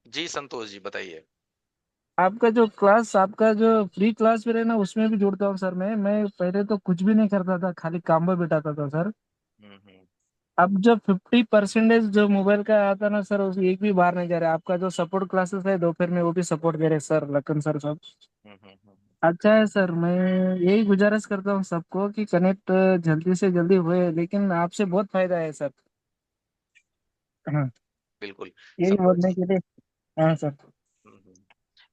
जी संतोष जी बताइए। आपका जो फ्री क्लास में रहे ना, उसमें भी जुड़ता हूँ सर। मैं पहले तो कुछ भी नहीं करता था, खाली काम में बिताता था सर। हम्म। अब जब 50% जो मोबाइल का आता ना सर, उस एक भी बाहर नहीं जा रहा। आपका जो सपोर्ट क्लासेस है दोपहर में, वो भी सपोर्ट दे रहे सर, लखन सर सब। हम्म। अच्छा है सर। मैं यही गुजारिश करता हूँ सबको कि कनेक्ट जल्दी से जल्दी हुए, लेकिन आपसे बहुत फायदा है सर। हाँ, बिल्कुल यही संतोष बोलने जी। के लिए। हाँ सर। हम्म।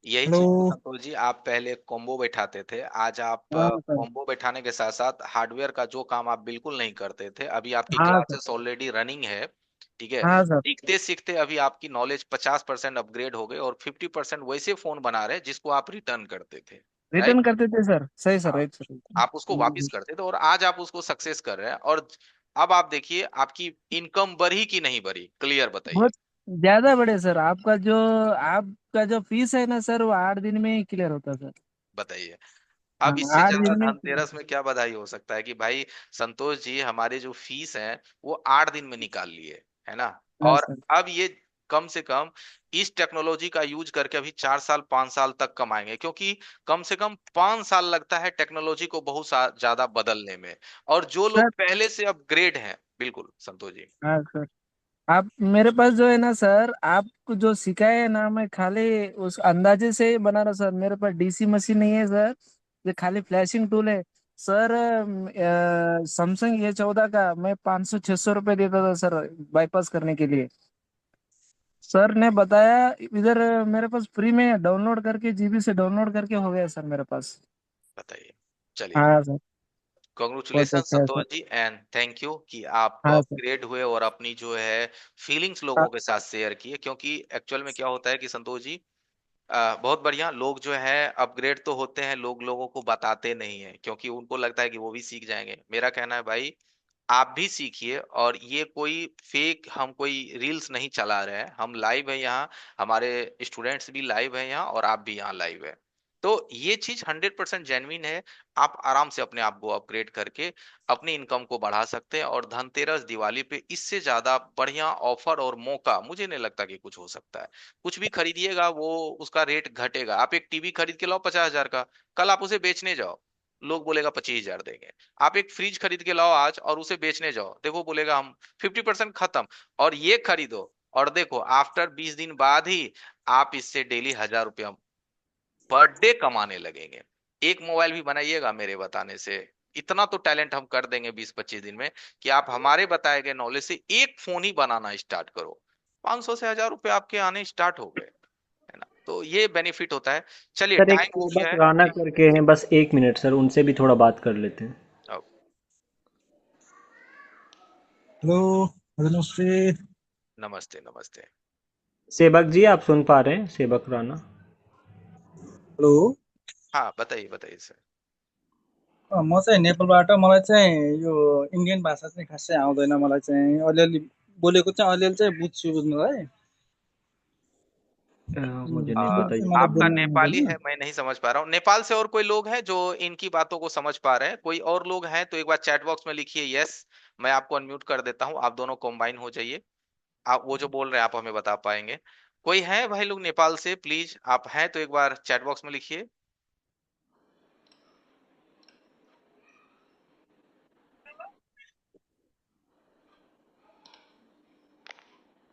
यही हेलो। चीज तो संतोष जी, आप पहले कॉम्बो बैठाते थे, आज आप हाँ सर। कॉम्बो बैठाने के साथ साथ हार्डवेयर का जो काम आप बिल्कुल नहीं करते थे, अभी आपकी हाँ सर। क्लासेस ऑलरेडी रनिंग है। ठीक है। हाँ सर। सीखते सीखते अभी आपकी नॉलेज 50% अपग्रेड हो गई और 50% वैसे फोन बना रहे हैं जिसको आप रिटर्न करते थे। राइट। रिटर्न करते थे सर, सही सर, हाँ, राइट सर। आप उसको वापस करते थे और आज आप उसको सक्सेस कर रहे हैं। और अब आप देखिए आपकी इनकम बढ़ी कि नहीं बढ़ी, क्लियर बताइए। बहुत ज्यादा बड़े सर। आपका जो फीस है ना सर, वो 8 दिन में ही क्लियर होता सर। बताइए। हाँ, अब इससे आठ ज्यादा दिन में clear धनतेरस होता। में क्या बधाई हो सकता है कि भाई संतोष जी हमारे जो फीस है वो 8 दिन में निकाल लिए, है ना। हाँ और सर। अब ये कम से कम इस टेक्नोलॉजी का यूज करके अभी 4 साल 5 साल तक कमाएंगे, क्योंकि कम से कम 5 साल लगता है टेक्नोलॉजी को बहुत ज्यादा बदलने में। और जो लोग सर। पहले से अपग्रेड हैं, बिल्कुल संतोष जी। हाँ सर। आप मेरे पास जो है ना सर, आपको जो सिखाया है ना, मैं खाली उस अंदाजे से ही बना रहा सर। मेरे पास डीसी मशीन नहीं है सर, ये खाली फ्लैशिंग टूल है सर। सैमसंग A14 का मैं 500 600 रुपये देता था सर, बाईपास करने के लिए। सर ने बताया इधर, मेरे पास फ्री में डाउनलोड करके, जीबी से डाउनलोड करके हो गया सर मेरे पास। बताइए। चलिए। हाँ सर। बहुत कॉन्ग्रेचुलेशन अच्छा है sir. Santosh ji and thank you कि आप हाँ सर। अपग्रेड हुए और अपनी जो है फीलिंग्स हाँ, लोगों के साथ शेयर किए। क्योंकि एक्चुअल में क्या होता है कि संतोष जी, बहुत बढ़िया लोग जो है अपग्रेड तो होते हैं, लोग लोगों को बताते नहीं है क्योंकि उनको लगता है कि वो भी सीख जाएंगे। मेरा कहना है भाई, आप भी सीखिए। और ये कोई फेक, हम कोई रील्स नहीं चला रहे हैं, हम लाइव है यहाँ, हमारे स्टूडेंट्स भी लाइव है यहाँ और आप भी यहाँ लाइव है। तो ये चीज 100% जेन्युइन है। आप आराम से अपने आप को अपग्रेड करके अपनी इनकम को बढ़ा सकते हैं। और धनतेरस दिवाली पे इससे ज्यादा बढ़िया ऑफर और मौका मुझे नहीं लगता कि कुछ हो सकता है। कुछ भी खरीदिएगा वो उसका रेट घटेगा। आप एक टीवी खरीद के लाओ 50,000 का, कल आप उसे बेचने जाओ, लोग बोलेगा 25,000 देंगे। आप एक फ्रिज खरीद के लाओ आज और उसे बेचने जाओ, देखो बोलेगा हम 50% खत्म। और ये खरीदो और देखो आफ्टर 20 दिन बाद ही आप इससे डेली 1,000 रुपया पर डे कमाने लगेंगे। एक मोबाइल भी बनाइएगा मेरे बताने से, इतना तो टैलेंट हम कर देंगे 20-25 दिन में कि आप हमारे बताए गए नॉलेज से एक फोन ही बनाना स्टार्ट करो, 500 से 1,000 रुपए आपके आने स्टार्ट हो गए, है ना। तो ये बेनिफिट होता है। चलिए सर एक टाइम हो सेवक गया है। राणा जी। करके हैं, बस 1 मिनट सर, उनसे भी थोड़ा बात कर लेते हैं। अब हेलो। हेलो, नमस्ते। नमस्ते नमस्ते। सेवक जी आप सुन पा रहे हैं, सेवक राणा? हेलो। हाँ बताइए बताइए सर। म चाहिँ नेपालबाट। मलाई चाहिँ यो इन्डियन भाषा चाहिँ खासै आउँदैन। मलाई चाहिँ अलिअलि बोलेको चाहिँ अलिअलि चाहिँ बुझ्छु बुझ्नुलाई। मुझे नहीं त्यति पता चाहिँ ये मलाई आपका बोल्नु नेपाली आउँदैन। है, मैं नहीं समझ पा रहा हूँ। नेपाल से और कोई लोग हैं जो इनकी बातों को समझ पा रहे हैं? कोई और लोग हैं तो एक बार चैट बॉक्स में लिखिए यस। मैं आपको अनम्यूट कर देता हूँ, आप दोनों कंबाइन हो जाइए। आप वो जो बोल रहे हैं आप हमें बता पाएंगे। कोई है भाई लोग नेपाल से? प्लीज आप हैं तो एक बार चैट बॉक्स में लिखिए।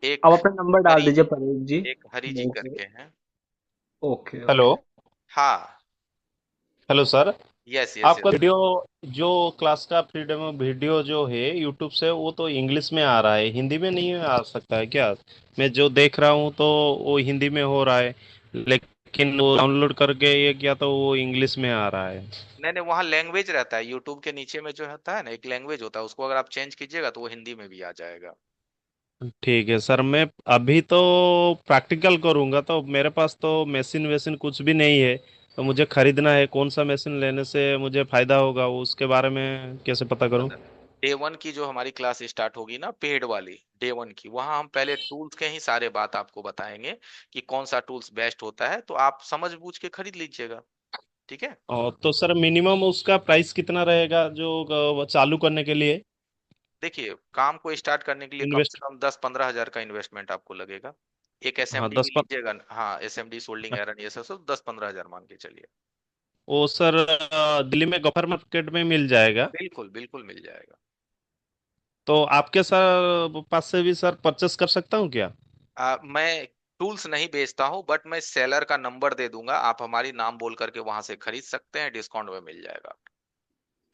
एक आप अपना नंबर डाल हरी दीजिए जी, परेश जी। एक हरी जी ओके करके हैं। Okay hello. ओके। हाँ। Hello sir. यस यस आपका यस। वीडियो जो क्लास का फ्रीडम वीडियो जो है यूट्यूब से, वो तो इंग्लिश में आ रहा है, हिंदी में नहीं आ सकता है क्या? मैं जो देख रहा हूँ तो वो हिंदी में हो रहा है, लेकिन वो डाउनलोड करके ये किया तो वो इंग्लिश में आ रहा है। नहीं नहीं, वहाँ लैंग्वेज रहता है यूट्यूब के नीचे में जो होता है ना, एक लैंग्वेज होता है, उसको अगर आप चेंज कीजिएगा तो वो हिंदी में भी आ जाएगा। ठीक है सर, मैं अभी तो प्रैक्टिकल करूंगा, तो मेरे पास तो मशीन वैसिन कुछ भी नहीं है, तो मुझे खरीदना है। कौन सा मशीन लेने से मुझे फायदा होगा वो उसके बारे में कैसे पता करूं? डे वन की जो हमारी क्लास स्टार्ट होगी ना, पेड वाली डे वन की, वहां हम पहले टूल्स के ही सारे बात आपको बताएंगे कि कौन सा टूल्स बेस्ट होता है, तो आप समझ बूझ के खरीद लीजिएगा। ठीक है। और तो सर मिनिमम उसका प्राइस कितना रहेगा जो चालू करने के लिए? देखिए, काम को स्टार्ट करने के लिए कम से इन्वेस्ट? कम 10-15 हजार का इन्वेस्टमेंट आपको लगेगा। एक हाँ, एसएमडी भी लीजिएगा, हाँ एसएमडी सोल्डिंग आयरन ये सब 10-15 हजार मान के चलिए। वो सर दिल्ली में गफर मार्केट में मिल जाएगा। बिल्कुल बिल्कुल मिल जाएगा। तो आपके सर पास से भी सर परचेस कर सकता हूँ क्या? मैं टूल्स नहीं बेचता हूँ, बट मैं सेलर का नंबर दे दूंगा, आप हमारी नाम बोल करके वहां से खरीद सकते हैं, डिस्काउंट में मिल जाएगा।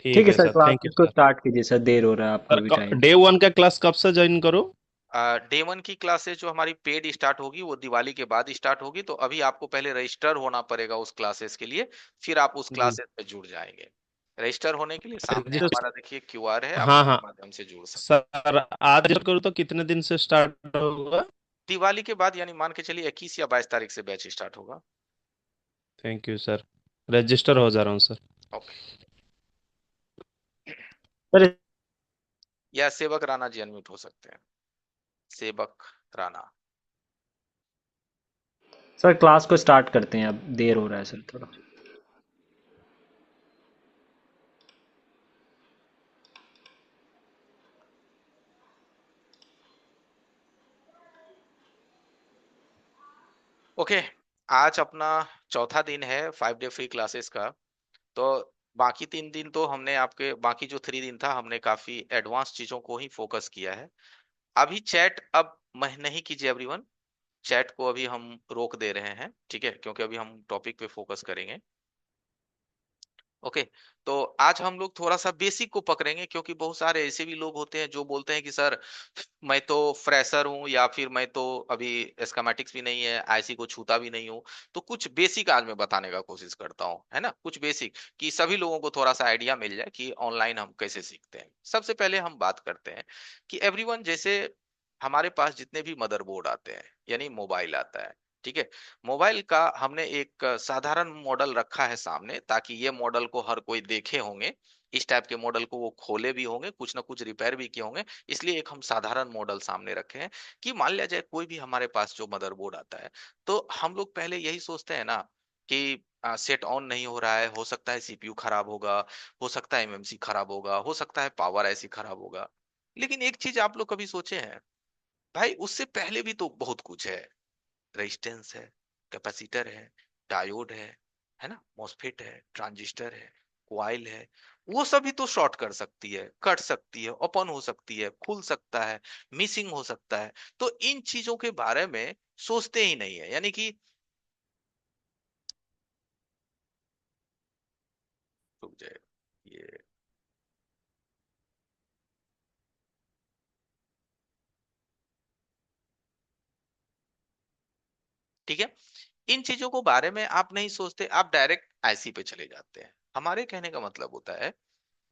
ठीक ठीक है है sir, sir, thank you classes को सर। स्टार्ट कीजिए सर, देर हो रहा है आपको भी सर टाइम। डे वन का क्लास कब से ज्वाइन करूँ? डे वन की क्लासेस जो हमारी पेड स्टार्ट होगी वो दिवाली के बाद स्टार्ट होगी, तो अभी आपको पहले रजिस्टर होना पड़ेगा उस क्लासेस के लिए, फिर आप उस जी। क्लासेस में जुड़ जाएंगे। रजिस्टर होने के लिए सामने रजिस्टर? हमारा देखिए क्यूआर है, आप हाँ उसके हाँ माध्यम से जुड़ सकते हैं। सर, आज रजिस्टर करूँ तो कितने दिन से स्टार्ट होगा? दिवाली के बाद यानी मान के चलिए 21 या 22 तारीख से बैच स्टार्ट होगा। थैंक यू सर, रजिस्टर हो जा रहा हूँ सर। ओके। सर या सेवक राणा जी अनम्यूट हो सकते हैं, सेवक राणा। सर क्लास को स्टार्ट करते हैं, अब देर हो रहा है सर थोड़ा। ओके, आज अपना चौथा दिन है 5 डे फ्री क्लासेस का। तो बाकी 3 दिन तो हमने आपके, बाकी जो 3 दिन था हमने काफी एडवांस चीजों को ही फोकस किया है। अभी चैट अब मैं नहीं कीजिए एवरीवन, चैट को अभी हम रोक दे रहे हैं, ठीक है, क्योंकि अभी हम टॉपिक पे फोकस करेंगे। ओके। तो आज हम लोग थोड़ा सा बेसिक को पकड़ेंगे, क्योंकि बहुत सारे ऐसे भी लोग होते हैं जो बोलते हैं कि सर मैं तो फ्रेशर हूं, या फिर मैं तो अभी स्कीमेटिक्स भी नहीं है, आईसी को छूता भी नहीं हूं। तो कुछ बेसिक आज मैं बताने का कोशिश करता हूं, है ना, कुछ बेसिक, कि सभी लोगों को थोड़ा सा आइडिया मिल जाए कि ऑनलाइन हम कैसे सीखते हैं। सबसे पहले हम बात करते हैं कि एवरीवन, जैसे हमारे पास जितने भी मदरबोर्ड आते हैं यानी मोबाइल आता है, ठीक है, मोबाइल का हमने एक साधारण मॉडल रखा है सामने, ताकि ये मॉडल को हर कोई देखे होंगे, इस टाइप के मॉडल को वो खोले भी होंगे, कुछ ना कुछ रिपेयर भी किए होंगे, इसलिए एक हम साधारण मॉडल सामने रखे हैं। कि मान लिया जाए कोई भी हमारे पास जो मदरबोर्ड आता है, तो हम लोग पहले यही सोचते हैं ना कि सेट ऑन नहीं हो रहा है, हो सकता है सीपीयू खराब होगा, हो सकता है एमएमसी खराब होगा, हो सकता है पावर ऐसी खराब होगा। लेकिन एक चीज आप लोग कभी सोचे हैं, भाई उससे पहले भी तो बहुत कुछ है। रेजिस्टेंस है, कैपेसिटर है, डायोड है ना, मॉसफेट है, ट्रांजिस्टर है, कॉइल है, वो सभी तो शॉर्ट कर सकती है, कट सकती है, ओपन हो सकती है, खुल सकता है, मिसिंग हो सकता है। तो इन चीजों के बारे में सोचते ही नहीं है, यानी कि रुक जाए ये, ठीक है, इन चीजों को बारे में आप नहीं सोचते, आप डायरेक्ट आईसी पे चले जाते हैं। हमारे कहने का मतलब होता है,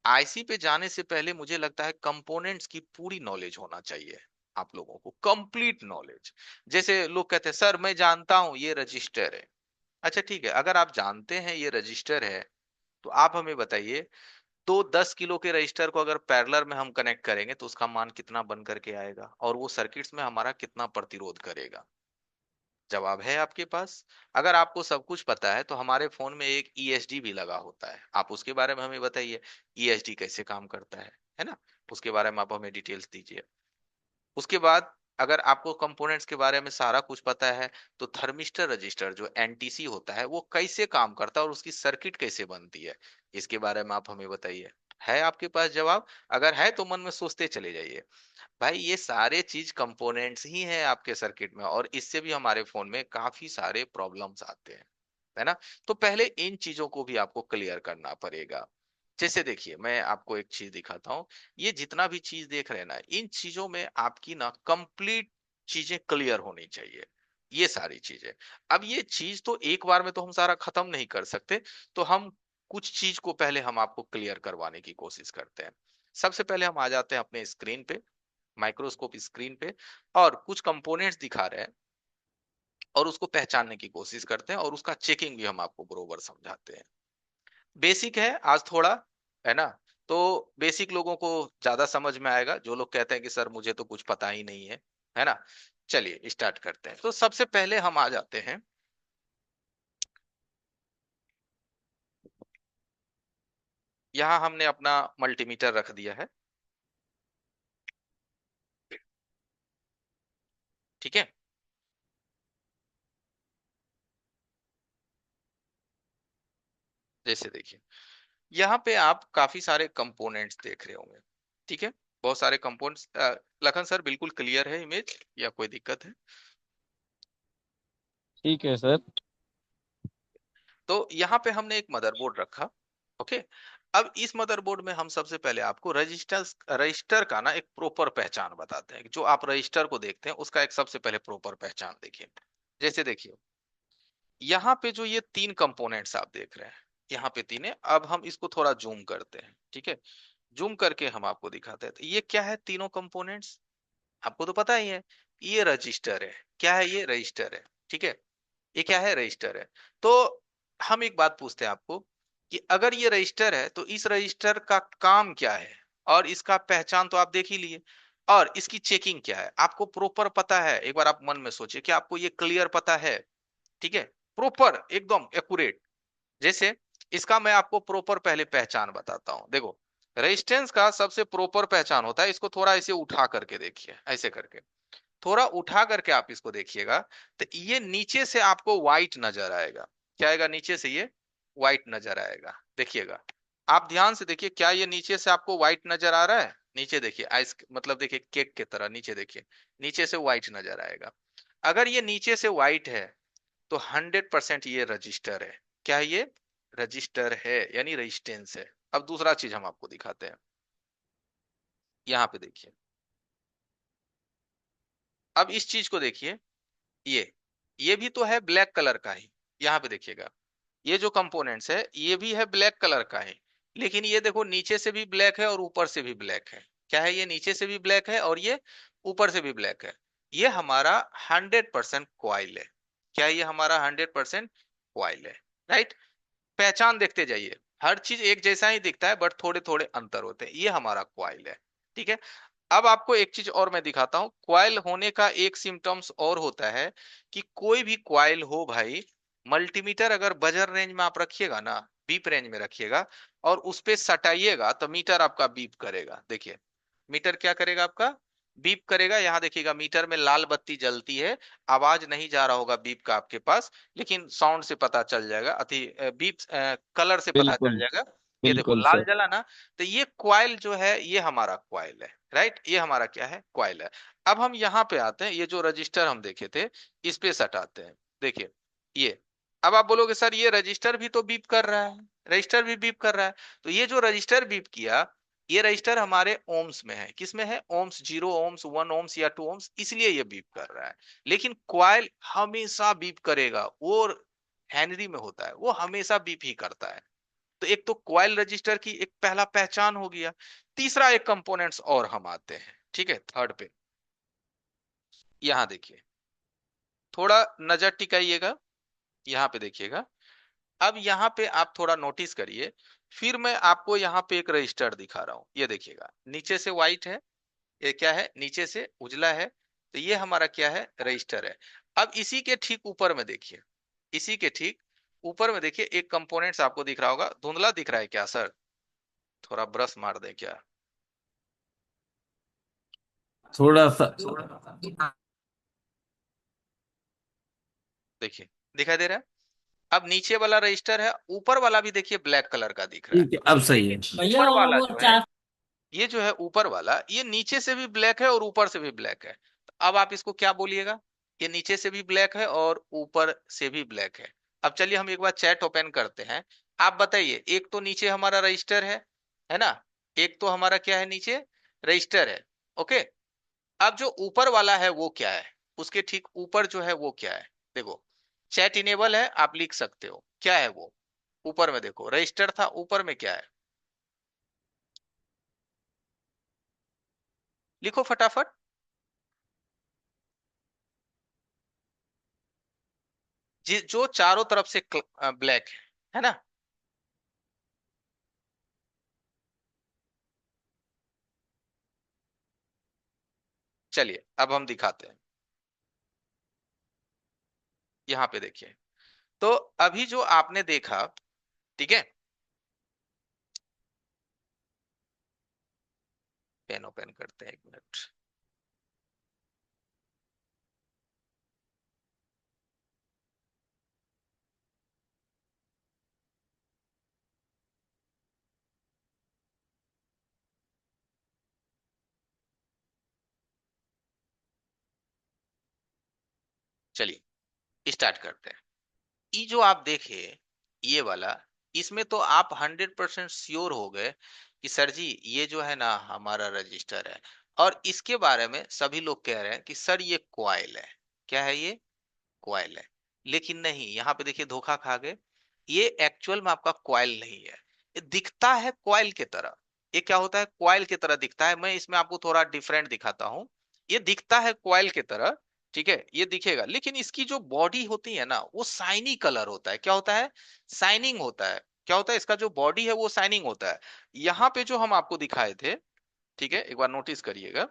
आईसी पे जाने से पहले मुझे लगता है कंपोनेंट्स की पूरी नॉलेज होना चाहिए, आप लोगों को कंप्लीट नॉलेज। जैसे लोग कहते हैं सर मैं जानता हूं ये रजिस्टर है। अच्छा ठीक है, अगर आप जानते हैं ये रजिस्टर है, तो आप हमें बताइए, तो 10 किलो के रजिस्टर को अगर पैरेलल में हम कनेक्ट करेंगे तो उसका मान कितना बन करके आएगा, और वो सर्किट्स में हमारा कितना प्रतिरोध करेगा। जवाब है आपके पास। अगर आपको सब कुछ पता है, तो हमारे फोन में एक ईएसडी भी लगा होता है, आप उसके बारे में हमें बताइए, ईएसडी कैसे काम करता है ना, उसके बारे में आप हमें डिटेल्स दीजिए। उसके बाद अगर आपको कंपोनेंट्स के बारे में सारा कुछ पता है, तो थर्मिस्टर रजिस्टर जो एनटीसी होता है वो कैसे काम करता है और उसकी सर्किट कैसे बनती है, इसके बारे में आप हमें बताइए। है आपके पास जवाब? अगर है तो मन में सोचते चले जाइए। भाई ये सारे चीज कंपोनेंट्स ही हैं आपके सर्किट में, और इससे भी हमारे फोन में काफी सारे प्रॉब्लम्स आते हैं, है ना। तो पहले इन चीजों को भी आपको क्लियर करना पड़ेगा। जैसे देखिए, मैं आपको एक चीज दिखाता हूँ, ये जितना भी चीज देख रहे हैं ना, इन चीजों में आपकी ना कंप्लीट चीजें क्लियर होनी चाहिए, ये सारी चीजें। अब ये चीज तो एक बार में तो हम सारा खत्म नहीं कर सकते, तो हम कुछ चीज को पहले हम आपको क्लियर करवाने की कोशिश करते हैं। सबसे पहले हम आ जाते हैं अपने स्क्रीन पे, माइक्रोस्कोप स्क्रीन पे, और कुछ कंपोनेंट्स दिखा रहे हैं, और उसको पहचानने की कोशिश करते हैं, और उसका चेकिंग भी हम आपको बरोबर समझाते हैं। बेसिक है आज थोड़ा, है ना। तो बेसिक लोगों को ज्यादा समझ में आएगा, जो लोग कहते हैं कि सर मुझे तो कुछ पता ही नहीं है ना। चलिए स्टार्ट करते हैं। तो सबसे पहले हम आ जाते हैं, यहाँ हमने अपना मल्टीमीटर रख दिया है। ठीक है। जैसे देखिए यहाँ पे आप काफी सारे कंपोनेंट्स देख रहे होंगे, ठीक है, बहुत सारे कंपोनेंट्स। लखन सर बिल्कुल क्लियर है इमेज या कोई दिक्कत है? ठीक है सर। तो यहाँ पे हमने एक मदरबोर्ड रखा। ओके। अब इस मदरबोर्ड में हम सबसे पहले आपको रजिस्टर का ना एक प्रॉपर पहचान बताते हैं। जो आप रजिस्टर को देखते हैं उसका एक सबसे पहले प्रॉपर पहचान देखिए। जैसे देखिए यहाँ पे जो ये तीन कंपोनेंट्स आप देख रहे हैं, यहाँ पे तीन है। अब हम इसको थोड़ा जूम करते हैं, ठीक है, जूम करके हम आपको दिखाते हैं। तो ये क्या है तीनों कंपोनेंट्स? आपको तो पता ही है, ये रजिस्टर है। क्या है? ये रजिस्टर है, ठीक है। ये क्या है? रजिस्टर है। तो हम एक बात पूछते हैं आपको कि अगर ये रजिस्टर है तो इस रजिस्टर का काम क्या है? और इसका पहचान तो आप देख ही लिए, और इसकी चेकिंग क्या है आपको प्रॉपर पता है? एक बार आप मन में सोचिए कि आपको ये क्लियर पता है, ठीक है, प्रॉपर एकदम एक्यूरेट। जैसे इसका मैं आपको प्रॉपर पहले पहचान बताता हूं। देखो रेजिस्टेंस का सबसे प्रॉपर पहचान होता है, इसको थोड़ा ऐसे उठा करके देखिए, ऐसे करके थोड़ा उठा करके आप इसको देखिएगा, तो ये नीचे से आपको व्हाइट नजर आएगा। क्या आएगा? नीचे से ये व्हाइट नजर आएगा। देखिएगा, आप ध्यान से देखिए, क्या ये नीचे से आपको व्हाइट नजर आ रहा है? नीचे देखिए, आइस मतलब देखिए केक की तरह नीचे देखिए, नीचे से व्हाइट नजर आएगा। अगर ये नीचे से व्हाइट है तो 100% ये रजिस्टर है। क्या है? ये रजिस्टर है, यानी रेजिस्टेंस है। अब दूसरा चीज हम आपको दिखाते हैं, यहाँ पे देखिए। अब इस चीज को देखिए, ये भी तो है ब्लैक कलर का ही। यहाँ पे देखिएगा, ये जो कंपोनेंट्स है ये भी है ब्लैक कलर का है, लेकिन ये देखो नीचे से भी ब्लैक है और ऊपर से भी ब्लैक है। क्या है? ये नीचे से भी ब्लैक है और ये ऊपर से भी ब्लैक है। ये हमारा 100% क्वाइल है। क्या है? ये हमारा 100% क्वाइल है, राइट। पहचान देखते जाइए, हर चीज एक जैसा ही दिखता है बट थोड़े थोड़े अंतर होते हैं। ये हमारा क्वाइल है, ठीक है। अब आपको एक चीज और मैं दिखाता हूं। क्वाइल होने का एक सिम्टम्स और होता है कि कोई भी क्वाइल हो भाई, मल्टीमीटर अगर बजर रेंज में आप रखिएगा ना, बीप रेंज में रखिएगा, और उस पे सटाइएगा तो मीटर आपका बीप करेगा। देखिए मीटर क्या करेगा आपका? बीप करेगा। यहाँ देखिएगा मीटर में लाल बत्ती जलती है, आवाज नहीं जा रहा होगा बीप का आपके पास, लेकिन साउंड से पता चल जाएगा, अति बीप कलर से पता चल बिल्कुल जाएगा। ये देखो बिल्कुल लाल सर। जला ना, तो ये क्वाइल जो है ये हमारा क्वाइल है, राइट। ये हमारा क्या है? क्वाइल है। अब हम यहाँ पे आते हैं, ये जो रजिस्टर हम देखे थे इस पे सटाते हैं। देखिए ये, अब आप बोलोगे सर ये रजिस्टर भी तो बीप कर रहा है, रजिस्टर भी बीप कर रहा है। तो ये जो रजिस्टर बीप किया, ये रजिस्टर हमारे ओम्स में है। किस में है? ओम्स, 0 ओम्स, 1 ओम्स या 2 ओम्स, इसलिए ये बीप कर रहा है। लेकिन क्वाइल हमेशा बीप करेगा, वो हेनरी में होता है, वो हमेशा बीप ही करता है। तो एक तो क्वाइल रजिस्टर की एक पहला पहचान हो गया। तीसरा एक कंपोनेंट्स और हम आते हैं, ठीक है, थर्ड पे। यहां देखिए, थोड़ा नजर टिकाइएगा, यहाँ पे देखिएगा। अब यहाँ पे आप थोड़ा नोटिस करिए, फिर मैं आपको यहाँ पे एक रजिस्टर दिखा रहा हूँ। ये देखिएगा नीचे से व्हाइट है, ये क्या है? नीचे से उजला है। तो ये हमारा क्या है? रजिस्टर है। अब इसी के ठीक ऊपर में देखिए, इसी के ठीक ऊपर में देखिए एक कंपोनेंट्स आपको दिख रहा होगा। धुंधला दिख रहा है क्या सर? थोड़ा ब्रश मार दें क्या? थोड़ा सा। देखिए दिखाई दे रहा है। अब नीचे वाला रजिस्टर है, ऊपर वाला भी देखिए ब्लैक कलर का दिख रहा है। ठीक है, अब सही है। लेकिन ऊपर वाला जो है, ये जो है ऊपर वाला, ये नीचे से भी ब्लैक है और ऊपर से भी ब्लैक है। तो अब आप इसको क्या बोलिएगा? ये नीचे से भी ब्लैक है और ऊपर से भी ब्लैक है। अब चलिए हम एक बार चैट ओपन करते हैं। आप बताइए, एक तो नीचे हमारा रजिस्टर है ना, एक तो हमारा क्या है? नीचे रजिस्टर है। ओके। अब जो ऊपर वाला है वो क्या है? उसके ठीक ऊपर जो है वो क्या है? देखो चैट इनेबल है, आप लिख सकते हो क्या है वो। ऊपर में देखो रजिस्टर था, ऊपर में क्या है? लिखो फटाफट। जो चारों तरफ से ब्लैक है ना। चलिए अब हम दिखाते हैं, यहाँ पे देखिए। तो अभी जो आपने देखा, ठीक है, पेन ओपन करते हैं, 1 मिनट। चलिए स्टार्ट करते हैं। ये जो आप देखे ये वाला, इसमें तो आप 100% श्योर हो गए कि सर जी ये जो है ना हमारा रजिस्टर है, और इसके बारे में सभी लोग कह रहे हैं कि सर ये कॉइल है। क्या है ये? कॉइल है। लेकिन नहीं, यहाँ पे देखिए धोखा खा गए। ये एक्चुअल में आपका कॉइल नहीं है, ये दिखता है कॉइल की तरह। ये क्या होता है? कॉइल की तरह दिखता है। मैं इसमें आपको थोड़ा डिफरेंट दिखाता हूँ। ये दिखता है कॉइल की तरह, ठीक है, ये दिखेगा, लेकिन इसकी जो बॉडी होती है ना वो साइनी कलर होता है। क्या होता है? साइनिंग होता है। क्या होता है? इसका जो बॉडी है वो साइनिंग होता है। यहाँ पे जो हम आपको दिखाए थे, ठीक है, एक बार नोटिस करिएगा।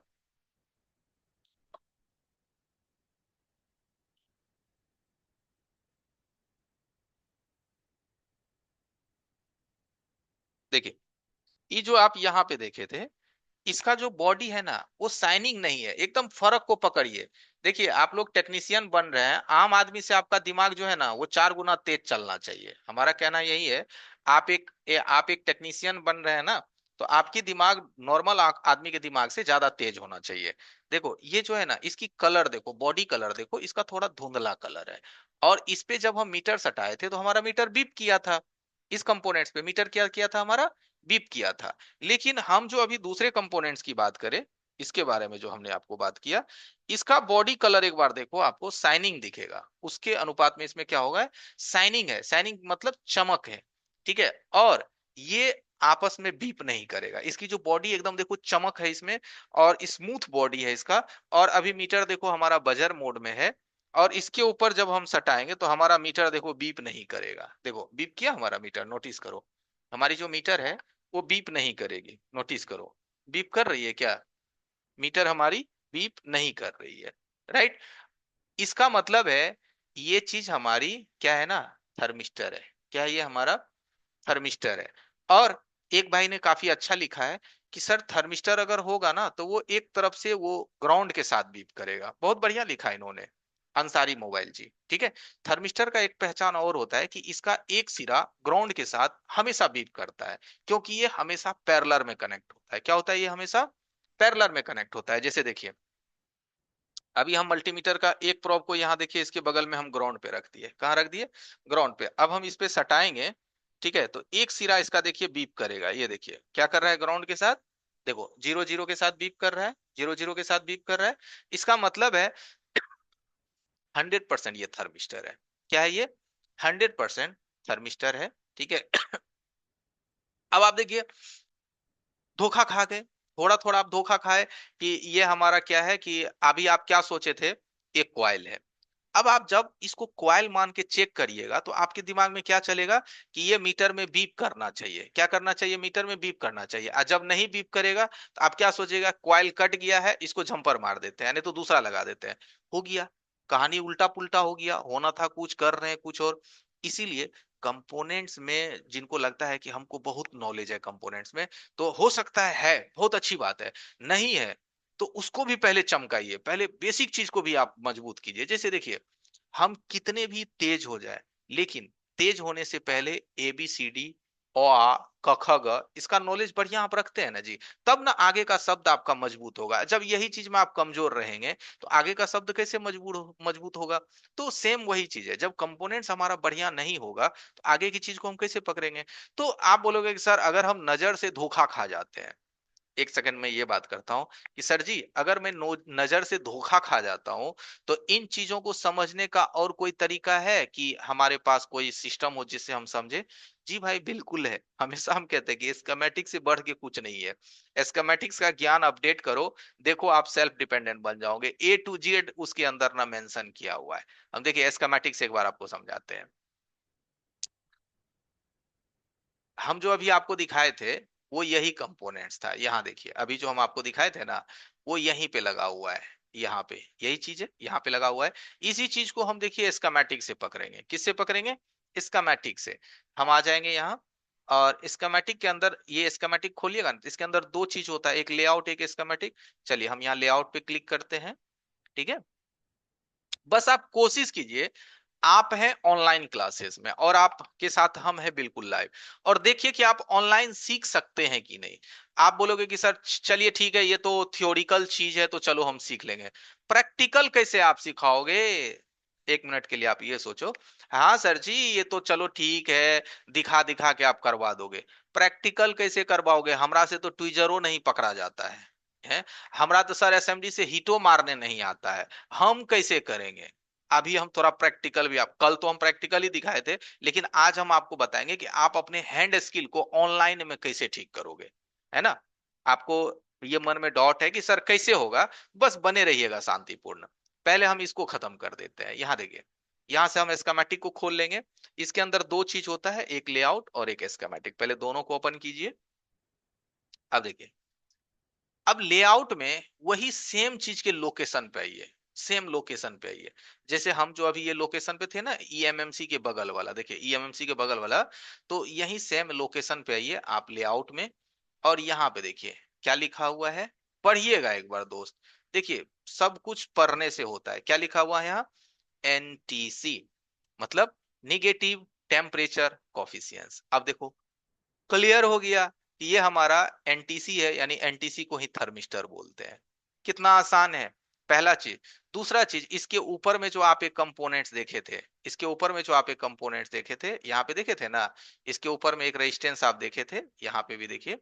देखिए ये जो आप यहाँ पे देखे थे, इसका जो बॉडी है ना वो शाइनिंग नहीं है। एकदम फर्क को पकड़िए। देखिए आप लोग टेक्नीशियन बन रहे हैं, आम आदमी से आपका दिमाग जो है ना वो 4 गुना तेज चलना चाहिए। हमारा कहना यही है। आप एक टेक्नीशियन बन रहे हैं ना, तो आपकी दिमाग नॉर्मल आदमी के दिमाग से ज्यादा तेज होना चाहिए। देखो ये जो है ना, इसकी कलर देखो, बॉडी कलर देखो, इसका थोड़ा धुंधला कलर है। और इस पे जब हम मीटर सटाए थे तो हमारा मीटर बीप किया था। इस कंपोनेंट्स पे मीटर क्या किया था? हमारा बीप किया था। लेकिन हम जो अभी दूसरे कंपोनेंट्स की बात करें, इसके बारे में जो हमने आपको बात किया, इसका बॉडी कलर एक बार देखो, आपको शाइनिंग दिखेगा। उसके अनुपात में इसमें क्या होगा? शाइनिंग है। शाइनिंग मतलब चमक है, ठीक है। और ये आपस में बीप नहीं करेगा। इसकी जो बॉडी एकदम देखो चमक है इसमें, और स्मूथ बॉडी है इसका। और अभी मीटर देखो हमारा बजर मोड में है, और इसके ऊपर जब हम सटाएंगे तो हमारा मीटर देखो बीप नहीं करेगा। देखो बीप किया हमारा मीटर, नोटिस करो। हमारी जो मीटर है वो बीप नहीं करेगी, नोटिस करो। बीप कर रही है क्या? मीटर हमारी बीप नहीं कर रही है, राइट। इसका मतलब है ये चीज हमारी क्या है ना, थर्मिस्टर है। क्या है ये? हमारा थर्मिस्टर है। और एक भाई ने काफी अच्छा लिखा है कि सर थर्मिस्टर अगर होगा ना तो वो एक तरफ से वो ग्राउंड के साथ बीप करेगा। बहुत बढ़िया लिखा है इन्होंने, अंसारी मोबाइल जी, ठीक है। थर्मिस्टर का एक पहचान और होता है कि इसका एक सिरा ग्राउंड के साथ हमेशा बीप करता है, क्योंकि ये हमेशा पैरेलल में कनेक्ट होता है। क्या होता है? ये हमेशा पैरेलल में कनेक्ट होता है। जैसे देखिए अभी हम मल्टीमीटर का एक प्रोब को यहाँ देखिए, इसके बगल में हम ग्राउंड पे रख दिए। कहाँ रख दिए? ग्राउंड पे। अब हम इस पे सटाएंगे, ठीक है, तो एक सिरा इसका देखिए बीप करेगा। ये देखिए क्या कर रहा है ग्राउंड के साथ? देखो 0 0 के साथ बीप कर रहा है, 0 0 के साथ बीप कर रहा है। इसका मतलब है 100% ये थर्मिस्टर है। क्या है ये? 100% थर्मिस्टर है, ठीक है। अब आप देखिए धोखा खा गए, थोड़ा थोड़ा आप धोखा खाए कि ये हमारा क्या है, कि अभी आप क्या सोचे थे? एक कॉइल है। अब आप जब इसको कॉइल मान के चेक करिएगा तो आपके दिमाग में क्या चलेगा कि ये मीटर में बीप करना चाहिए। क्या करना चाहिए? मीटर में बीप करना चाहिए। और जब नहीं बीप करेगा तो आप क्या सोचेगा? कॉइल कट गया है, इसको जंपर मार देते हैं, यानी तो दूसरा लगा देते हैं। हो गया, कहानी उल्टा पुल्टा हो गया। होना था कुछ, कर रहे हैं कुछ और। इसीलिए कंपोनेंट्स में जिनको लगता है कि हमको बहुत नॉलेज है कंपोनेंट्स में, तो हो सकता है बहुत अच्छी बात है। नहीं है तो उसको भी पहले चमकाइए, पहले बेसिक चीज को भी आप मजबूत कीजिए। जैसे देखिए हम कितने भी तेज हो जाए, लेकिन तेज होने से पहले ए बी सी डी अ आ क ख ग इसका नॉलेज बढ़िया आप रखते हैं ना जी, तब ना आगे का शब्द आपका मजबूत होगा। जब यही चीज में आप कमजोर रहेंगे तो आगे का शब्द कैसे मजबूत होगा? तो सेम वही चीज है, जब कंपोनेंट्स हमारा बढ़िया नहीं होगा तो आगे की चीज को हम कैसे पकड़ेंगे? तो आप बोलोगे कि सर अगर हम नजर से धोखा खा जाते हैं, एक सेकंड में ये बात करता हूं कि सर जी अगर मैं नजर से धोखा खा जाता हूं तो इन चीजों को समझने का और कोई तरीका है कि हमारे पास कोई सिस्टम हो जिससे हम समझे? जी भाई बिल्कुल है। हमेशा हम कहते हैं कि स्कीमेटिक से बढ़ के कुछ नहीं है। स्कीमेटिक्स का ज्ञान अपडेट करो, देखो आप सेल्फ डिपेंडेंट बन जाओगे। ए टू जेड उसके अंदर ना मेंशन किया हुआ है। हम देखिए स्कीमेटिक्स एक बार आपको समझाते हैं। हम जो अभी आपको दिखाए थे वो यही कंपोनेंट्स था। यहाँ देखिए अभी जो हम आपको दिखाए थे ना वो यहीं पे लगा हुआ है। यहाँ पे यही चीज है, यहाँ पे लगा हुआ है। इसी चीज को हम देखिए स्कीमेटिक से पकड़ेंगे। किससे पकड़ेंगे? स्कीमेटिक से। हम आ जाएंगे यहाँ, और स्कीमेटिक के अंदर ये स्कीमेटिक खोलिएगा ना, इसके अंदर दो चीज होता है, एक लेआउट एक स्कीमेटिक। चलिए हम यहाँ लेआउट पे क्लिक करते हैं, ठीक है। बस आप कोशिश कीजिए, आप हैं ऑनलाइन क्लासेस में और आपके साथ हम हैं बिल्कुल लाइव, और देखिए कि आप ऑनलाइन सीख सकते हैं कि नहीं। आप बोलोगे कि सर चलिए ठीक है ये तो थ्योरिकल चीज है तो चलो हम सीख लेंगे। प्रैक्टिकल कैसे आप सिखाओगे? एक मिनट के लिए आप ये सोचो, हाँ सर जी ये तो चलो ठीक है, दिखा दिखा के आप करवा दोगे, प्रैक्टिकल कैसे करवाओगे? हमरा से तो ट्विजरो नहीं पकड़ा जाता है? हमरा तो सर एसएमडी से हिटो मारने नहीं आता है, हम कैसे करेंगे? अभी हम थोड़ा प्रैक्टिकल भी, आप कल तो हम प्रैक्टिकल ही दिखाए थे, लेकिन आज हम आपको बताएंगे कि आप अपने हैंड स्किल को ऑनलाइन में कैसे ठीक करोगे, है ना? आपको ये मन में डाउट है कि सर कैसे होगा, बस बने रहिएगा शांतिपूर्ण। पहले हम इसको खत्म कर देते हैं। यहाँ देखिए, यहाँ से हम स्कीमेटिक को खोल लेंगे। इसके अंदर दो चीज होता है, एक लेआउट और एक स्कीमेटिक। पहले दोनों को ओपन कीजिए। अब देखिए, अब लेआउट में वही सेम चीज के लोकेशन पे आइए, सेम लोकेशन पे आइए। जैसे हम जो अभी ये लोकेशन पे थे ना, ईएमएमसी के बगल वाला, देखिए ईएमएमसी के बगल वाला, तो यही सेम लोकेशन पे आइए आप लेआउट में। और यहाँ पे देखिए क्या लिखा हुआ है, पढ़िएगा एक बार दोस्त। देखिए सब कुछ पढ़ने से होता है। क्या लिखा हुआ है यहाँ? एनटीसी, मतलब निगेटिव टेम्परेचर कॉफिशियंस। अब देखो क्लियर हो गया कि ये हमारा एनटीसी है, यानी एनटीसी को ही थर्मिस्टर बोलते हैं। कितना आसान है, पहला चीज। दूसरा चीज, इसके ऊपर में जो आप एक कंपोनेंट्स देखे थे, इसके ऊपर में जो आप एक कंपोनेंट्स देखे थे, यहाँ पे देखे थे ना, इसके ऊपर में एक रेजिस्टेंस आप देखे थे, यहाँ पे भी देखिए,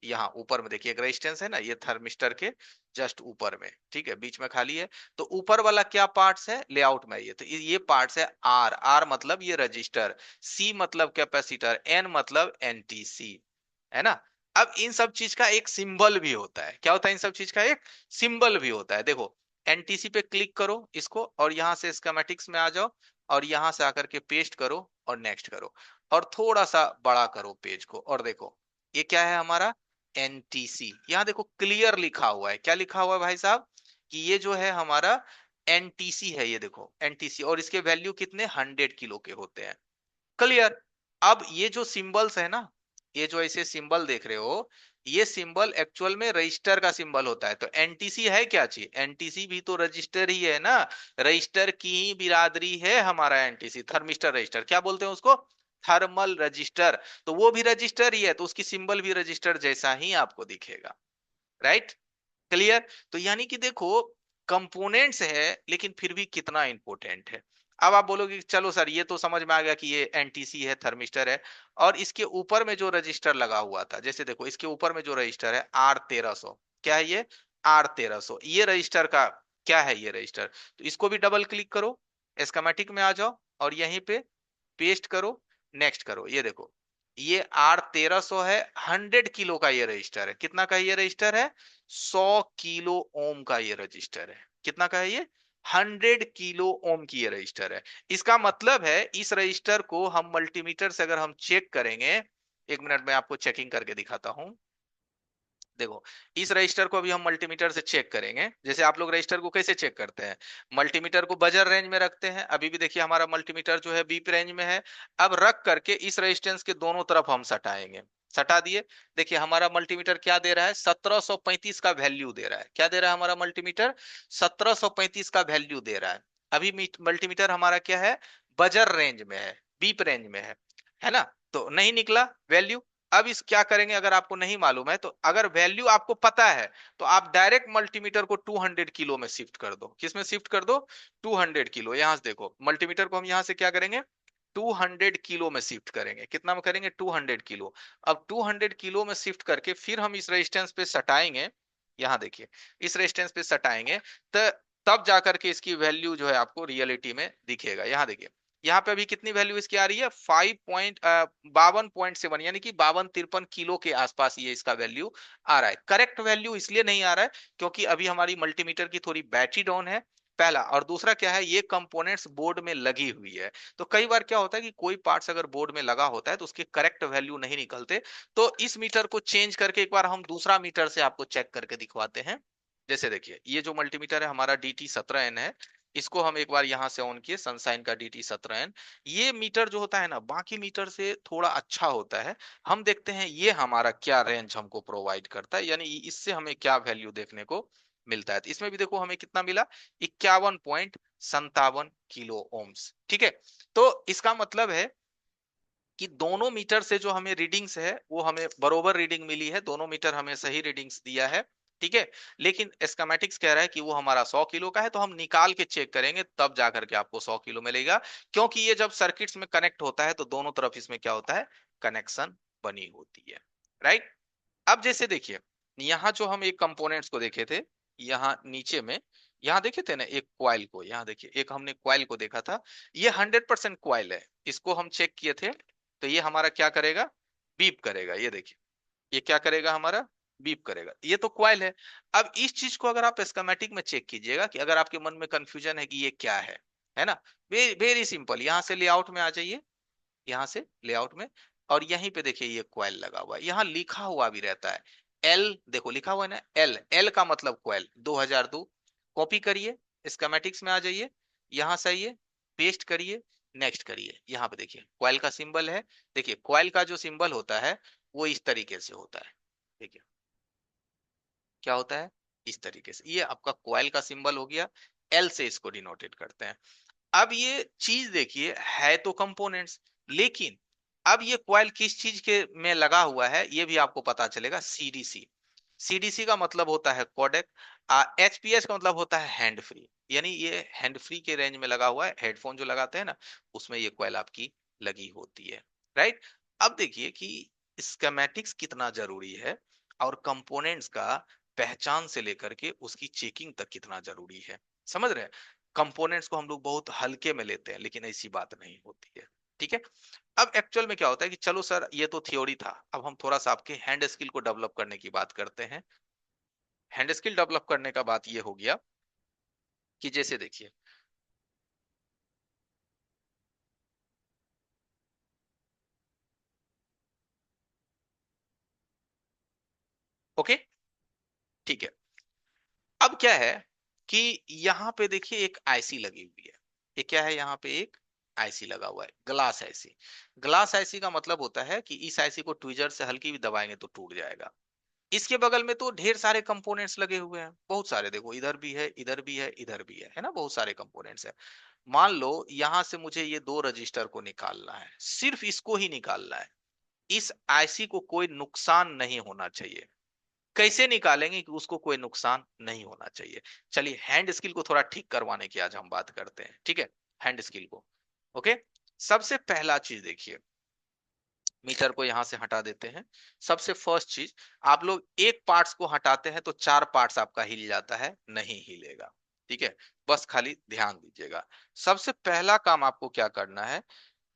यहाँ ऊपर में देखिए एक रेजिस्टेंस है ना, ये थर्मिस्टर के जस्ट ऊपर में, ठीक है, बीच में खाली है। तो ऊपर वाला क्या पार्ट्स है लेआउट में? ये तो ये पार्ट्स है आर। आर मतलब ये रजिस्टर, सी मतलब कैपेसिटर, एन मतलब एनटीसी, है ना? अब इन सब चीज का एक सिंबल भी होता है। क्या होता है? इन सब चीज का एक सिंबल भी होता है। देखो एनटीसी पे क्लिक करो इसको, और यहां से स्कीमेटिक्स में आ जाओ, और यहां से आकर के पेस्ट करो और नेक्स्ट करो, और थोड़ा सा बड़ा करो पेज को, और देखो ये क्या है हमारा एनटीसी। यहाँ देखो क्लियर लिखा हुआ है। क्या लिखा हुआ है भाई साहब? कि ये जो है हमारा एनटीसी है, ये देखो एनटीसी, और इसके वैल्यू कितने 100 किलो के होते हैं। क्लियर? अब ये जो सिंबल्स है ना, ये जो ऐसे सिंबल देख रहे हो, ये सिंबल एक्चुअल में रजिस्टर का सिंबल होता है। तो एनटीसी है क्या चीज? एनटीसी भी तो रजिस्टर ही है ना, रजिस्टर की ही बिरादरी है हमारा एनटीसी, थर्मिस्टर रजिस्टर। क्या बोलते हैं उसको? Thermal register. तो वो भी रजिस्टर ही है, तो उसकी सिंबल भी रजिस्टर जैसा ही आपको दिखेगा। राइट? क्लियर? तो यानी कि देखो कंपोनेंट्स है, लेकिन फिर भी कितना इंपॉर्टेंट है। अब आप बोलोगे कि चलो सर ये तो समझ में आ गया कि ये एनटीसी है, थर्मिस्टर है, और इसके ऊपर में जो रजिस्टर लगा हुआ था, जैसे देखो इसके ऊपर में जो रजिस्टर है R1300, क्या है ये? R1300, ये रजिस्टर का क्या है? ये रजिस्टर। तो इसको भी डबल क्लिक करो, स्कीमेटिक में आ जाओ, और यहीं पे पेस्ट करो, नेक्स्ट करो। ये देखो ये R1300 है, 100 किलो का ये रजिस्टर है। कितना का ये रजिस्टर है? 100 किलो ओम का ये रजिस्टर है। कितना का है ये? 100 किलो ओम की ये रजिस्टर है। इसका मतलब है इस रजिस्टर को हम मल्टीमीटर से अगर हम चेक करेंगे, एक मिनट में आपको चेकिंग करके दिखाता हूं। देखो इस रजिस्टर को अभी हम मल्टीमीटर से चेक करेंगे। जैसे आप लोग रजिस्टर को कैसे चेक करते हैं? मल्टीमीटर को बजर रेंज में रखते हैं। अभी भी देखिए हमारा मल्टीमीटर जो है बीप रेंज में है। अब रख करके इस रेजिस्टेंस के दोनों तरफ हम सटाएंगे। सटा दिए। देखिए हमारा मल्टीमीटर क्या दे रहा है? 1735 का वैल्यू दे रहा है। क्या दे रहा है हमारा मल्टीमीटर? 1735 का वैल्यू दे रहा है। अभी मल्टीमीटर हमारा क्या है? बजर रेंज में है, बीप रेंज में है ना? तो नहीं निकला वैल्यू। अब इस क्या करेंगे, अगर आपको नहीं मालूम है तो, अगर वैल्यू आपको पता है तो आप डायरेक्ट मल्टीमीटर को 200 किलो में शिफ्ट कर दो। किस में शिफ्ट कर दो? 200 किलो। यहां से देखो मल्टीमीटर को हम यहां से क्या करेंगे? 200 किलो में शिफ्ट करेंगे। कितना में करेंगे? 200 किलो। अब 200 किलो में शिफ्ट करके फिर हम इस रेजिस्टेंस पे सटाएंगे। यहाँ देखिए इस रेजिस्टेंस पे सटाएंगे, तो तब जाकर के इसकी वैल्यू जो है आपको रियलिटी में दिखेगा। यहाँ देखिए यहाँ पे अभी कितनी वैल्यू इसकी आ रही है? 52.7, यानी कि 52-53 किलो के आसपास ये इसका वैल्यू आ रहा है। करेक्ट वैल्यू इसलिए नहीं आ रहा है क्योंकि अभी हमारी मल्टीमीटर की थोड़ी बैटरी डाउन है, पहला। और दूसरा क्या है, ये कंपोनेंट्स बोर्ड में लगी हुई है। तो कई बार क्या होता है कि कोई पार्ट्स अगर बोर्ड में लगा होता है तो उसके करेक्ट वैल्यू नहीं निकलते। तो इस मीटर को चेंज करके एक बार हम दूसरा मीटर से आपको चेक करके दिखवाते हैं। जैसे देखिए ये जो मल्टीमीटर है हमारा DT17N है, इसको हम एक बार यहां से ऑन किए, सनसाइन का DT17N। ये मीटर जो होता है ना बाकी मीटर से थोड़ा अच्छा होता है। हम देखते हैं ये हमारा क्या रेंज हमको प्रोवाइड करता है, यानी इससे हमें क्या वैल्यू देखने को मिलता है। तो इसमें भी देखो हमें कितना मिला? 51.57 किलो ओम्स। ठीक है, तो इसका मतलब है कि दोनों मीटर से जो हमें रीडिंग्स है वो हमें बरोबर रीडिंग मिली है, दोनों मीटर हमें सही रीडिंग्स दिया है। ठीक है। लेकिन स्कीमेटिक्स कह रहा है कि वो हमारा 100 किलो का है, तो हम निकाल के चेक करेंगे तब जाकर के आपको 100 किलो मिलेगा, क्योंकि ये जब सर्किट्स में कनेक्ट होता है तो दोनों तरफ इसमें क्या होता है, कनेक्शन बनी होती है, राइट। अब जैसे देखिए, यहाँ जो हम एक कंपोनेंट्स को देखे थे, यहाँ नीचे में, यहाँ देखे थे ना एक क्वाइल को, यहाँ देखिए एक हमने क्वाइल को देखा था, ये 100% क्वाइल है, इसको हम चेक किए थे, तो ये हमारा क्या करेगा, बीप करेगा, ये देखिए, ये क्या करेगा हमारा, बीप करेगा, ये तो क्वाइल है। अब इस चीज को अगर आप स्कीमेटिक में चेक कीजिएगा, कि अगर आपके मन में कंफ्यूजन है कि ये क्या है ना, वेरी सिंपल, यहाँ से लेआउट में आ जाइए, यहाँ से लेआउट में, और यहीं पे देखिए ये क्वाइल लगा हुआ है, यहाँ लिखा हुआ भी रहता है एल, देखो लिखा हुआ है ना एल, एल का मतलब क्वाइल 2002। कॉपी करिए, स्कीमेटिक्स में आ जाइए, यहाँ से आइए, पेस्ट करिए, नेक्स्ट करिए, यहाँ पे देखिए क्वाइल का सिंबल है। देखिए क्वाइल का जो सिंबल होता है वो इस तरीके से होता है, देखिए क्या होता है, इस तरीके से, ये आपका क्वाइल का सिंबल हो गया, एल से इसको डिनोटेट करते हैं। अब ये चीज देखिए है तो कंपोनेंट्स, लेकिन अब ये क्वाइल किस चीज के में लगा हुआ है ये भी आपको पता चलेगा, सीडीसी। सीडीसी का मतलब होता है कोडेक, एचपीएस का मतलब होता है हैंड फ्री, यानी ये हैंड फ्री के रेंज में लगा हुआ है, हेडफोन जो लगाते हैं ना उसमें ये क्वाइल आपकी लगी होती है, राइट। अब देखिए कि स्कीमेटिक्स कितना जरूरी है, और कंपोनेंट्स का पहचान से लेकर के उसकी चेकिंग तक कितना जरूरी है, समझ रहे हैं। कंपोनेंट्स को हम लोग बहुत हल्के में लेते हैं, लेकिन ऐसी बात नहीं होती है, ठीक है। अब एक्चुअल में क्या होता है कि चलो सर ये तो थ्योरी था, अब हम थोड़ा सा आपके हैंड स्किल को डेवलप करने की बात करते हैं। हैंड स्किल डेवलप करने का बात ये हो गया कि जैसे देखिए, ओके, ठीक है। अब क्या है कि यहाँ पे देखिए एक आईसी लगी हुई है, ये क्या है, यहाँ पे एक आईसी लगा हुआ है, ग्लास आईसी। ग्लास आईसी का मतलब होता है कि इस आईसी को ट्विजर से हल्की भी दबाएंगे तो टूट जाएगा। इसके बगल में तो ढेर सारे कंपोनेंट्स लगे हुए हैं, बहुत सारे, देखो इधर भी है, इधर भी है, इधर भी है ना, बहुत सारे कंपोनेंट्स है। मान लो यहां से मुझे ये दो रजिस्टर को निकालना है, सिर्फ इसको ही निकालना है, इस आईसी को कोई नुकसान नहीं होना चाहिए। कैसे निकालेंगे कि उसको कोई नुकसान नहीं होना चाहिए। चलिए हैंड स्किल को थोड़ा ठीक करवाने की आज हम बात करते हैं, ठीक है, हैंड स्किल को। ओके, सबसे पहला चीज देखिए, मीटर को यहां से हटा देते हैं। सबसे फर्स्ट चीज, आप लोग एक पार्ट्स को हटाते हैं तो चार पार्ट्स आपका हिल जाता है, नहीं हिलेगा, ठीक है, बस खाली ध्यान दीजिएगा। सबसे पहला काम आपको क्या करना है,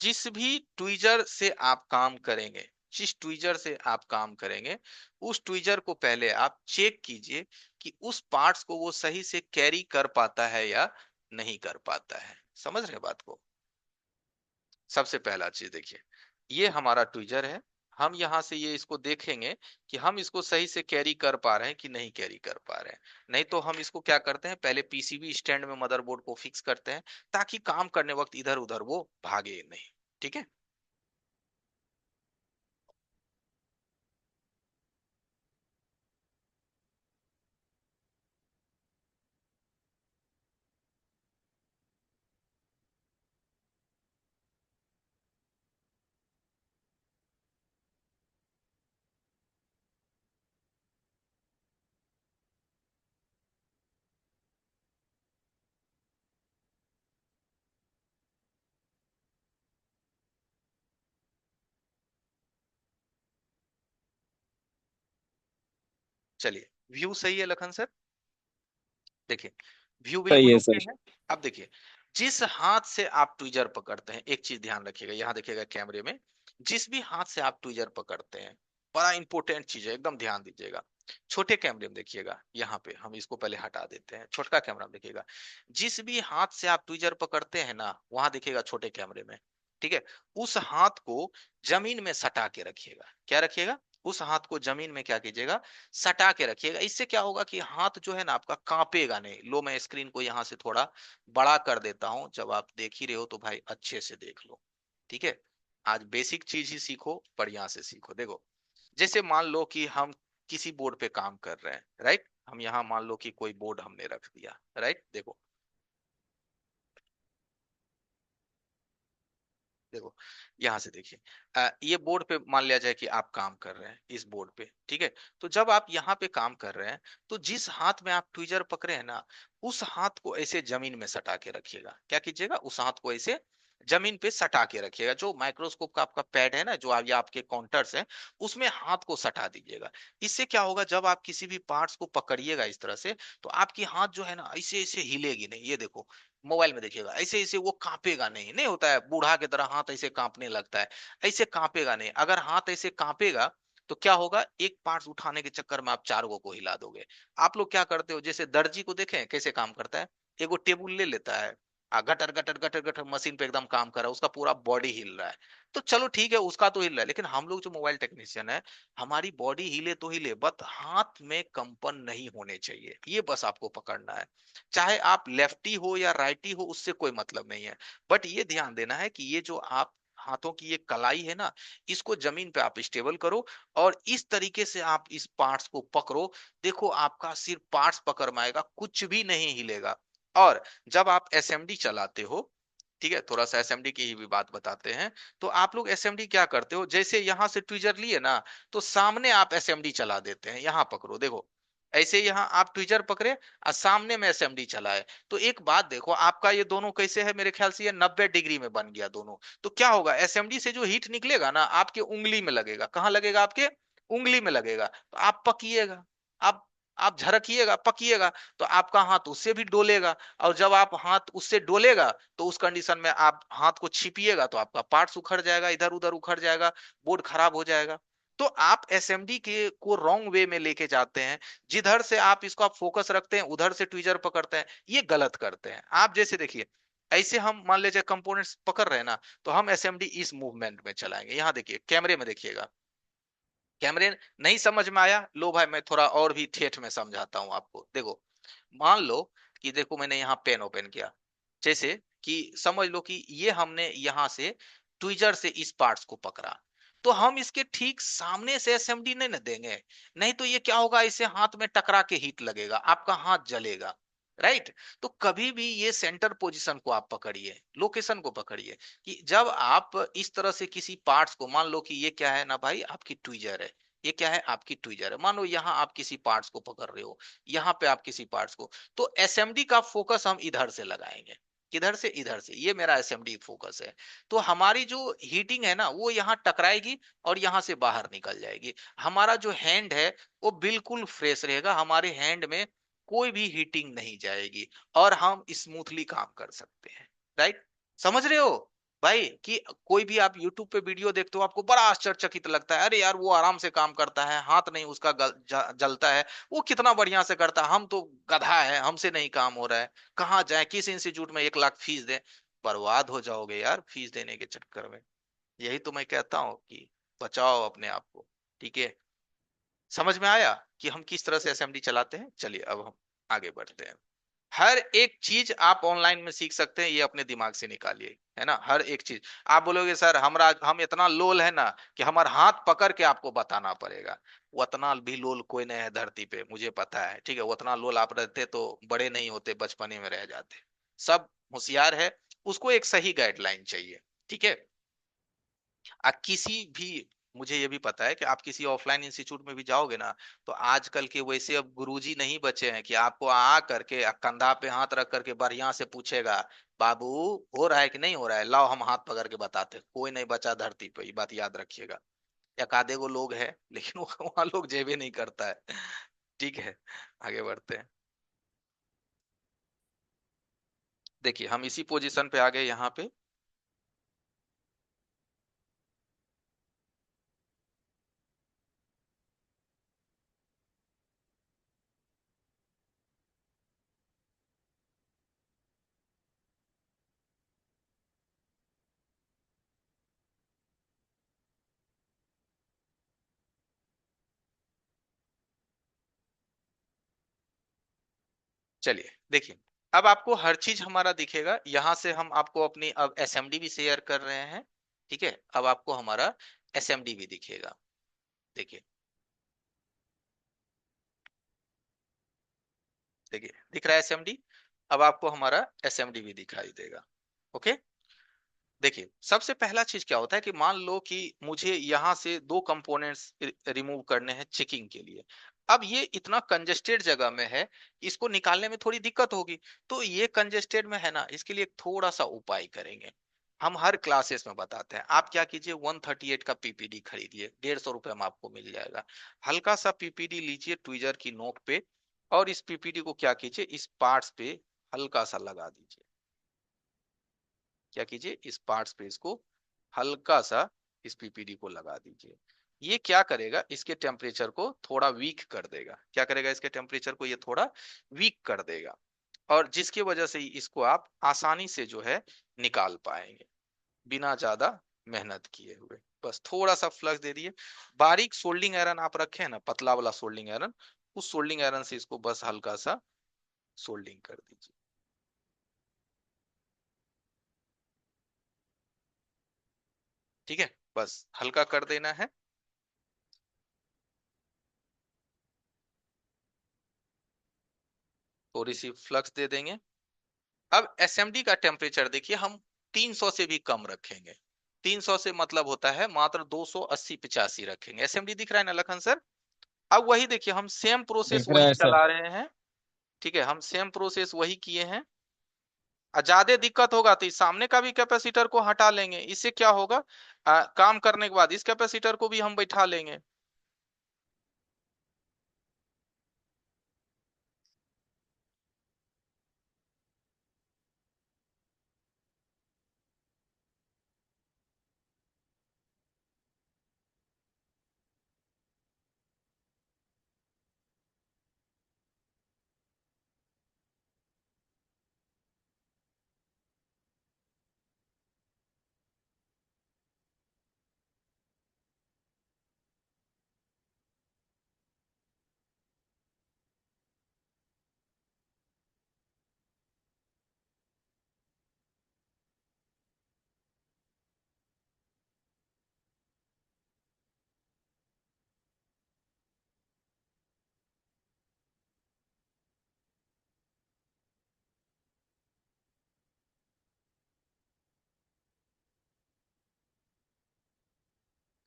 जिस भी ट्विजर से आप काम करेंगे, जिस ट्विजर से आप काम करेंगे, उस ट्विजर को पहले आप चेक कीजिए कि उस पार्ट्स को वो सही से कैरी कर पाता है या नहीं कर पाता है, समझ रहे हैं बात को। सबसे पहला चीज देखिए, ये हमारा ट्विजर है, हम यहां से ये इसको देखेंगे कि हम इसको सही से कैरी कर पा रहे हैं कि नहीं कैरी कर पा रहे हैं। नहीं तो हम इसको क्या करते हैं, पहले पीसीबी स्टैंड में मदरबोर्ड को फिक्स करते हैं, ताकि काम करने वक्त इधर उधर वो भागे नहीं, ठीक है। चलिए, व्यू सही है लखन सर, देखिए व्यू सही बिल्कुल है ओके सर। है। अब देखिए, जिस हाथ से आप ट्विजर पकड़ते हैं, एक चीज ध्यान रखिएगा, यहाँ देखिएगा कैमरे में, जिस भी हाथ से आप ट्विजर पकड़ते हैं, बड़ा इंपॉर्टेंट चीज है, एकदम ध्यान दीजिएगा। छोटे कैमरे में देखिएगा, यहाँ पे हम इसको पहले हटा देते हैं, छोटा कैमरा में देखिएगा, जिस भी हाथ से आप ट्विजर पकड़ते हैं ना, वहां देखिएगा छोटे कैमरे में, ठीक है, उस हाथ को जमीन में सटा के रखिएगा। क्या रखिएगा, उस हाथ को जमीन में क्या कीजिएगा, सटा के रखिएगा। इससे क्या होगा कि हाथ जो है ना आपका कांपेगा नहीं। लो मैं स्क्रीन को यहाँ से थोड़ा बड़ा कर देता हूं, जब आप देख ही रहे हो तो भाई अच्छे से देख लो, ठीक है। आज बेसिक चीज ही सीखो, बढ़िया से सीखो। देखो, जैसे मान लो कि हम किसी बोर्ड पे काम कर रहे हैं, राइट, हम यहाँ मान लो कि कोई बोर्ड हमने रख दिया, राइट, देखो देखो यहाँ से देखिए, ये बोर्ड पे मान लिया जाए कि आप काम कर रहे हैं इस बोर्ड पे, ठीक है। तो जब आप यहाँ पे काम कर रहे हैं, तो जिस हाथ में आप ट्विजर पकड़े हैं ना, उस हाथ को ऐसे जमीन में सटा के रखिएगा। क्या कीजिएगा, उस हाथ को ऐसे जमीन पे सटा के रखिएगा। जो माइक्रोस्कोप का आपका पैड है ना, जो आप या आपके काउंटर्स हैं, उसमें हाथ को सटा दीजिएगा। इससे क्या होगा, जब आप किसी भी पार्ट्स को पकड़िएगा इस तरह से, तो आपकी हाथ जो है ना ऐसे ऐसे हिलेगी नहीं। ये देखो, मोबाइल में देखिएगा, ऐसे ऐसे वो कांपेगा नहीं। नहीं होता है बूढ़ा की तरह हाथ ऐसे कांपने लगता है, ऐसे कांपेगा नहीं। अगर हाथ ऐसे कांपेगा, तो क्या होगा, एक पार्ट उठाने के चक्कर में आप चार को हिला दोगे। आप लोग क्या करते हो, जैसे दर्जी को देखें कैसे काम करता है, एगो टेबुल ले लेता है, gutter gutter gutter gutter machine पे एकदम काम कर रहा है, उसका पूरा बॉडी हिल रहा है। तो चलो ठीक है, उसका तो हिल रहा है, लेकिन हम लोग जो मोबाइल टेक्नीशियन है, हमारी बॉडी हिले तो हिले, बट हाथ में कंपन नहीं होने चाहिए। ये बस आपको पकड़ना है। चाहे आप लेफ्टी हो या राइटी हो, उससे कोई मतलब नहीं है। बट ये ध्यान देना है कि ये जो आप हाथों की ये कलाई है ना, इसको जमीन पे आप स्टेबल करो, और इस तरीके से आप इस पार्ट्स को पकड़ो। देखो, आपका सिर्फ पार्ट्स पकड़ में आएगा, कुछ भी नहीं हिलेगा। और जब आप एसएमडी चलाते हो, ठीक है, थोड़ा सा एसएमडी की ही भी बात बताते हैं। तो आप लोग एसएमडी क्या करते हो, जैसे यहां से ट्विजर लिए ना, तो सामने आप एसएमडी चला देते हैं। यहां पकड़ो, देखो, ऐसे यहां आप ट्विजर पकड़े और सामने में एसएमडी चलाए। तो एक बात देखो, आपका ये दोनों कैसे है, मेरे ख्याल से ये 90 डिग्री में बन गया दोनों। तो क्या होगा, एसएमडी से जो हीट निकलेगा ना, आपके उंगली में लगेगा। कहाँ लगेगा, आपके उंगली में लगेगा। तो आप पकिएगा, आप आप झरकिएगा, पकिएगा, तो आपका हाथ उससे भी डोलेगा। और जब आप हाथ उससे डोलेगा, तो उस कंडीशन में आप हाथ को छिपिएगा, तो आपका पार्ट्स उखड़ जाएगा, इधर उधर उखड़ जाएगा, बोर्ड खराब हो जाएगा। तो आप एसएमडी के को रॉन्ग वे में लेके जाते हैं। जिधर से आप इसको आप फोकस रखते हैं, उधर से ट्विजर पकड़ते हैं, ये गलत करते हैं आप। जैसे देखिए, ऐसे हम मान लीजिए कंपोनेंट्स पकड़ रहे हैं ना, तो हम एसएमडी इस मूवमेंट में चलाएंगे। यहाँ देखिए, कैमरे में देखिएगा। कैमरे नहीं समझ में आया, लो भाई मैं थोड़ा और भी ठेठ में समझाता हूं आपको। देखो, मान लो कि देखो मैंने यहाँ पेन ओपन किया, जैसे कि समझ लो कि ये हमने यहाँ से ट्विजर से इस पार्ट्स को पकड़ा, तो हम इसके ठीक सामने से एसएमडी नहीं न देंगे। नहीं तो ये क्या होगा, इसे हाथ में टकरा के हीट लगेगा, आपका हाथ जलेगा। राइट। तो कभी भी ये सेंटर पोजीशन को आप पकड़िए, लोकेशन को पकड़िए, कि जब आप इस तरह से किसी पार्ट्स को, मान लो कि ये क्या है ना भाई, आपकी ट्विजर है। ये क्या है, आपकी ट्विजर है। मान लो यहाँ आप किसी पार्ट्स को पकड़ रहे हो, यहाँ पे आप किसी पार्ट्स को, तो एसएमडी का फोकस हम इधर से लगाएंगे। किधर से, इधर से। ये मेरा एसएमडी फोकस है। तो हमारी जो हीटिंग है ना, वो यहाँ टकराएगी और यहाँ से बाहर निकल जाएगी। हमारा जो हैंड है, वो बिल्कुल फ्रेश रहेगा, हमारे हैंड में कोई भी हीटिंग नहीं जाएगी, और हम स्मूथली काम कर सकते हैं। राइट। समझ रहे हो भाई, कि कोई भी आप YouTube पे वीडियो देखते हो, आपको बड़ा आश्चर्यचकित लगता है, अरे यार वो आराम से काम करता है, हाथ नहीं उसका जलता है, वो कितना बढ़िया से करता है, हम तो गधा है, हमसे नहीं काम हो रहा है। कहाँ जाए, किस इंस्टीट्यूट में 1 लाख फीस दे। बर्बाद हो जाओगे यार फीस देने के चक्कर में। यही तो मैं कहता हूँ कि बचाओ अपने आप को। ठीक है। समझ में आया कि हम किस तरह से असेंबली चलाते हैं। चलिए अब हम आगे बढ़ते हैं। हर एक चीज आप ऑनलाइन में सीख सकते हैं, ये अपने दिमाग से निकालिए, है ना। हर एक चीज आप बोलोगे सर हमरा हम इतना लोल है ना कि हमारा हाथ पकड़ के आपको बताना पड़ेगा। उतना भी लोल कोई नहीं है धरती पे, मुझे पता है, ठीक है। उतना लोल आप रहते तो बड़े नहीं होते, बचपने में रह जाते। सब होशियार है, उसको एक सही गाइडलाइन चाहिए। ठीक है। किसी भी, मुझे ये भी पता है कि आप किसी ऑफलाइन इंस्टीट्यूट में भी जाओगे ना, तो आजकल के वैसे अब गुरुजी नहीं बचे हैं कि आपको आ करके कंधा पे हाथ रख करके बढ़िया से पूछेगा, बाबू हो रहा है कि नहीं हो रहा है, लाओ हम हाथ पकड़ के बताते। कोई नहीं बचा धरती पे, ये बात याद रखिएगा। एक आधे को लोग है, लेकिन वो वहां लोग जेबे नहीं करता है। ठीक है। आगे बढ़ते हैं। देखिए, हम इसी पोजीशन पे आ गए यहाँ पे। चलिए देखिए, अब आपको हर चीज हमारा दिखेगा। यहां से हम आपको अपनी अब एसएमडी भी शेयर कर रहे हैं। ठीक है। अब आपको हमारा एसएमडी भी दिखेगा। देखिए, देखिए दिख रहा है एसएमडी। अब आपको हमारा एसएमडी भी दिखाई देगा। ओके। देखिए सबसे पहला चीज क्या होता है कि मान लो कि मुझे यहाँ से दो कंपोनेंट्स रिमूव करने हैं चेकिंग के लिए। अब ये इतना कंजेस्टेड जगह में है, इसको निकालने में थोड़ी दिक्कत होगी। तो ये कंजेस्टेड में है ना, इसके लिए थोड़ा सा उपाय करेंगे। हम हर क्लासेस में बताते हैं, आप क्या कीजिए 138 का पीपीडी खरीदिए, 150 रुपए में आपको मिल जाएगा। हल्का सा पीपीडी लीजिए ट्विजर की नोक पे, और इस पीपीडी को क्या कीजिए, इस पार्ट्स पे हल्का सा लगा दीजिए। क्या कीजिए, इस पार्ट्स पे इसको हल्का सा इस पीपीडी को लगा दीजिए। ये क्या करेगा, इसके टेम्परेचर को थोड़ा वीक कर देगा। क्या करेगा, इसके टेम्परेचर को ये थोड़ा वीक कर देगा, और जिसकी वजह से इसको आप आसानी से जो है निकाल पाएंगे बिना ज्यादा मेहनत किए हुए। बस थोड़ा सा फ्लक्स दे दिए। बारीक सोल्डिंग आयरन आप रखे हैं ना, पतला वाला सोल्डिंग आयरन, उस सोल्डिंग आयरन से इसको बस हल्का सा सोल्डिंग कर दीजिए। ठीक है, बस हल्का कर देना है। थोड़ी सी फ्लक्स दे देंगे। अब एसएमडी का टेम्परेचर देखिए, हम 300 से भी कम रखेंगे। 300 से मतलब होता है मात्र 280-85 रखेंगे। एसएमडी दिख रहा है ना लखन सर? अब वही देखिए, हम सेम प्रोसेस दिख रहा वही है सर। चला रहे हैं। ठीक है, हम सेम प्रोसेस वही किए हैं। ज्यादा दिक्कत होगा तो इस सामने का भी कैपेसिटर को हटा लेंगे। इससे क्या होगा, काम करने के बाद इस कैपेसिटर को भी हम बैठा लेंगे।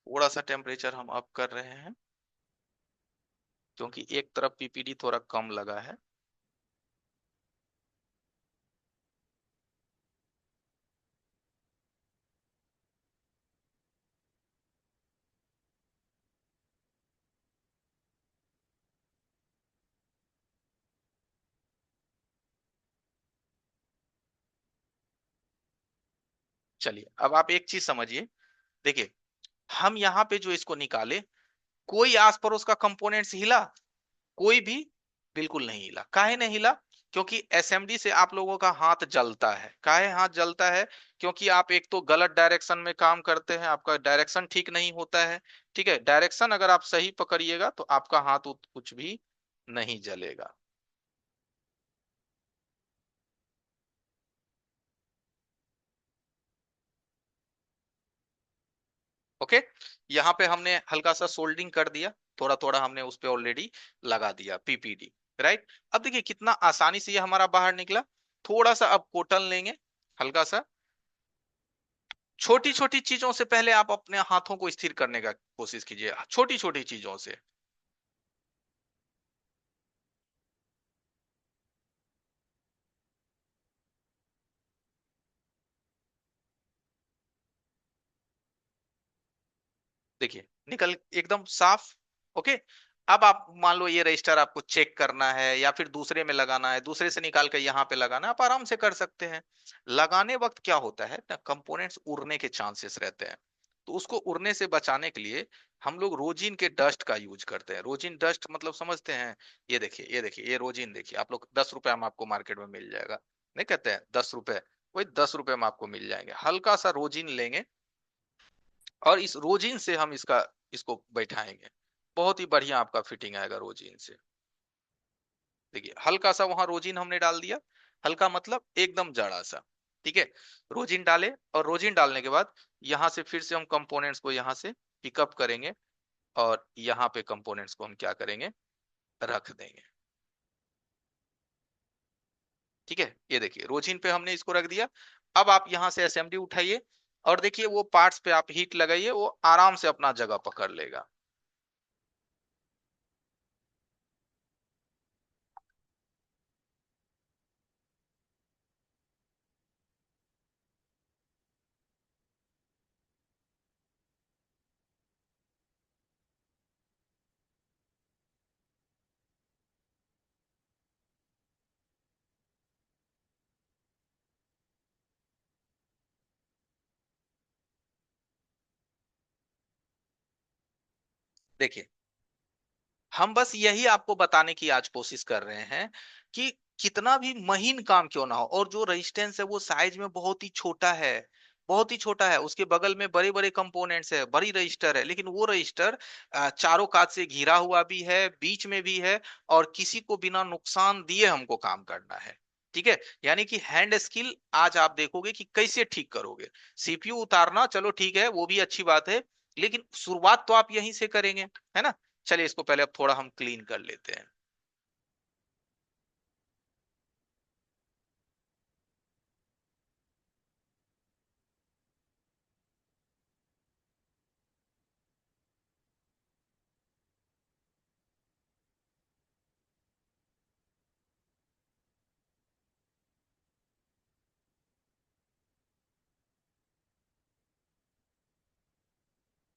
थोड़ा सा टेम्परेचर हम अप कर रहे हैं, क्योंकि एक तरफ पीपीडी थोड़ा कम लगा है। चलिए, अब आप एक चीज समझिए। देखिए, हम यहाँ पे जो इसको निकाले, कोई आस पड़ोस का कंपोनेंट्स हिला? कोई भी बिल्कुल नहीं हिला। काहे नहीं हिला? क्योंकि एसएमडी से आप लोगों का हाथ जलता है। काहे हाथ जलता है? क्योंकि आप एक तो गलत डायरेक्शन में काम करते हैं, आपका डायरेक्शन ठीक नहीं होता है। ठीक है, डायरेक्शन अगर आप सही पकड़िएगा तो आपका हाथ कुछ भी नहीं जलेगा। ओके, यहाँ पे हमने हल्का सा सोल्डिंग कर दिया, थोड़ा थोड़ा हमने उस पे ऑलरेडी लगा दिया पीपीडी। राइट, अब देखिए कितना आसानी से ये हमारा बाहर निकला। थोड़ा सा अब कॉटन लेंगे, हल्का सा। छोटी छोटी चीजों से पहले आप अपने हाथों को स्थिर करने का कोशिश कीजिए, छोटी छोटी चीजों से। देखिए निकल एकदम साफ। ओके, अब आप मान लो ये रजिस्टर आपको चेक करना है या फिर दूसरे में लगाना है, दूसरे से निकाल कर यहाँ पे लगाना है, आप आराम से कर सकते हैं। लगाने वक्त क्या होता है ना, कंपोनेंट्स उड़ने के चांसेस रहते हैं। तो उसको उड़ने से बचाने के लिए हम लोग रोजिन के डस्ट का यूज करते हैं। रोजिन डस्ट मतलब समझते हैं? ये देखिए, ये देखिए, ये रोजिन देखिए, आप लोग 10 रुपए में आपको मार्केट में मिल जाएगा। नहीं कहते हैं 10 रुपए? वही 10 रुपए में आपको मिल जाएंगे। हल्का सा रोजिन लेंगे, और इस रोजिन से हम इसको बैठाएंगे। बहुत ही बढ़िया आपका फिटिंग आएगा रोजिन से। देखिए हल्का सा वहां रोजिन हमने डाल दिया, हल्का मतलब एकदम जड़ा सा। ठीक है, रोजिन डाले, और रोजिन डालने के बाद यहां से फिर से हम कंपोनेंट्स को यहां से पिकअप करेंगे, और यहाँ पे कंपोनेंट्स को हम क्या करेंगे, रख देंगे। ठीक है, ये देखिए रोजिन पे हमने इसको रख दिया। अब आप यहां से एसएमडी उठाइए, और देखिए वो पार्ट्स पे आप हीट लगाइए, वो आराम से अपना जगह पकड़ लेगा। देखिए, हम बस यही आपको बताने की आज कोशिश कर रहे हैं कि कितना भी महीन काम क्यों ना हो, और जो रेजिस्टेंस है वो साइज में बहुत ही छोटा है, बहुत ही छोटा है, उसके बगल में बड़े बड़े कंपोनेंट्स है, बड़ी रजिस्टर है, लेकिन वो रजिस्टर चारों काज से घिरा हुआ भी है, बीच में भी है, और किसी को बिना नुकसान दिए हमको काम करना है। ठीक है, यानी कि हैंड स्किल आज आप देखोगे कि कैसे ठीक करोगे। सीपीयू उतारना चलो ठीक है, वो भी अच्छी बात है, लेकिन शुरुआत तो आप यहीं से करेंगे, है ना। चलिए इसको पहले अब थोड़ा हम क्लीन कर लेते हैं।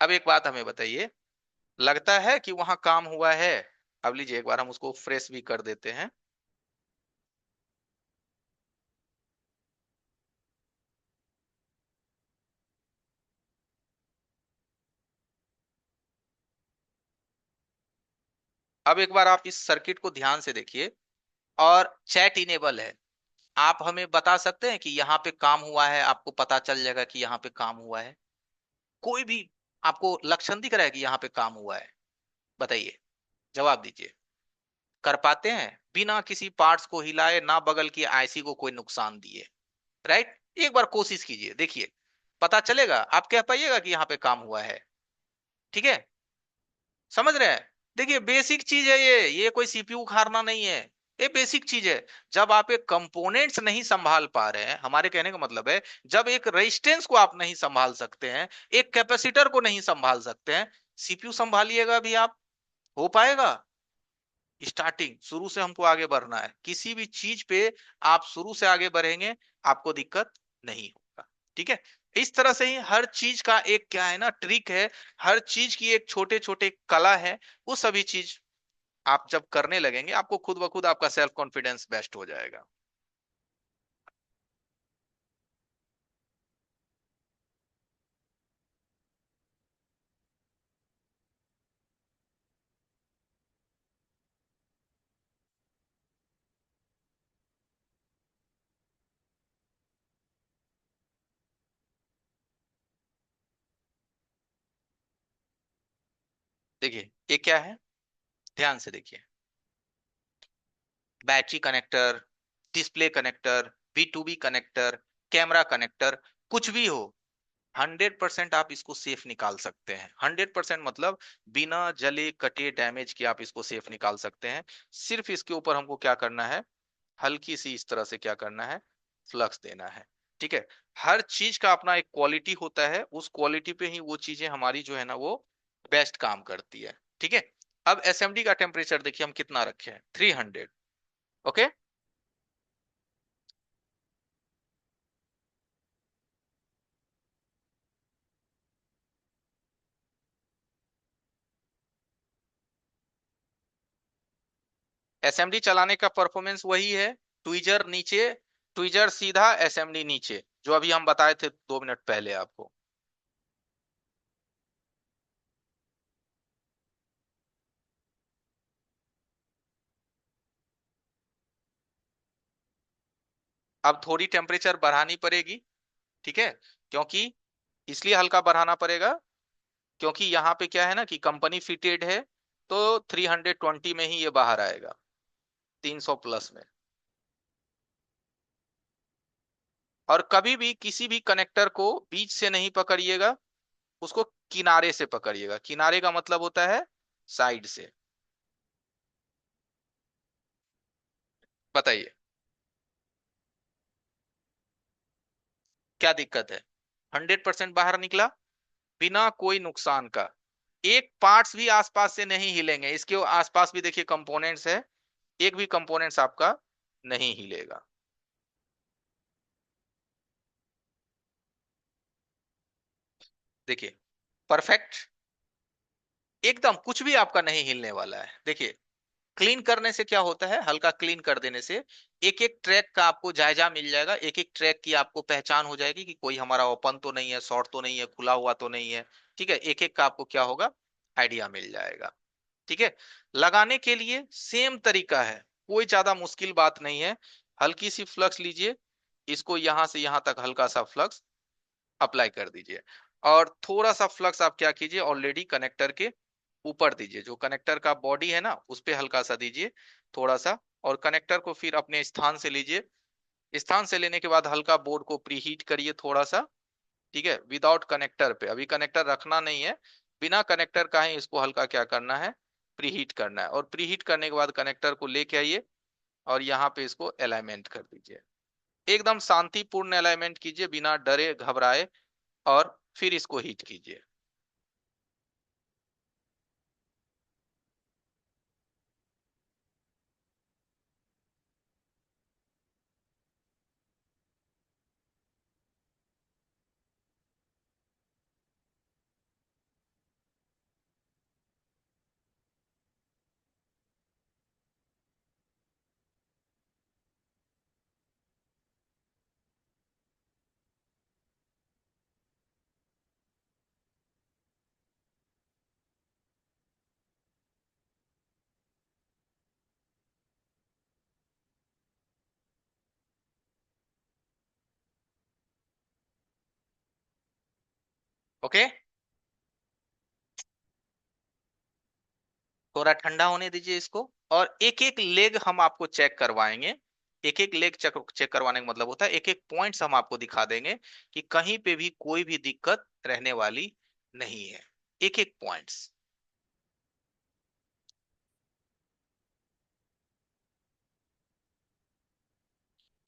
अब एक बात हमें बताइए, लगता है कि वहां काम हुआ है? अब लीजिए एक बार हम उसको फ्रेश भी कर देते हैं। अब एक बार आप इस सर्किट को ध्यान से देखिए, और चैट इनेबल है। आप हमें बता सकते हैं कि यहाँ पे काम हुआ है, आपको पता चल जाएगा कि यहाँ पे काम हुआ है? कोई भी आपको लक्षण दिख रहा है कि यहाँ पे काम हुआ है? बताइए, जवाब दीजिए। कर पाते हैं बिना किसी पार्ट्स को हिलाए, ना बगल की आईसी को कोई नुकसान दिए? राइट, एक बार कोशिश कीजिए, देखिए पता चलेगा, आप कह पाइएगा कि यहाँ पे काम हुआ है? ठीक है, समझ रहे हैं? देखिए बेसिक चीज है ये कोई सीपीयू उखाड़ना नहीं है, ये बेसिक चीज है। जब आप एक कंपोनेंट्स नहीं संभाल पा रहे हैं, हमारे कहने का मतलब है, जब एक रेजिस्टेंस को आप नहीं संभाल सकते हैं, एक कैपेसिटर को नहीं संभाल सकते हैं, सीपीयू संभालिएगा भी आप? हो पाएगा? स्टार्टिंग शुरू से हमको आगे बढ़ना है, किसी भी चीज पे आप शुरू से आगे बढ़ेंगे, आपको दिक्कत नहीं होगा। ठीक है, इस तरह से ही हर चीज का एक क्या है ना, ट्रिक है, हर चीज की एक छोटे छोटे कला है। वो सभी चीज आप जब करने लगेंगे, आपको खुद ब खुद आपका सेल्फ कॉन्फिडेंस बेस्ट हो जाएगा। देखिए ये क्या है, ध्यान से देखिए। Battery connector, display connector, B connector, camera connector, कुछ भी हो, 100% आप इसको सेफ निकाल सकते हैं। 100% मतलब बिना जले कटे डैमेज के आप इसको सेफ निकाल सकते हैं। सिर्फ इसके ऊपर हमको क्या करना है, हल्की सी इस तरह से क्या करना है, फ्लक्स देना है। ठीक है, हर चीज का अपना एक क्वालिटी होता है, उस क्वालिटी पे ही वो चीजें हमारी जो है ना वो बेस्ट काम करती है। ठीक है, अब एसएमडी का टेम्परेचर देखिए हम कितना रखे हैं, 300। ओके, एसएमडी चलाने का परफॉर्मेंस वही है, ट्विजर नीचे, ट्विजर सीधा, एसएमडी नीचे, जो अभी हम बताए थे 2 मिनट पहले आपको। अब थोड़ी टेम्परेचर बढ़ानी पड़ेगी, ठीक है, क्योंकि इसलिए हल्का बढ़ाना पड़ेगा, क्योंकि यहाँ पे क्या है ना कि कंपनी फिटेड है, तो 320 में ही ये बाहर आएगा, 300 प्लस में। और कभी भी किसी भी कनेक्टर को बीच से नहीं पकड़िएगा, उसको किनारे से पकड़िएगा। किनारे का मतलब होता है साइड से। बताइए क्या दिक्कत है? 100% बाहर निकला बिना कोई नुकसान का। एक पार्ट्स भी आसपास से नहीं हिलेंगे, इसके आसपास भी देखिए कंपोनेंट्स है, एक भी कंपोनेंट्स आपका नहीं हिलेगा। देखिए परफेक्ट, एकदम कुछ भी आपका नहीं हिलने वाला है। देखिए क्लीन करने से क्या होता है, हल्का क्लीन कर देने से एक एक ट्रैक का आपको जायजा मिल जाएगा, एक एक ट्रैक की आपको पहचान हो जाएगी कि कोई हमारा ओपन तो नहीं है, शॉर्ट तो नहीं है, खुला हुआ तो नहीं है। ठीक है, एक एक का आपको क्या होगा, आइडिया मिल जाएगा। ठीक है, लगाने के लिए सेम तरीका है, कोई ज्यादा मुश्किल बात नहीं है। हल्की सी फ्लक्स लीजिए, इसको यहां से यहां तक हल्का सा फ्लक्स अप्लाई कर दीजिए, और थोड़ा सा फ्लक्स आप क्या कीजिए, ऑलरेडी कनेक्टर के ऊपर दीजिए, जो कनेक्टर का बॉडी है ना उस पे हल्का सा दीजिए थोड़ा सा, और कनेक्टर को फिर अपने स्थान से लीजिए। स्थान से लेने के बाद हल्का बोर्ड को प्रीहीट करिए थोड़ा सा। ठीक है, विदाउट कनेक्टर पे, अभी कनेक्टर रखना नहीं है, बिना कनेक्टर का ही इसको हल्का क्या करना है, प्रीहीट करना है। और प्रीहीट करने के बाद कनेक्टर को लेके आइए और यहाँ पे इसको अलाइनमेंट कर दीजिए, एकदम शांतिपूर्ण अलाइनमेंट कीजिए बिना डरे घबराए, और फिर इसको हीट कीजिए। ओके, थोड़ा ठंडा होने दीजिए इसको, और एक एक लेग हम आपको चेक करवाएंगे। एक एक लेग चेक चेक करवाने का मतलब होता है एक एक पॉइंट्स हम आपको दिखा देंगे कि कहीं पे भी कोई भी दिक्कत रहने वाली नहीं है, एक एक पॉइंट्स।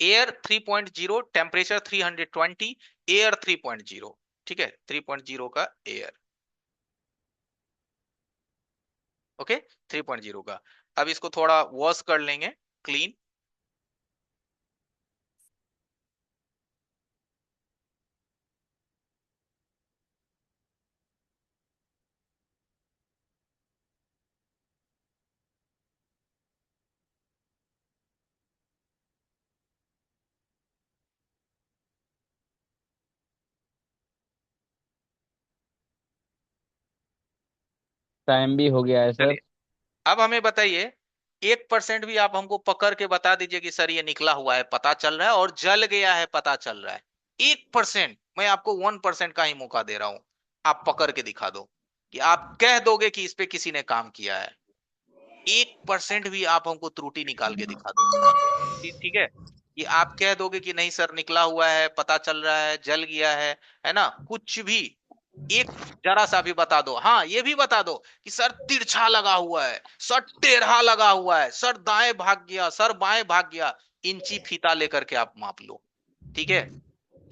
Air 3.0, temperature 320, air 3.0। ठीक है, 3.0 का एयर, ओके, 3.0 का। अब इसको थोड़ा वॉश कर लेंगे, क्लीन। टाइम भी हो गया है सर। चलिए, अब हमें बताइए, 1% भी आप हमको पकड़ के बता दीजिए कि सर ये निकला हुआ है पता चल रहा है और जल गया है पता चल रहा है। 1%, मैं आपको 1% का ही मौका दे रहा हूं, आप पकड़ के दिखा दो कि आप कह दोगे कि इस पे किसी ने काम किया है। 1% भी आप हमको त्रुटि निकाल के दिखा दो। ठीक ठीक है, कि आप कह दोगे कि नहीं सर निकला हुआ है, पता चल रहा है, जल गया है ना, कुछ भी एक जरा सा भी बता दो। हाँ ये भी बता दो कि सर तिरछा लगा हुआ है, सर टेढ़ा लगा हुआ है, सर दाएं भाग गया, सर बाएं भाग गया, इंची फीता लेकर के आप माप लो। ठीक है,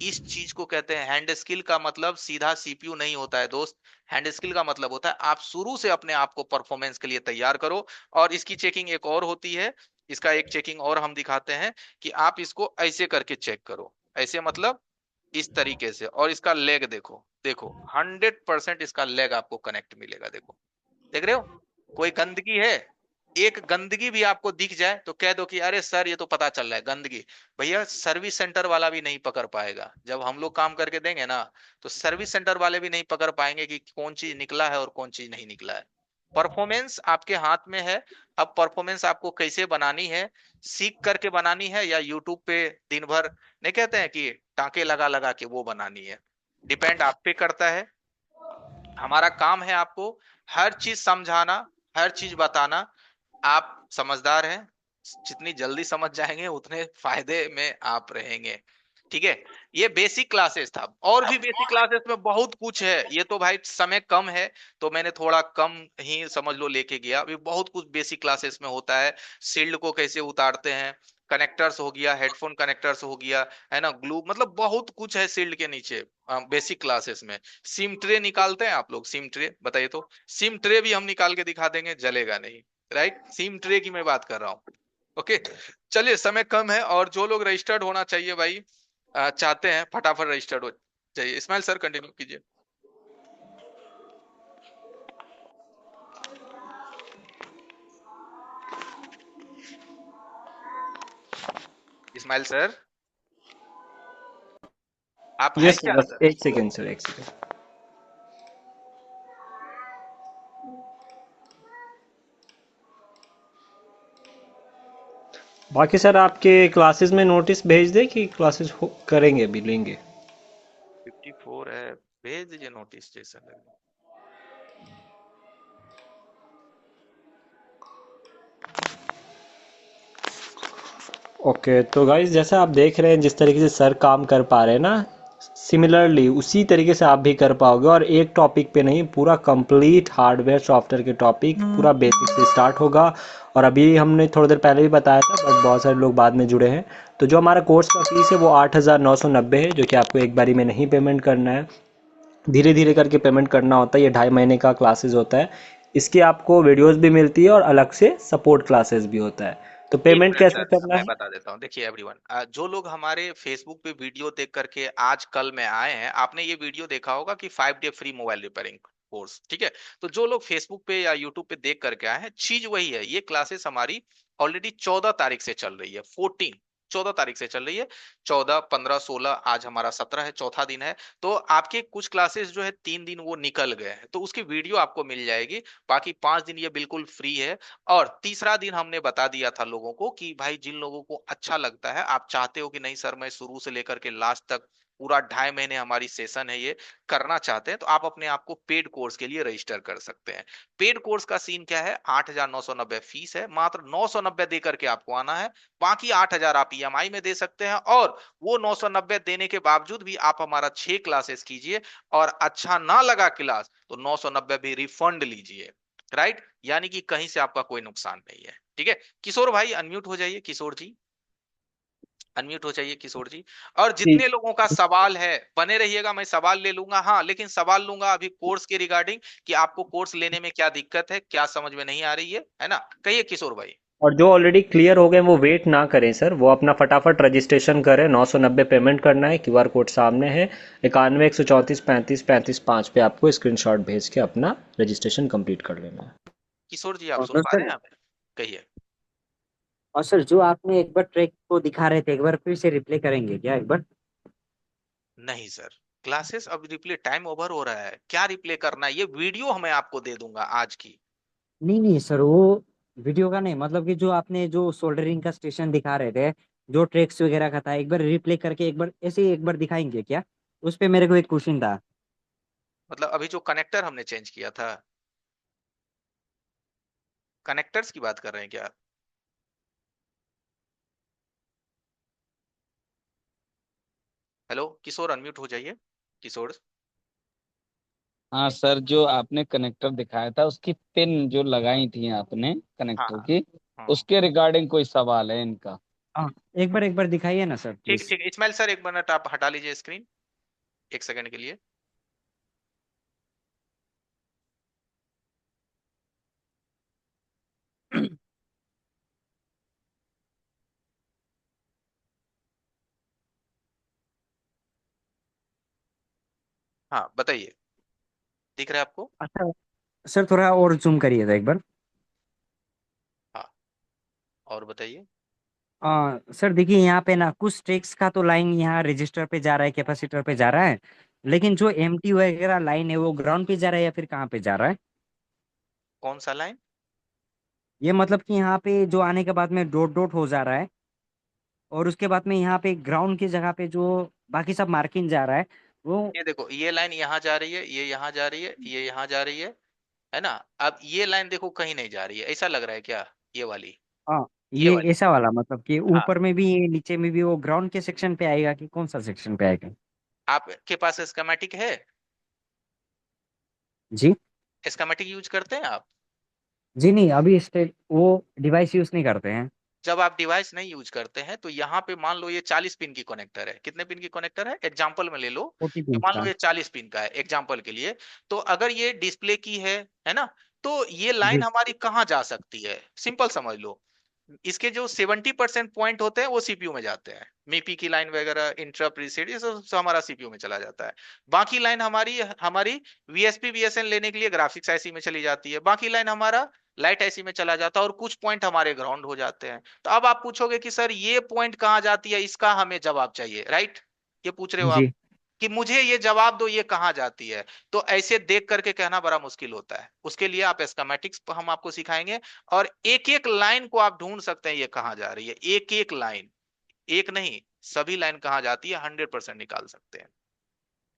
इस चीज को कहते हैं हैंड स्किल। का मतलब सीधा सीपीयू नहीं होता है दोस्त, हैंड स्किल का मतलब होता है आप शुरू से अपने आप को परफॉर्मेंस के लिए तैयार करो। और इसकी चेकिंग एक और होती है, इसका एक चेकिंग और हम दिखाते हैं कि आप इसको ऐसे करके चेक करो, ऐसे मतलब इस तरीके से, और इसका लेग देखो, देखो 100% इसका लेग आपको कनेक्ट मिलेगा। देखो, देख रहे हो, कोई गंदगी है, एक गंदगी भी आपको दिख जाए तो कह दो कि अरे सर ये तो पता चल रहा है गंदगी। भैया सर्विस सेंटर वाला भी नहीं पकड़ पाएगा, जब हम लोग काम करके देंगे ना तो सर्विस सेंटर वाले भी नहीं पकड़ पाएंगे कि कौन चीज निकला है और कौन चीज नहीं निकला है। परफॉर्मेंस आपके हाथ में है। अब परफॉर्मेंस आपको कैसे बनानी है, सीख करके बनानी है या यूट्यूब पे दिन भर, नहीं कहते हैं कि टांके लगा लगा के वो बनानी है, डिपेंड आप पे करता है। हमारा काम है आपको हर चीज समझाना, हर चीज बताना। आप समझदार हैं, जितनी जल्दी समझ जाएंगे उतने फायदे में आप रहेंगे। ठीक है, ये बेसिक क्लासेस था, और भी बेसिक क्लासेस में बहुत कुछ है, ये तो भाई समय कम है तो मैंने थोड़ा कम ही समझ लो लेके गया। अभी बहुत कुछ बेसिक क्लासेस में होता है, शील्ड को कैसे उतारते हैं, कनेक्टर्स हो गया, हेडफोन कनेक्टर्स हो गया, है ना, ग्लू, मतलब बहुत कुछ है शील्ड के नीचे बेसिक क्लासेस में। सिम ट्रे निकालते हैं आप लोग? सिम ट्रे बताइए तो। सिम ट्रे भी हम निकाल के दिखा देंगे, जलेगा नहीं। राइट, सिम ट्रे की मैं बात कर रहा हूँ। ओके, चलिए, समय कम है और जो लोग रजिस्टर्ड होना चाहिए भाई, चाहते हैं फटाफट रजिस्टर्ड हो जाइए। इस्माइल सर कंटिन्यू कीजिए। इस्माइल सर, आप हैं यस सर, क्या बस अंदर? एक सेकेंड सर, एक सेकेंड। बाकी सर आपके क्लासेस में नोटिस भेज दे कि क्लासेस करेंगे, अभी लेंगे। 54 है, भेज दीजिए नोटिस जैसा लगे। ओके, तो गाइस जैसा आप देख रहे हैं जिस तरीके से सर काम कर पा रहे हैं ना, सिमिलरली उसी तरीके से आप भी कर पाओगे। और एक टॉपिक पे नहीं, पूरा कंप्लीट हार्डवेयर सॉफ्टवेयर के टॉपिक पूरा बेसिक से स्टार्ट होगा। और अभी हमने थोड़ी देर पहले भी बताया था, बट बहुत सारे लोग बाद में जुड़े हैं। तो जो हमारा कोर्स का फीस है वो 8,990 है, जो कि आपको एक बारी में नहीं पेमेंट करना है, धीरे धीरे करके पेमेंट करना होता है। ये 2.5 महीने का क्लासेस होता है। इसकी आपको वीडियोस भी मिलती है और अलग से सपोर्ट क्लासेस भी होता है। तो एक पेमेंट मिनट कैसे सर, करना मैं है? बता देता हूँ। देखिए एवरीवन, जो लोग हमारे फेसबुक पे वीडियो देख करके आज कल में आए हैं, आपने ये वीडियो देखा होगा कि 5 day free mobile repairing course, ठीक है? तो जो लोग फेसबुक पे या यूट्यूब पे देख करके आए हैं, चीज वही है। ये क्लासेस हमारी ऑलरेडी 14 तारीख से चल रही है, 14 तारीख से चल रही है। 14, 15, 16, आज हमारा 17 है, चौथा दिन है। तो आपके कुछ क्लासेस जो है 3 दिन वो निकल गए हैं, तो उसकी वीडियो आपको मिल जाएगी। बाकी 5 दिन ये बिल्कुल फ्री है। और तीसरा दिन हमने बता दिया था लोगों को कि भाई, जिन लोगों को अच्छा लगता है, आप चाहते हो कि नहीं सर मैं शुरू से लेकर के लास्ट तक पूरा 2.5 महीने हमारी सेशन है ये करना चाहते हैं, तो आप अपने आप को पेड कोर्स के लिए रजिस्टर कर सकते हैं। पेड कोर्स का सीन क्या है? 8,990 फीस है, मात्र 990 दे करके आपको आना है। बाकी 8,000 आप ईएमआई में दे सकते हैं, और वो 990 देने के बावजूद भी आप हमारा 6 क्लासेस कीजिए, और अच्छा ना लगा क्लास तो 990 भी रिफंड लीजिए। राइट, यानी कि कहीं से आपका कोई नुकसान नहीं है। ठीक है, किशोर भाई अनम्यूट हो जाइए। किशोर जी अनम्यूट हो जाइए, किशोर जी। और जी। जितने लोगों का सवाल है बने रहिएगा, मैं सवाल ले लूंगा। हाँ, लेकिन सवाल लूंगा अभी कोर्स के रिगार्डिंग, कि आपको कोर्स लेने में क्या दिक्कत है, क्या समझ में नहीं आ रही है ना? कहिए किशोर भाई। और जो ऑलरेडी क्लियर हो गए वो वेट ना करें सर, वो अपना फटाफट रजिस्ट्रेशन करें। 990 पेमेंट करना है, क्यूआर कोड सामने है। 91 134 35 35 5 पे आपको स्क्रीनशॉट भेज के अपना रजिस्ट्रेशन कंप्लीट कर लेना है। किशोर जी, आप और सुन पा रहे सर हैं हमें? कहिए। और सर जो आपने एक बार ट्रैक को दिखा रहे थे, एक बार फिर से रिप्ले करेंगे क्या एक बार? नहीं सर, क्लासेस अब रिप्ले, टाइम ओवर हो रहा है, क्या रिप्ले करना है? ये वीडियो मैं आपको दे दूंगा आज की। नहीं नहीं सर, वो वीडियो का नहीं, मतलब कि जो आपने जो सोल्डरिंग का स्टेशन दिखा रहे थे, जो ट्रैक्स वगैरह का था, एक बार रिप्ले करके एक बार ऐसे ही एक बार दिखाएंगे क्या? उस पे मेरे को एक क्वेश्चन था। मतलब अभी जो कनेक्टर हमने चेंज किया था, कनेक्टर्स की बात कर रहे हैं क्या? हेलो किशोर, अनम्यूट हो जाइए। किशोर। हाँ सर, जो आपने कनेक्टर दिखाया था उसकी पिन जो लगाई थी आपने हाँ कनेक्टर हाँ की, हाँ। उसके रिगार्डिंग कोई सवाल है इनका? हाँ, एक बार दिखाइए ना सर ठीक प्लीज। ठीक, इस्माइल सर 1 मिनट आप हटा लीजिए स्क्रीन, 1 सेकंड के लिए। हाँ बताइए, दिख रहा है आपको? अच्छा सर, थोड़ा और जूम करिएगा एक बार। हाँ, और बताइए। सर देखिए, यहाँ पे ना कुछ ट्रैक्स का तो लाइन यहाँ रजिस्टर पे जा रहा है, कैपेसिटर पे जा रहा है, लेकिन जो एमटी वगैरह लाइन है वो ग्राउंड पे जा रहा है या फिर कहाँ पे जा रहा है? कौन सा लाइन? ये मतलब कि यहाँ पे जो आने के बाद में डॉट डॉट हो जा रहा है, और उसके बाद में यहाँ पे ग्राउंड की जगह पे जो बाकी सब मार्किंग जा रहा है वो। ये देखो, ये लाइन यहाँ जा रही है, ये यहाँ जा रही है, ये यहाँ जा रही है ना? अब ये लाइन देखो कहीं नहीं जा रही है, ऐसा लग रहा है क्या? ये वाली, हाँ, ये ये वाली। ऐसा वाला मतलब कि हाँ, ऊपर में भी नीचे में भी वो ग्राउंड के सेक्शन पे आएगा कि कौन सा सेक्शन पे आएगा? आपके पास स्कीमेटिक है? जी। स्कीमेटिक यूज करते हैं आप? जी नहीं, अभी स्टेट वो डिवाइस यूज नहीं करते हैं। जब आप डिवाइस नहीं यूज करते हैं तो यहाँ पे मान लो ये 40 पिन की कनेक्टर है, कितने पिन की कनेक्टर है एग्जाम्पल में ले लो, 40 कि पिंस मान लो का। ये 40 पिन का है एग्जाम्पल के लिए। तो अगर ये डिस्प्ले की है ना, तो ये लाइन जी हमारी कहाँ जा सकती है, सिंपल समझ लो। इसके जो 70% पॉइंट होते हैं वो सीपीयू में जाते हैं, मीपी की लाइन वगैरह, इंटरप्ट रीसेट, ये सब हमारा सीपीयू में चला जाता है। बाकी लाइन हमारी हमारी वीएसपी वीएसएन लेने के लिए ग्राफिक्स आईसी में चली जाती है, बाकी लाइन हमारा लाइट आईसी में चला जाता है, और कुछ पॉइंट हमारे ग्राउंड हो जाते हैं। तो अब आप पूछोगे कि सर ये पॉइंट कहाँ जाती है, इसका हमें जवाब चाहिए, राइट? ये पूछ रहे हो आप जी। कि मुझे ये जवाब दो, ये कहाँ जाती है। तो ऐसे देख करके कहना बड़ा मुश्किल होता है, उसके लिए आप स्कीमेटिक्स हम आपको सिखाएंगे, और एक एक लाइन को आप ढूंढ सकते हैं ये कहाँ जा रही है, एक एक लाइन, एक नहीं सभी लाइन कहाँ जाती है 100% निकाल सकते हैं,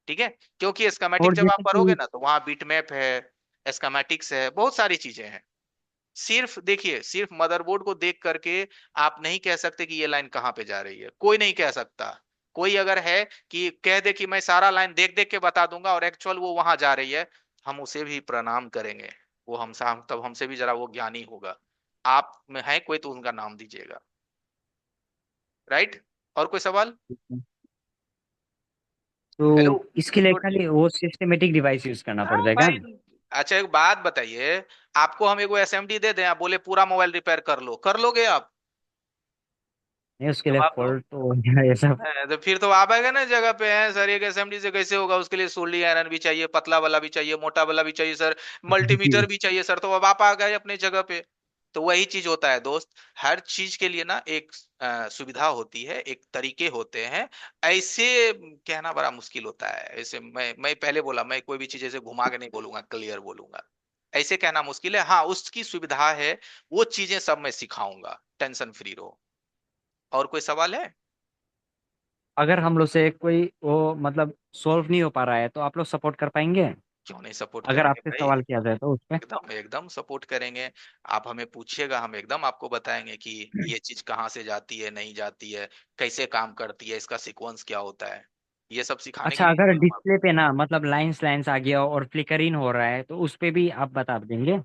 ठीक है? क्योंकि स्कीमेटिक और जब आप जैसे करोगे कि ना तो वहां बिटमैप है, स्कीमेटिक्स है, बहुत सारी चीजें हैं। सिर्फ देखिए, सिर्फ मदरबोर्ड को देख करके आप नहीं कह सकते कि ये लाइन कहाँ पे जा रही है, कोई नहीं कह सकता। कोई अगर है कि कह दे कि मैं सारा लाइन देख देख के बता दूंगा और एक्चुअल वो वहां जा रही है, हम उसे भी प्रणाम करेंगे। वो तब हमसे भी जरा वो ज्ञानी होगा। आप में है कोई तो उनका नाम दीजिएगा, राइट? और कोई सवाल? हेलो तो इसके लिए किशोर जी। खाली वो सिस्टमेटिक डिवाइस यूज करना हाँ पड़ जाएगा। भाई। अच्छा एक बात बताइए, आपको हम एगो एसएमडी दे दें, आप बोले पूरा मोबाइल रिपेयर कर लो, कर लोगे आप? नहीं, उसके लिए जवाब दो। फॉल्ट तो ये सब। तो फिर तो आप आएगा ना जगह पे है सर, एक एसएमडी से कैसे होगा, उसके लिए सोल्डिंग आयरन भी चाहिए, पतला वाला भी चाहिए, मोटा वाला भी चाहिए सर, मल्टीमीटर जी। भी चाहिए सर। तो अब आप आ गए अपने जगह पे। तो वही चीज होता है दोस्त, हर चीज के लिए ना एक सुविधा होती है, एक तरीके होते हैं। ऐसे कहना बड़ा मुश्किल होता है, ऐसे मैं पहले बोला, मैं कोई भी चीज ऐसे घुमा के नहीं बोलूंगा, क्लियर बोलूंगा। ऐसे कहना मुश्किल है, हाँ उसकी सुविधा है, वो चीजें सब मैं सिखाऊंगा, टेंशन फ्री रहो। और कोई सवाल है? अगर हम लोग से कोई वो मतलब सॉल्व नहीं हो पा रहा है तो आप लोग सपोर्ट कर पाएंगे? क्यों नहीं सपोर्ट अगर करेंगे आपसे भाई, सवाल किया जाए तो उस पे। एकदम एकदम सपोर्ट करेंगे। आप हमें पूछिएगा, हम एकदम आपको बताएंगे कि ये चीज कहाँ से जाती है, नहीं जाती है, कैसे काम करती है, इसका सीक्वेंस क्या होता है, ये सब सिखाने के अच्छा, लिए अगर तो हम डिस्प्ले पे ना मतलब लाइंस लाइंस आ गया और फ्लिकरिंग हो रहा है तो उस पे भी आप बता देंगे?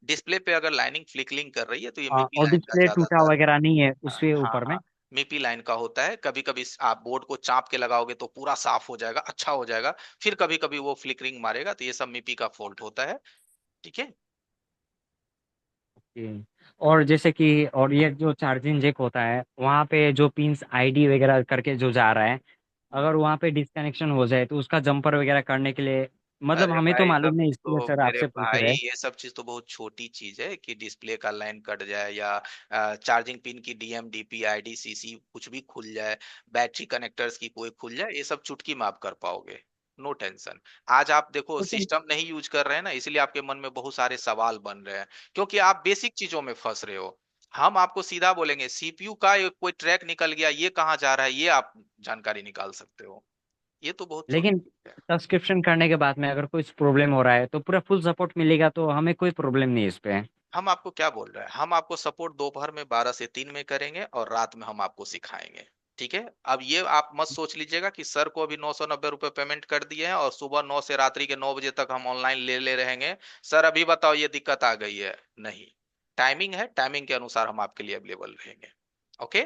डिस्प्ले पे अगर लाइनिंग फ्लिकरिंग कर रही है तो ये हाँ, मीपी और लाइन का डिस्प्ले टूटा ज्यादातर। वगैरह नहीं है उसके हाँ ऊपर में? हाँ, मीपी लाइन का होता है। कभी कभी आप बोर्ड को चाप के लगाओगे तो पूरा साफ हो जाएगा, अच्छा हो जाएगा, फिर कभी कभी वो फ्लिकरिंग मारेगा, तो ये सब मीपी का फॉल्ट होता है, ठीक है? जी। और जैसे कि और ये जो चार्जिंग जैक होता है वहाँ पे जो पिंस आईडी वगैरह करके जो जा रहा है, अगर वहाँ पे डिस्कनेक्शन हो जाए तो उसका जंपर वगैरह करने के लिए मतलब अरे हमें तो भाई सब मालूम नहीं, इसके लिए तो सर मेरे आपसे पूछ भाई, रहे हैं। ये सब चीज तो बहुत छोटी चीज है कि डिस्प्ले का लाइन कट जाए, या चार्जिंग पिन की डीएम डीपी आईडी सीसी कुछ भी खुल जाए, बैटरी कनेक्टर्स की कोई खुल जाए, ये सब चुटकी में आप कर पाओगे, नो टेंशन। आज आप देखो लेकिन सिस्टम नहीं यूज कर रहे हैं ना, इसलिए आपके मन में बहुत सारे सवाल बन रहे हैं, क्योंकि आप बेसिक चीजों में फंस रहे हो। हम आपको सीधा बोलेंगे सीपीयू का कोई ट्रैक निकल गया, ये कहाँ जा रहा है, ये आप जानकारी निकाल सकते हो। ये तो बहुत छोटी लेकिन चीज है। सब्सक्रिप्शन करने के बाद में अगर कोई प्रॉब्लम हो रहा है तो पूरा फुल सपोर्ट मिलेगा, तो हमें कोई प्रॉब्लम नहीं है इस पे। हम आपको क्या बोल रहे हैं, हम आपको सपोर्ट दोपहर में 12 से 3 में करेंगे, और रात में हम आपको सिखाएंगे, ठीक है? अब ये आप मत सोच लीजिएगा कि सर को अभी 990 रुपए पेमेंट कर दिए हैं और सुबह 9 से रात्रि के 9 बजे तक हम ऑनलाइन ले रहेंगे, सर अभी बताओ ये दिक्कत आ गई है, नहीं। टाइमिंग है, टाइमिंग के अनुसार हम आपके लिए अवेलेबल रहेंगे, ओके?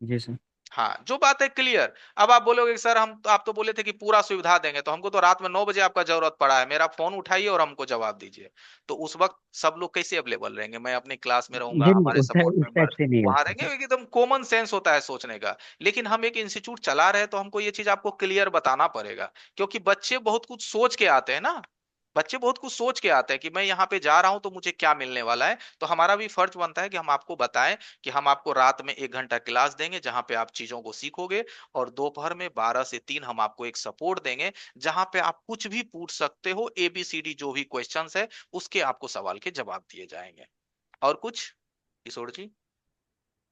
जी सर। हाँ, जो बात है क्लियर। अब आप बोलोगे कि सर हम तो, आप तो बोले थे कि पूरा सुविधा देंगे, तो हमको तो रात में 9 बजे आपका जरूरत पड़ा है, मेरा फोन उठाइए और हमको जवाब दीजिए। तो उस वक्त सब लोग कैसे अवेलेबल रहेंगे? मैं अपनी क्लास में रहूंगा, जी नहीं, हमारे सपोर्ट उस टाइप मेंबर से नहीं वहां है। रहेंगे, एकदम कॉमन सेंस होता है सोचने का। लेकिन हम एक इंस्टीट्यूट चला रहे हैं तो हमको ये चीज आपको क्लियर बताना पड़ेगा, क्योंकि बच्चे बहुत कुछ सोच के आते हैं ना, बच्चे बहुत कुछ सोच के आते हैं कि मैं यहाँ पे जा रहा हूं तो मुझे क्या मिलने वाला है। तो हमारा भी फर्ज बनता है कि हम आपको बताएं कि हम आपको रात में 1 घंटा क्लास देंगे जहां पे आप चीजों को सीखोगे, और दोपहर में 12 से 3 हम आपको एक सपोर्ट देंगे, जहां पे आप कुछ भी पूछ सकते हो, एबीसीडी जो भी क्वेश्चंस है उसके आपको सवाल के जवाब दिए जाएंगे। और कुछ किशोर जी?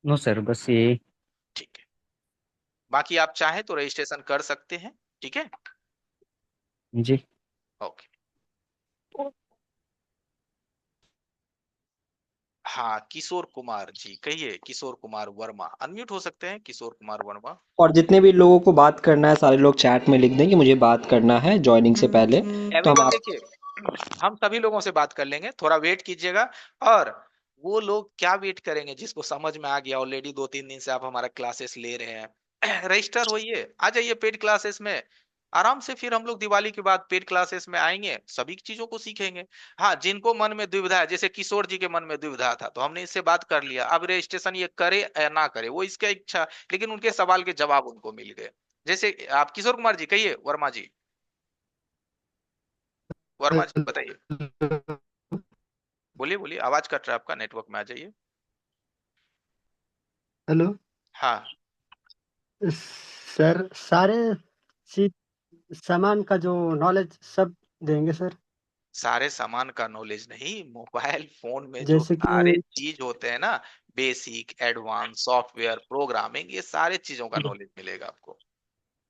नो सर, बस ये। ठीक है, बाकी आप चाहें तो रजिस्ट्रेशन कर सकते हैं, ठीक है? जी। ओके। हाँ किशोर कुमार जी, कहिए, किशोर कुमार वर्मा अनम्यूट हो सकते हैं, किशोर कुमार वर्मा। और जितने भी लोगों को बात करना है सारे लोग चैट में लिख दें कि मुझे बात करना है जॉइनिंग से पहले, तो हम एवरीवन आप देखिए, हम सभी लोगों से बात कर लेंगे, थोड़ा वेट कीजिएगा। और वो लोग क्या वेट करेंगे? जिसको समझ में आ गया ऑलरेडी, 2-3 दिन से आप हमारा क्लासेस ले रहे हैं, रजिस्टर होइए, आ जाइए पेड क्लासेस में आराम से। फिर हम लोग दिवाली के बाद पेड क्लासेस में आएंगे, सभी चीजों को सीखेंगे। हाँ, जिनको मन में दुविधा है, जैसे किशोर जी के मन में दुविधा था, तो हमने इससे बात कर लिया, अब रजिस्ट्रेशन ये करे या ना करे वो इसका इच्छा, लेकिन उनके सवाल के जवाब उनको मिल गए। जैसे आप किशोर कुमार जी कहिए, वर्मा जी, वर्मा जी बताइए, बोलिए बोलिए, आवाज कट रहा है आपका, नेटवर्क में आ जाइए। हेलो हाँ, सर, सारे चीज सामान का जो नॉलेज सब देंगे सर। सारे सामान का नॉलेज नहीं, मोबाइल फोन में जो जैसे सारे कि चीज होते हैं ना, बेसिक, एडवांस, सॉफ्टवेयर, प्रोग्रामिंग, ये सारे चीजों का नॉलेज मिलेगा आपको।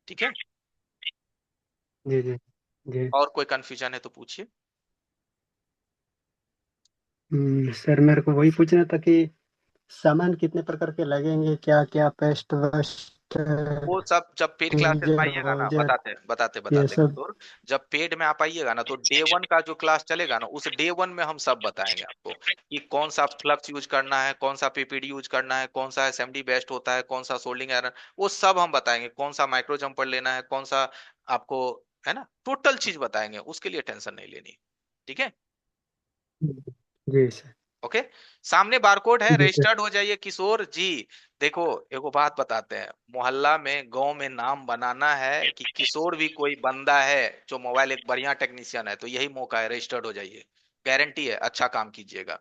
ठीक है, जी जी जी। और कोई कंफ्यूजन है तो पूछिए। सर, मेरे को वही पूछना था कि सामान कितने प्रकार के लगेंगे, क्या क्या, पेस्ट वेस्ट, वो सब जब पेड क्लासेस में ट्विजर आइएगा ना, वाउजर, बताते बताते ये बताते सब। किशोर, जब पेड में आप आइएगा ना, तो डे 1 का जो क्लास चलेगा ना, उस डे 1 में हम सब बताएंगे आपको कि कौन सा फ्लक्स यूज करना है, कौन सा पीपीडी यूज करना है, कौन सा एसएमडी बेस्ट होता है, कौन सा सोल्डिंग आयरन, वो सब हम बताएंगे, कौन सा माइक्रो जंपर लेना है, कौन सा आपको, है ना, टोटल चीज बताएंगे, उसके लिए टेंशन नहीं लेनी। ठीक है, जी सर। ओके। सामने बारकोड है, जी सर। रजिस्टर्ड हो जाइए किशोर जी। देखो, एगो बात बताते हैं, मोहल्ला में, गांव में नाम बनाना है कि किशोर भी कोई बंदा है जो मोबाइल एक बढ़िया टेक्नीशियन है, तो यही मौका है, रजिस्टर्ड हो जाइए, गारंटी है अच्छा काम कीजिएगा।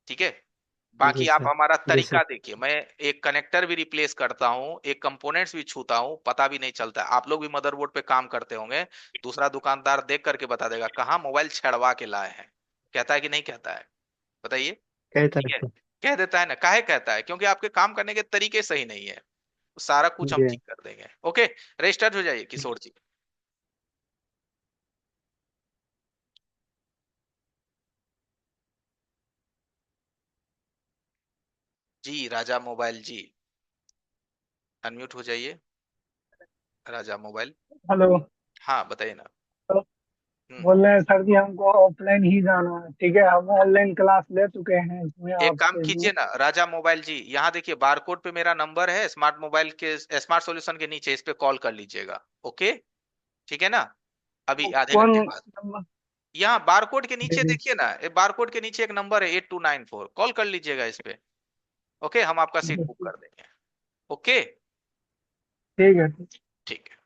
ठीक है, जी बाकी आप सर। हमारा जी तरीका सर। देखिए, मैं एक कनेक्टर भी रिप्लेस करता हूँ, एक कंपोनेंट्स भी छूता हूँ, पता भी नहीं चलता। आप लोग भी मदरबोर्ड पे काम करते होंगे, दूसरा दुकानदार देख करके बता देगा कहाँ मोबाइल छेड़वा के लाए हैं, कहता है कि नहीं कहता है, बताइए। कहता ठीक है है, सर। कह देता है ना, काहे कहता है? क्योंकि आपके काम करने के तरीके सही नहीं है, सारा कुछ हम जी। ठीक कर देंगे। ओके, रजिस्टर्ड हो जाइए किशोर जी। जी राजा मोबाइल जी, अनम्यूट हो जाइए, राजा मोबाइल। हेलो। हाँ बताइए ना। तो हम्म, बोल रहे हैं सर कि हमको ऑफलाइन ही जाना है। ठीक है, हम ऑनलाइन क्लास ले चुके हैं इसमें एक काम आपसे कीजिए जो। ना राजा मोबाइल जी, यहाँ देखिए बारकोड पे मेरा नंबर है, स्मार्ट मोबाइल के, स्मार्ट सॉल्यूशन के नीचे, इस पे कॉल कर लीजिएगा। ओके, ठीक है ना, अभी आधे कौन घंटे बाद। नंबर? यहाँ बारकोड के जी नीचे जी। देखिए ना, बारकोड के नीचे एक नंबर है 8294, कॉल कर लीजिएगा इस पे। ओके, हम आपका सीट बुक कर देंगे। ओके, ठीक है। ठीक है।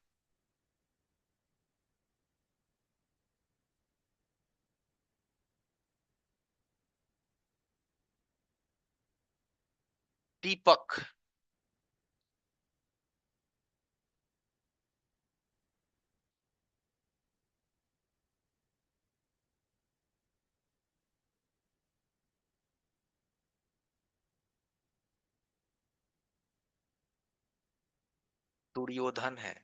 दीपक, दुर्योधन है,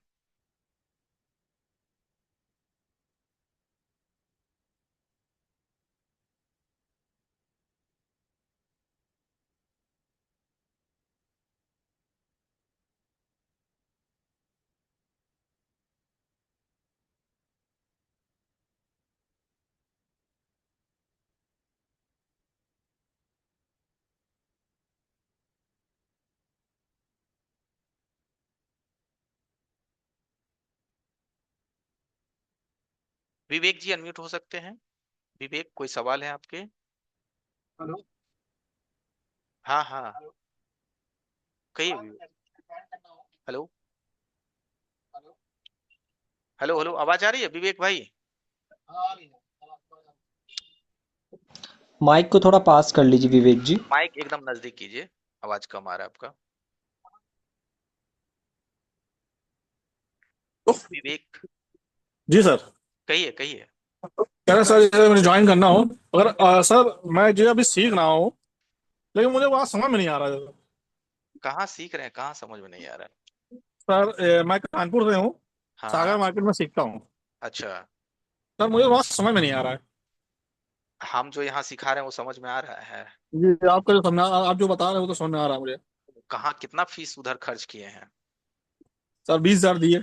विवेक जी अनम्यूट हो सकते हैं। विवेक, कोई सवाल है आपके? हेलो। हाँ हाँ, कहिए विवेक। हेलो, हेलो हेलो, आवाज आ रही है विवेक भाई? माइक को थोड़ा पास कर लीजिए विवेक जी। माइक एकदम नजदीक कीजिए, आवाज कम आ रहा है आपका। विवेक, जी सर। कहिए कहिए। कह रहे सर, जैसे मुझे ज्वाइन करना हो, अगर सर मैं जो अभी सीख रहा हूँ, लेकिन मुझे वहाँ समझ में नहीं आ रहा है कहाँ सीख रहे हैं, कहाँ समझ में नहीं आ रहा है? सर। मैं कानपुर से हूँ, हाँ सागर हाँ, मार्केट में सीखता हूँ। अच्छा। सर मुझे वहाँ समझ में नहीं आ रहा है। हम जो यहाँ सिखा रहे हैं वो समझ में आ रहा है? जी, आपका जो समझ, आप जो बता रहे हो तो समझ में आ रहा है मुझे। कहाँ, कितना फीस उधर खर्च किए हैं, सर 20,000 दिए।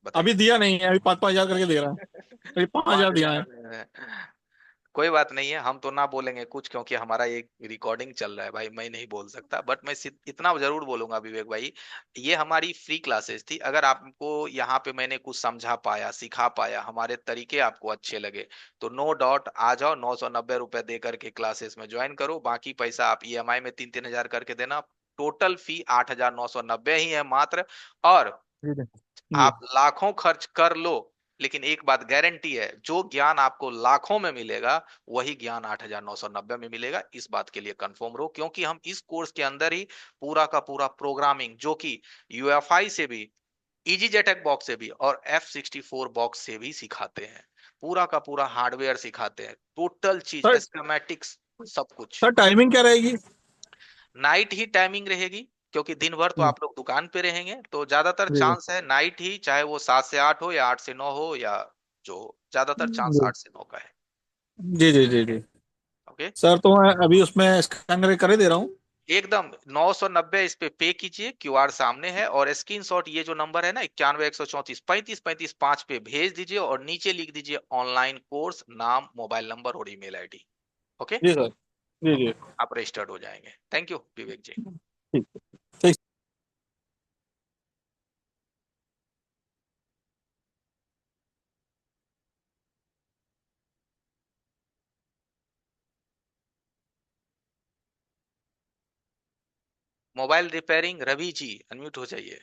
अभी बताइए। दिया नहीं है, अभी 5,000 करके दे रहा है। अभी 5,000 पांच दिया हजार है। में है। कोई बात नहीं है, हम तो ना बोलेंगे कुछ क्योंकि हमारा ये रिकॉर्डिंग चल रहा है भाई, मैं नहीं बोल सकता, बट मैं इतना जरूर बोलूंगा विवेक भाई, ये हमारी फ्री क्लासेस थी। अगर आपको यहाँ पे मैंने कुछ समझा पाया, सिखा पाया, हमारे तरीके आपको अच्छे लगे, तो नो डाउट आ जाओ, 990 रुपए दे करके क्लासेस में ज्वाइन करो। बाकी पैसा आप ईएमआई में 3-3 हजार करके देना। टोटल फी 8,990 ही है मात्र। और जी जी जी। आप लाखों खर्च कर लो, लेकिन एक बात गारंटी है, जो ज्ञान आपको लाखों में मिलेगा वही ज्ञान 8,990 में मिलेगा। इस बात के लिए कंफर्म रहो, क्योंकि हम इस कोर्स के अंदर ही पूरा का पूरा प्रोग्रामिंग, जो कि यूएफआई से भी, इजी जेटक बॉक्स से भी और F64 बॉक्स से भी सिखाते हैं। पूरा का पूरा हार्डवेयर सिखाते हैं, टोटल चीज, सर एस्केमेटिक्स, सब कुछ। सर टाइमिंग क्या रहेगी? नाइट ही टाइमिंग रहेगी, क्योंकि दिन भर तो हम्म, आप लोग दुकान पे रहेंगे, तो ज्यादातर जी चांस है नाइट ही, चाहे वो 7 से 8 हो या 8 से 9 हो, या जो हो, ज्यादातर चांस जी 8 से 9 का है। जी जी जी जी। ओके। सर तो मैं अभी उसमें स्कैन करके कर ही दे रहा हूँ। एकदम 990 इस पे कीजिए, क्यूआर सामने है, और स्क्रीनशॉट ये जो नंबर है ना, 91 134 35 35 5 पे भेज दीजिए, और नीचे लिख दीजिए ऑनलाइन कोर्स, नाम, मोबाइल नंबर और ईमेल आईडी। ओके। जी सर। जी ओके, जी। आप रजिस्टर्ड हो जाएंगे। थैंक यू विवेक जी। ठीक ठीक। Mobile repairing Ravi ji, unmute हो जाइए।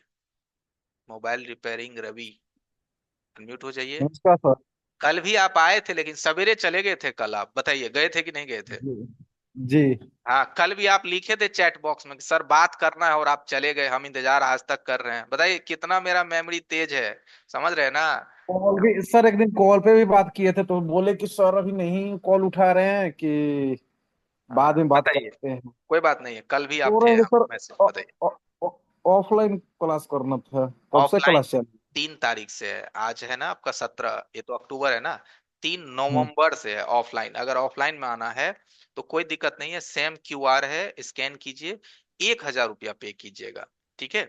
मोबाइल रिपेयरिंग रवि, अनम्यूट हो जाइए। नमस्कार सर। कल भी आप आए थे, लेकिन सवेरे चले गए थे। कल आप बताइए, गए थे कि नहीं गए थे? जी जी। हाँ, कल भी आप लिखे थे चैट बॉक्स में कि सर बात करना है, और आप चले गए। हम इंतजार आज तक कर रहे हैं। बताइए कितना मेरा मेमोरी तेज है, समझ रहे हैं ना? कॉल भी सर, एक दिन कॉल पे भी बात किए थे तो बोले कि सर अभी नहीं कॉल उठा रहे हैं, कि बाद हाँ में बात बताइए, करते हैं। कोई बात नहीं है, कल भी आप बोल थे, रहे थे हम सर मैसेज, बताइए। ऑफलाइन क्लास करना था, कब से ऑफलाइन क्लास चल। 3 तारीख से है। आज है ना आपका 17, ये तो अक्टूबर है ना। तीन हम्म, नवंबर से है ऑफलाइन। अगर ऑफलाइन में आना है तो कोई दिक्कत नहीं है, सेम क्यूआर है, स्कैन कीजिए, 1,000 रुपया पे कीजिएगा। ठीक है,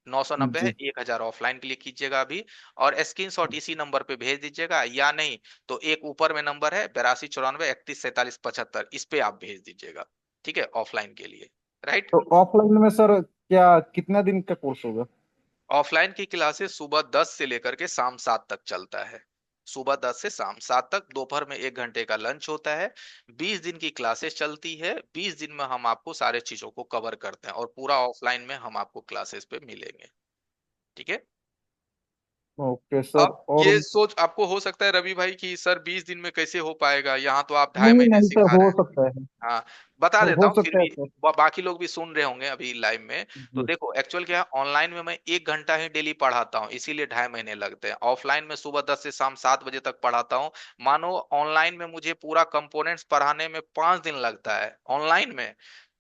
990 है, जी। 1,000 ऑफलाइन के लिए कीजिएगा अभी। और स्क्रीनशॉट इसी नंबर पे भेज दीजिएगा, या नहीं तो एक ऊपर में नंबर है 8294 31 47 75, इस पे आप भेज दीजिएगा। ठीक है, ऑफलाइन के लिए। राइट। तो ऑफलाइन में सर क्या कितना दिन का कोर्स होगा? ऑफलाइन की क्लासेस सुबह 10 से लेकर के शाम 7 तक चलता है। सुबह 10 से शाम 7 तक, दोपहर में 1 घंटे का लंच होता है। 20 दिन की क्लासेस चलती है। 20 दिन में हम आपको सारे चीजों को कवर करते हैं, और पूरा ऑफलाइन में हम आपको क्लासेस पे मिलेंगे। ठीक है। Okay sir. अब और ये सोच आपको हो सकता है रवि भाई कि सर 20 दिन में कैसे हो पाएगा, यहाँ तो आप ढाई नहीं महीने नहीं सर, सिखा रहे हो हैं। सकता है। हाँ, बता देता हो हूँ फिर सकता है भी, सर। बाकी लोग भी सुन रहे होंगे अभी लाइव में। तो जी। देखो, एक्चुअल क्या है, ऑनलाइन में मैं 1 घंटा ही डेली पढ़ाता हूँ, इसीलिए 2.5 महीने लगते हैं। ऑफलाइन में सुबह 10 से शाम 7 बजे तक पढ़ाता हूँ। मानो ऑनलाइन में मुझे पूरा कंपोनेंट्स पढ़ाने में 5 दिन लगता है, ऑनलाइन में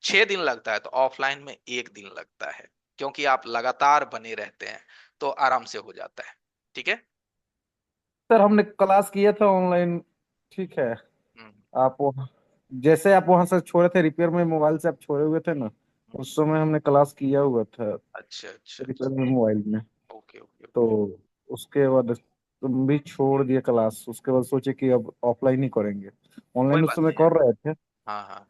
6 दिन लगता है, तो ऑफलाइन में 1 दिन लगता है, क्योंकि आप लगातार बने रहते हैं, तो आराम से हो जाता है। ठीक है। सर हमने क्लास किया था ऑनलाइन, ठीक है। हम्म आप जैसे आप वहां से छोड़े थे रिपेयर में, मोबाइल से आप छोड़े हुए थे ना, हम्म, उस समय हमने क्लास किया हुआ था अच्छा अच्छा रिपेयर अच्छा। में मोबाइल में। ओके ओके तो ओके। उसके बाद तुम भी छोड़ दिए क्लास, उसके बाद सोचे कि अब ऑफलाइन ही करेंगे। कोई ऑनलाइन उस बात समय नहीं है। कर रहे थे। हाँ हाँ,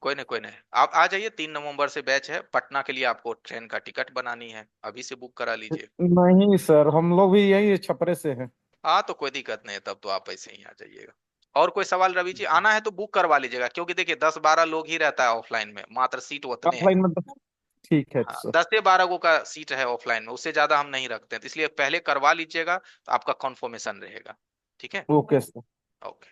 कोई नहीं कोई नहीं, आप आ जाइए। 3 नवंबर से बैच है पटना के लिए, आपको ट्रेन का टिकट बनानी है, अभी से बुक करा लीजिए। नहीं सर, हम लोग भी यही छपरे से हैं। हाँ, तो कोई दिक्कत नहीं है, तब तो आप ऐसे ही आ जाइएगा। और कोई सवाल रवि जी? आना है तो बुक करवा लीजिएगा, क्योंकि देखिए 10-12 लोग ही रहता है ऑफलाइन में, मात्र सीट उतने हैं। ऑफलाइन में तो ठीक है हाँ, सर। 10 से 12 गो का सीट है ऑफलाइन में, उससे ज्यादा हम नहीं रखते हैं, तो इसलिए पहले करवा लीजिएगा, तो आपका कंफर्मेशन रहेगा। ठीक है। Okay sir. ओके।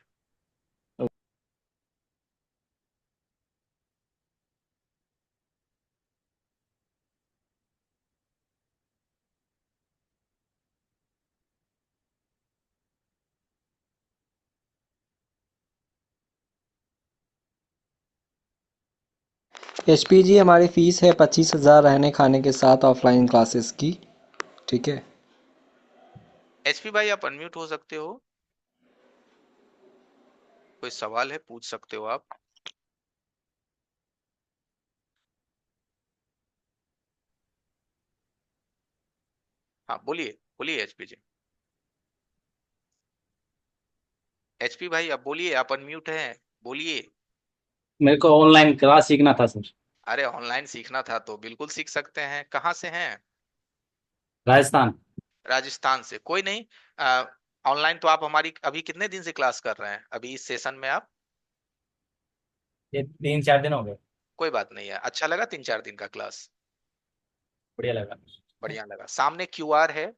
एचपी जी हमारी फ़ीस है 25,000 रहने खाने के साथ ऑफलाइन क्लासेस की। ठीक है। एचपी भाई, आप अनम्यूट हो सकते हो, कोई सवाल है पूछ सकते हो आप। हाँ बोलिए बोलिए एचपी जी। एचपी भाई अब बोलिए, आप अनम्यूट हैं, बोलिए। मेरे को ऑनलाइन क्लास सीखना था सर। अरे ऑनलाइन सीखना था तो बिल्कुल सीख सकते हैं। कहाँ से हैं? राजस्थान। राजस्थान से, कोई नहीं। ऑनलाइन तो आप हमारी अभी कितने दिन से क्लास कर रहे हैं अभी इस सेशन में आप? ये 3-4 दिन हो गए। कोई बात नहीं है, अच्छा लगा 3-4 दिन का क्लास? बढ़िया लगा। बढ़िया लगा। सामने क्यूआर है,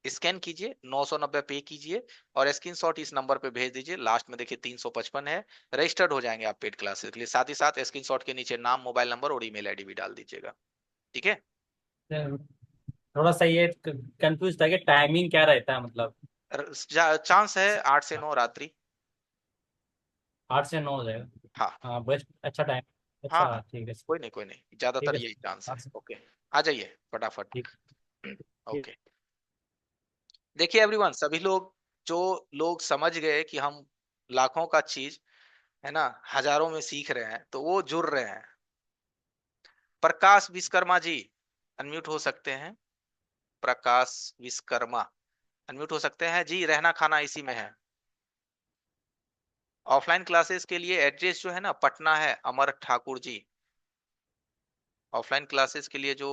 स्कैन कीजिए, 990 पे कीजिए और स्क्रीनशॉट इस नंबर पे भेज दीजिए। लास्ट में देखिए 355 है। रजिस्टर्ड हो जाएंगे आप पेड क्लासेस के लिए। साथ ही साथ स्क्रीनशॉट के नीचे नाम, मोबाइल नंबर और ईमेल आईडी भी डाल दीजिएगा, ठीक है? थोड़ा सा ये कंफ्यूज था कि टाइमिंग क्या रहता है, मतलब। चांस है 8 से 9 रात्रि। 8 से 9 हो जाएगा। हाँ हाँ, बेस्ट, अच्छा टाइम। हाँ अच्छा, हाँ, ठीक है सर। कोई नहीं कोई नहीं, ठीक ज्यादातर है यही चांस सर। है। ओके, आ जाइए फटाफट। ठीक। ठीक। ओके, देखिए एवरीवन, सभी लोग जो लोग समझ गए कि हम लाखों का चीज है ना हजारों में सीख रहे हैं, तो वो जुड़ रहे हैं। प्रकाश विश्वकर्मा जी अनम्यूट हो सकते हैं? प्रकाश विश्वकर्मा अनम्यूट हो सकते हैं जी? रहना खाना इसी में है। ऑफलाइन क्लासेस के लिए एड्रेस जो है ना पटना है, अमर ठाकुर जी। ऑफलाइन क्लासेस के लिए जो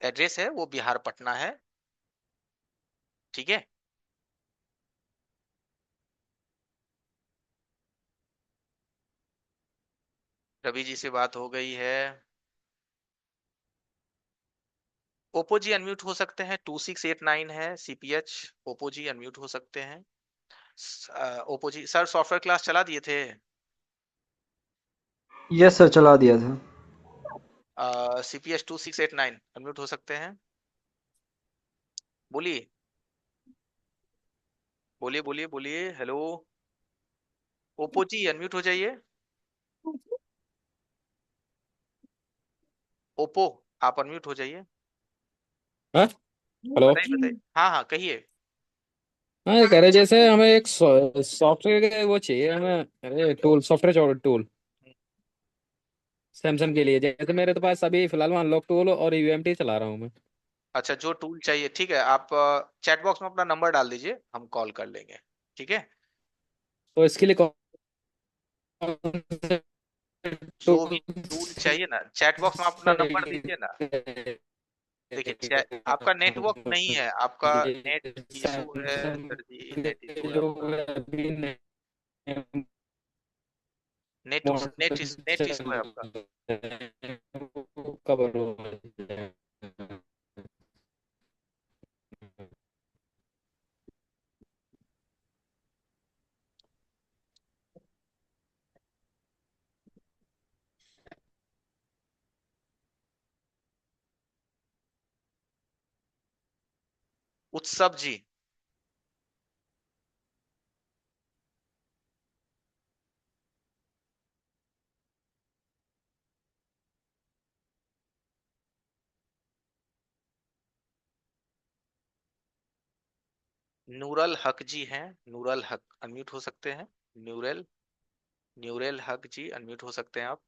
एड्रेस है वो बिहार पटना है, ठीक है? रवि जी से बात हो गई है। ओप्पो जी अनम्यूट हो सकते हैं, 2689 है सीपीएच। ओप्पो जी अनम्यूट हो सकते हैं। ओप्पो जी सर सॉफ्टवेयर क्लास चला दिए थे? यस सर, चला दिया था। सीपीएच 2689 अनम्यूट हो सकते हैं? बोलिए बोलिए बोलिए बोलिए, हेलो। ओप्पो जी अनम्यूट हो जाइए। ओप्पो आप अनम्यूट हो जाइए। हाँ। हेलो। बताइए बताइए, हाँ हाँ कहिए। हाँ, ये कह रहे जैसे हमें एक सॉफ्टवेयर के वो चाहिए हमें, अरे टूल, सॉफ्टवेयर टूल सैमसंग के लिए। जैसे मेरे तो पास अभी फिलहाल में अनलॉक टूल और यूएमटी चला रहा हूँ मैं। अच्छा, जो टूल चाहिए, ठीक है, आप चैट बॉक्स में अपना नंबर डाल दीजिए, हम कॉल कर लेंगे, ठीक है? तो इसके लिए कौन से जो टूल भी टूल चाहिए ना, चैट बॉक्स में आप अपना नंबर दीजिए ना। देखिए आपका नेटवर्क नहीं है, आपका नेट इशू है सैमसंग सर जी, नेट इशू के है जो आपका। अभी नेट इशू है आपका। कवर हो जाए। उत्सव जी नूरल हक जी हैं, नूरल हक अनम्यूट हो सकते हैं? न्यूरल न्यूरल हक जी अनम्यूट हो सकते हैं आप?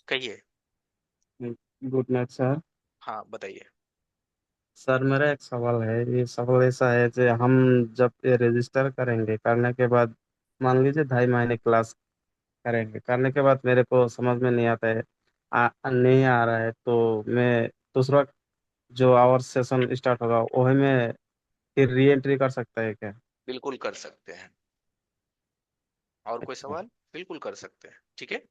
कहिए। Good night sir. हाँ बताइए। सर मेरा एक सवाल है, ये सवाल ऐसा है कि हम जब ये रजिस्टर करेंगे, करने के बाद मान लीजिए 2.5 महीने क्लास करेंगे, करने के बाद मेरे को समझ में नहीं आता है, नहीं आ रहा है, तो मैं दूसरा जो आवर सेशन स्टार्ट होगा वही में फिर री एंट्री कर सकता है क्या? बिल्कुल कर सकते हैं। और कोई अच्छा। सवाल? बिल्कुल कर सकते हैं, ठीक है।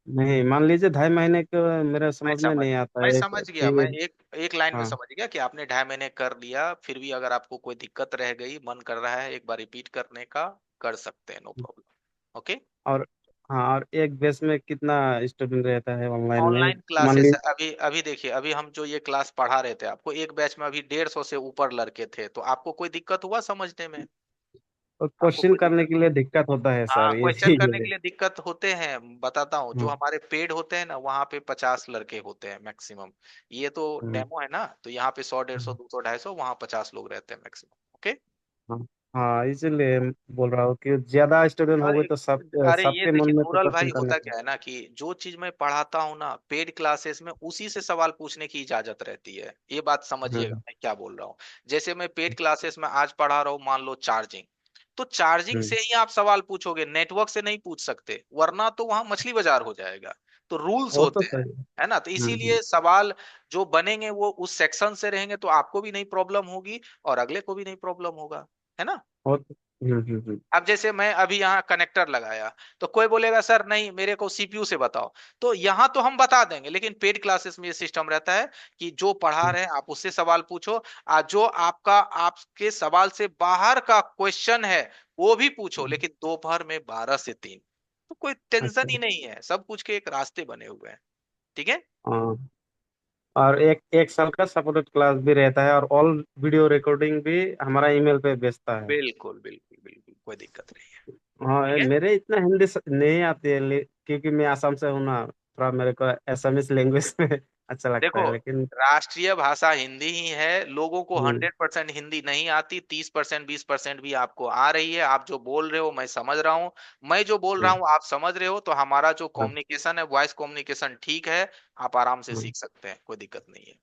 नहीं, मान लीजिए 2.5 महीने का मेरा मैं समझ में समझ नहीं आता मैं है समझ गया, मैं फिर। एक एक लाइन में हाँ। समझ गया कि आपने 2.5 महीने कर लिया, फिर भी अगर आपको कोई दिक्कत रह गई, मन कर रहा है एक बार रिपीट करने का, कर सकते हैं, नो प्रॉब्लम, ओके। और हाँ, और एक बेस में कितना स्टूडेंट रहता है ऑनलाइन में? ऑनलाइन मान क्लासेस लीजिए अभी अभी देखिए, अभी हम जो ये क्लास पढ़ा रहे थे आपको, एक बैच में अभी 150 से ऊपर लड़के थे, तो आपको कोई दिक्कत हुआ समझने में? आपको क्वेश्चन कोई करने दिक्कत? के लिए दिक्कत होता है हाँ, सर, ये क्वेश्चन करने के इसीलिए। लिए दिक्कत होते हैं, बताता हूँ। जो हाँ। हमारे पेड होते हैं ना, वहाँ पे 50 लड़के होते हैं मैक्सिमम। ये तो हम्म, डेमो है ना, तो यहाँ पे 100, 150, 200, 250, वहाँ 50 लोग रहते हैं मैक्सिमम, ओके। हाँ। हाँ, इसीलिए बोल रहा हूँ कि ज्यादा स्टूडेंट हो अरे गए तो सब अरे ये सबके मन देखिए में तो नूरल भाई, क्वेश्चन करने होता का। क्या है ना कि जो चीज मैं पढ़ाता हूँ ना पेड क्लासेस में, उसी से सवाल पूछने की इजाजत रहती है। ये बात समझिएगा हम्म। मैं क्या बोल रहा हूँ। जैसे मैं पेड क्लासेस में आज पढ़ा रहा हूँ, मान लो चार्जिंग, तो चार्जिंग से हम्म, ही आप सवाल पूछोगे, नेटवर्क से नहीं पूछ सकते, वरना तो वहां मछली बाजार हो जाएगा। तो रूल्स वो तो होते हैं, सही है। है ना? तो हम्म, इसीलिए सवाल जो बनेंगे वो उस सेक्शन से रहेंगे, तो आपको भी नहीं प्रॉब्लम होगी और अगले को भी नहीं प्रॉब्लम होगा, है ना? वो तो अब जैसे मैं अभी यहाँ कनेक्टर लगाया, तो कोई बोलेगा सर नहीं मेरे को सीपीयू से बताओ, तो यहाँ तो हम बता देंगे, लेकिन पेड क्लासेस में ये सिस्टम रहता है कि जो पढ़ा रहे हैं आप उससे सवाल पूछो, जो आपके सवाल से बाहर का क्वेश्चन है वो भी पूछो, लेकिन दोपहर में 12 से 3। तो कोई अच्छा। टेंशन ही नहीं है, सब कुछ के एक रास्ते बने हुए हैं। ठीक है। हाँ, और एक एक साल का सपोर्टेड क्लास भी रहता है, और ऑल वीडियो रिकॉर्डिंग भी हमारा ईमेल पे भेजता है। बिल्कुल बिल्कुल बिल्कुल, कोई दिक्कत नहीं है। हाँ, ठीक है। मेरे इतना हिंदी नहीं आती है, क्योंकि मैं आसाम से हूँ ना, थोड़ा मेरे को एसामीज लैंग्वेज में अच्छा लगता देखो, है, लेकिन राष्ट्रीय भाषा हिंदी ही है, लोगों को हम्म, 100% हिंदी नहीं आती, 30% 20% भी आपको आ रही है। आप जो बोल रहे हो मैं समझ रहा हूँ, मैं जो बोल रहा हम्म, हूँ आप समझ रहे हो, तो हमारा जो हाँ, कम्युनिकेशन है, वॉइस कम्युनिकेशन ठीक है, आप आराम से हाँ। सीख सकते हैं, कोई दिक्कत नहीं है।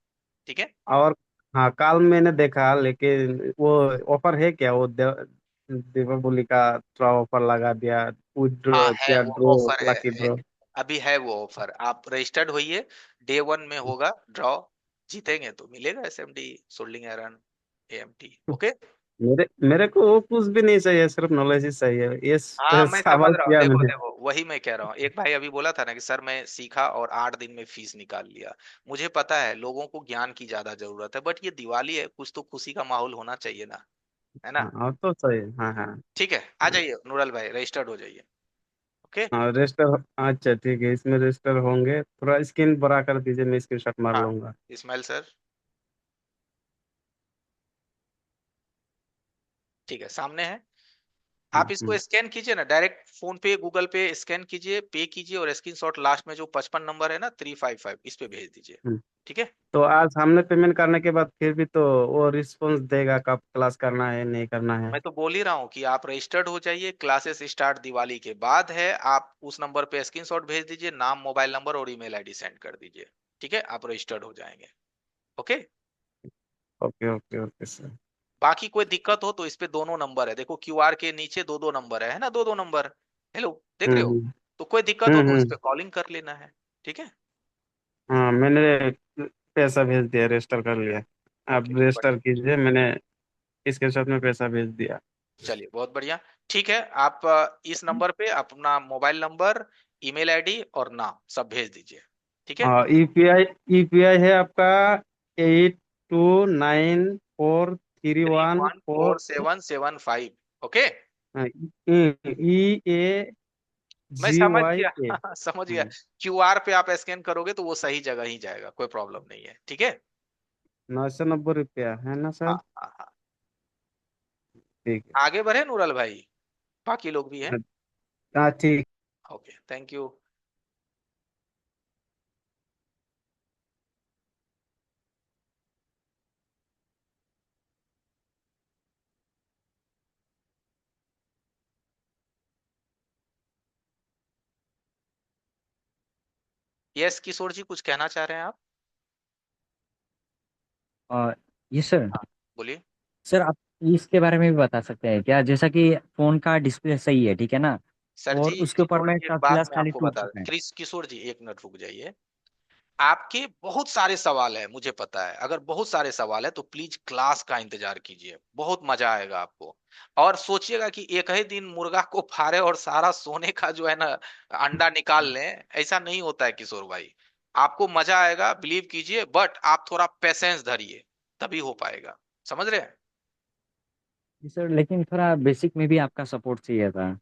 ठीक है। और हाँ, कल मैंने देखा, लेकिन वो ऑफर है क्या, वो दीपावली का थोड़ा ऑफर लगा दिया, हाँ विड्रॉ है, क्या, वो ड्रॉ, ऑफर लकी है। ड्रॉ। अभी है वो ऑफर, आप रजिस्टर्ड होइए, डे 1 में होगा ड्रॉ, जीतेंगे तो मिलेगा SMD, soldering iron, AMT. Okay. मेरे मेरे को वो कुछ भी नहीं चाहिए, सिर्फ नॉलेज ही चाहिए, ये हाँ मैं समझ सवाल रहा हूँ, किया देखो मैंने। देखो वही मैं कह रहा हूँ, एक भाई अभी बोला था ना कि सर मैं सीखा और 8 दिन में फीस निकाल लिया। मुझे पता है लोगों को ज्ञान की ज्यादा जरूरत है, बट ये दिवाली है, कुछ तो खुशी का माहौल होना चाहिए ना, है ना? हाँ, और तो सही है, हाँ हाँ। ठीक है, आ जाइए नूरल भाई, रजिस्टर्ड हो जाइए। ओके। हाँ, रजिस्टर, अच्छा ठीक है, इसमें रजिस्टर होंगे, थोड़ा स्क्रीन बड़ा कर दीजिए, मैं स्क्रीनशॉट मार हाँ, लूंगा। इस्माइल सर, ठीक है, सामने है। आप इसको हम्म। स्कैन कीजिए ना, डायरेक्ट फोन पे गूगल पे स्कैन कीजिए, पे कीजिए, और स्क्रीनशॉट लास्ट में जो 55 नंबर है ना 355, इस पे भेज दीजिए। हम्म। ठीक है। तो आज हमने पेमेंट करने के बाद फिर भी तो वो रिस्पॉन्स देगा कब क्लास करना है, नहीं करना है। मैं तो बोल ही रहा हूँ कि आप रजिस्टर्ड हो जाइए, क्लासेस स्टार्ट दिवाली के बाद है, आप उस नंबर पे स्क्रीनशॉट भेज दीजिए, नाम मोबाइल नंबर और ईमेल आईडी सेंड कर दीजिए। ठीक है, आप रजिस्टर्ड हो जाएंगे। Okay. Okay okay okay sir. बाकी कोई दिक्कत हो तो इस पे दोनों नंबर है, देखो क्यूआर के नीचे दो दो नंबर है ना, दो दो नंबर। हेलो, देख रहे हो? हम्म तो कोई दिक्कत हो तो इस हम्म। पे कॉलिंग कर लेना है। ठीक है। हाँ, मैंने पैसा भेज दिया, रजिस्टर कर लिया। आप ओके, रजिस्टर बढ़िया। कीजिए, मैंने इसके साथ में पैसा भेज दिया। चलिए, बहुत बढ़िया। ठीक है, आप इस नंबर पे अपना मोबाइल नंबर, ईमेल आईडी और नाम सब भेज दीजिए। ठीक है। हाँ, यूपीआई, यूपीआई है आपका 829431 4। 314775। ओके। ई ए मैं जी समझ वाई ए। गया समझ गया। क्यूआर पे आप स्कैन करोगे तो वो सही जगह ही जाएगा, कोई प्रॉब्लम नहीं है। ठीक है। 990 रुपया है ना हाँ सर? हाँ हाँ। ठीक आगे बढ़े नूरल भाई, बाकी लोग भी हैं। है। हाँ ठीक। Okay, thank you. यस किशोर जी, कुछ कहना चाह रहे हैं आप? और ये सर, हाँ, बोलिए। सर आप इसके बारे में भी बता सकते हैं क्या, जैसा कि फोन का डिस्प्ले सही है ठीक है ना, सर और जी, उसके ऊपर किशोर में जी एक टच बात ग्लास मैं खाली आपको टूट बता, चुका है। किशोर जी एक मिनट रुक जाइए। आपके बहुत सारे सवाल है मुझे पता है, अगर बहुत सारे सवाल है तो प्लीज क्लास का इंतजार कीजिए, बहुत मजा आएगा आपको। और सोचिएगा कि एक ही दिन मुर्गा को फाड़े और सारा सोने का जो है ना अंडा निकाल लें, ऐसा नहीं होता है किशोर भाई। आपको मजा आएगा, बिलीव कीजिए, बट आप थोड़ा पेशेंस धरिए, तभी हो पाएगा। समझ रहे हैं? जी सर, लेकिन थोड़ा बेसिक में भी आपका सपोर्ट चाहिए था। हम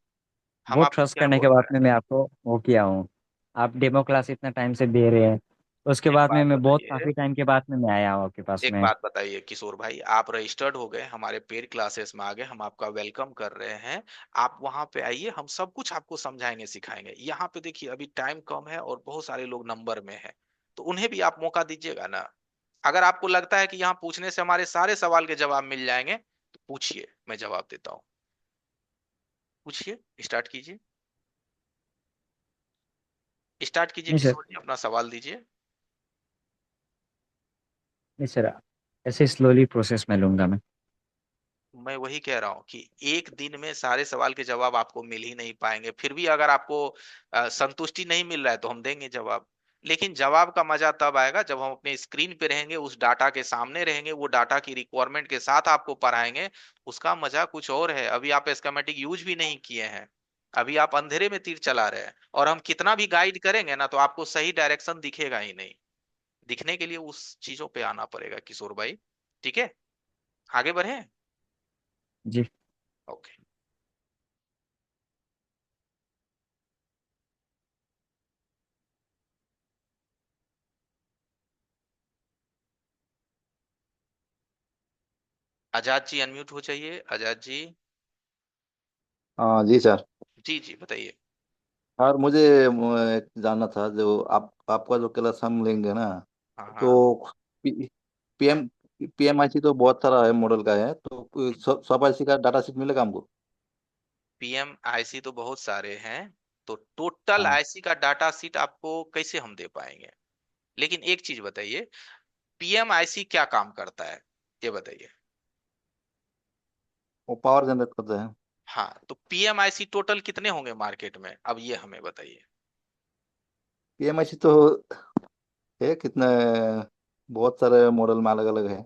बहुत आपको ट्रस्ट क्या करने के बोल बाद रहे में मैं आपको वो किया हूँ। आप डेमो क्लास इतना टाइम से दे रहे हैं, उसके हैं? एक बाद में बात मैं बहुत बताइए, काफी टाइम के बाद में मैं आया हूँ आपके पास एक में। बात बताइए किशोर भाई, आप रजिस्टर्ड हो गए, हमारे पेड क्लासेस में आ गए, हम आपका वेलकम कर रहे हैं। आप वहां पे आइए, हम सब कुछ आपको समझाएंगे सिखाएंगे। यहाँ पे देखिए अभी टाइम कम है और बहुत सारे लोग नंबर में है, तो उन्हें भी आप मौका दीजिएगा ना। अगर आपको लगता है कि यहाँ पूछने से हमारे सारे सवाल के जवाब मिल जाएंगे तो पूछिए, मैं जवाब देता हूँ। पूछिए, स्टार्ट कीजिए, स्टार्ट कीजिए नहीं सर, किशोर जी, अपना सवाल दीजिए। नहीं सर, ऐसे स्लोली प्रोसेस में लूंगा मैं। मैं वही कह रहा हूं कि एक दिन में सारे सवाल के जवाब आपको मिल ही नहीं पाएंगे। फिर भी अगर आपको संतुष्टि नहीं मिल रहा है तो हम देंगे जवाब। लेकिन जवाब का मजा तब आएगा जब हम अपने स्क्रीन पे रहेंगे, उस डाटा के सामने रहेंगे, वो डाटा की रिक्वायरमेंट के साथ आपको पढ़ाएंगे। उसका मजा कुछ और है। अभी आप स्कीमेटिक यूज भी नहीं किए हैं, अभी आप अंधेरे में तीर चला रहे हैं, और हम कितना भी गाइड करेंगे ना तो आपको सही डायरेक्शन दिखेगा ही नहीं। दिखने के लिए उस चीजों पे आना पड़ेगा किशोर भाई। ठीक है, आगे बढ़े। जी। ओके। आजाद जी अनम्यूट हो जाइए, आजाद जी। हाँ जी सर। जी जी बताइए। और मुझे जानना था, जो आपका जो क्लास हम लेंगे ना, हाँ हाँ। तो पीएम पीएमआईसी तो बहुत सारा है, मॉडल का है, तो सब आईसी का डाटा सेट मिलेगा हमको? पीएम आईसी तो बहुत सारे हैं, तो टोटल हाँ, आईसी का डाटा सीट आपको कैसे हम दे पाएंगे। लेकिन एक चीज बताइए, पीएम आईसी क्या काम करता है ये बताइए। वो पावर जनरेट करते हैं। हाँ, तो पीएम आईसी टोटल कितने होंगे मार्केट में, अब ये हमें बताइए। पीएमआईसी तो है कितने, बहुत सारे मॉडल में अलग अलग है।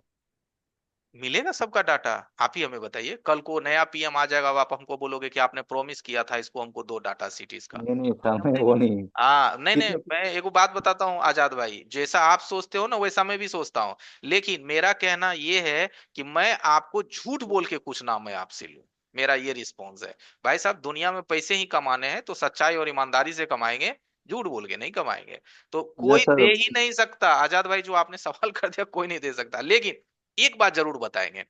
मिलेगा सबका डाटा, आप ही हमें बताइए। कल को नया पीएम आ जाएगा, अब आप हमको बोलोगे कि आपने प्रॉमिस किया था इसको, हमको दो डाटा सीट इसका। नहीं नहीं सर, हम नहीं देंगे। वो नहीं। हाँ नहीं नहीं, कितने? मैं एगो बात बताता हूँ आजाद भाई, जैसा आप सोचते हो ना वैसा मैं भी सोचता हूँ। लेकिन मेरा कहना ये है कि मैं आपको झूठ बोल के कुछ ना मैं आपसे लूं, मेरा ये रिस्पॉन्स है। भाई साहब, दुनिया में पैसे ही कमाने हैं तो सच्चाई और ईमानदारी से कमाएंगे, झूठ बोल के नहीं कमाएंगे। तो कोई यस सर। दे ही नहीं सकता आजाद भाई, जो आपने सवाल कर दिया कोई नहीं दे सकता। लेकिन एक बात जरूर बताएंगे,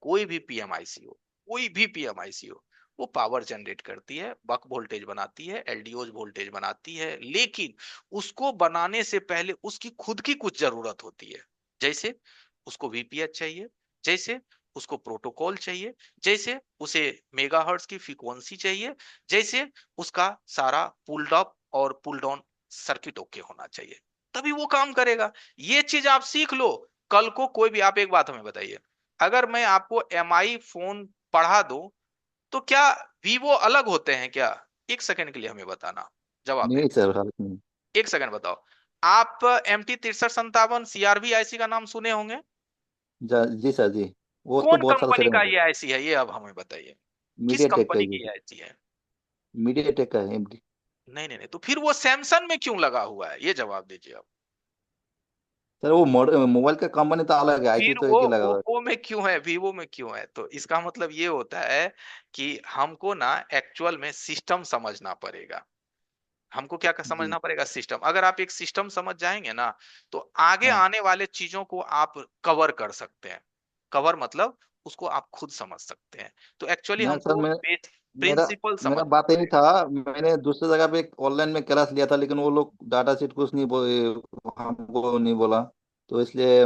कोई भी पीएमआईसी हो, कोई भी पीएमआईसी हो, वो पावर जनरेट करती है, बक वोल्टेज बनाती है, एलडीओ वोल्टेज बनाती है। लेकिन उसको बनाने से पहले उसकी खुद की कुछ जरूरत होती है। जैसे उसको वीपीएच चाहिए, जैसे उसको प्रोटोकॉल चाहिए, जैसे उसे मेगाहर्ट्ज की फ्रीक्वेंसी चाहिए, जैसे उसका सारा पुल अप और पुल डाउन सर्किट ओके होना चाहिए, तभी वो काम करेगा। ये चीज आप सीख लो। कल को कोई भी, आप एक बात हमें बताइए, अगर मैं आपको एमआई फोन पढ़ा दूं तो क्या वीवो अलग होते हैं क्या? एक सेकंड के लिए हमें बताना, जवाब दे। नहीं सर, हालत नहीं। एक सेकंड बताओ। आप MT6357 सीआरवी आईसी का नाम सुने होंगे। जी सर जी। वो तो कौन बहुत सारा कंपनी सेलिंग का होता ये आईसी है, ये अब हमें बताइए। है। किस मीडिया टेक का कंपनी ही की है। आईसी है? मीडिया टेक का है। नहीं नहीं नहीं, तो फिर वो सैमसंग में क्यों लगा हुआ है, ये जवाब दीजिए अब। सर वो मोबाइल का कंपनी तो अलग है, आईसी फिर तो वो एक ही लगा हुआ है। ओप्पो में क्यों है, वीवो में क्यों है? तो इसका मतलब ये होता है कि हमको ना एक्चुअल में सिस्टम समझना पड़ेगा। हमको क्या जी। समझना पड़ेगा, सिस्टम। अगर आप एक सिस्टम समझ जाएंगे ना तो आगे हाँ। आने वाले चीजों को आप कवर कर सकते हैं। कवर मतलब उसको आप खुद समझ सकते हैं। तो एक्चुअली नहीं सर, हमको मेरा प्रिंसिपल मेरा समझना बात यही पड़ेगा। था। मैंने दूसरी जगह पे ऑनलाइन में क्लास लिया था, लेकिन वो लोग डाटा शीट कुछ नहीं हमको नहीं बोला, तो इसलिए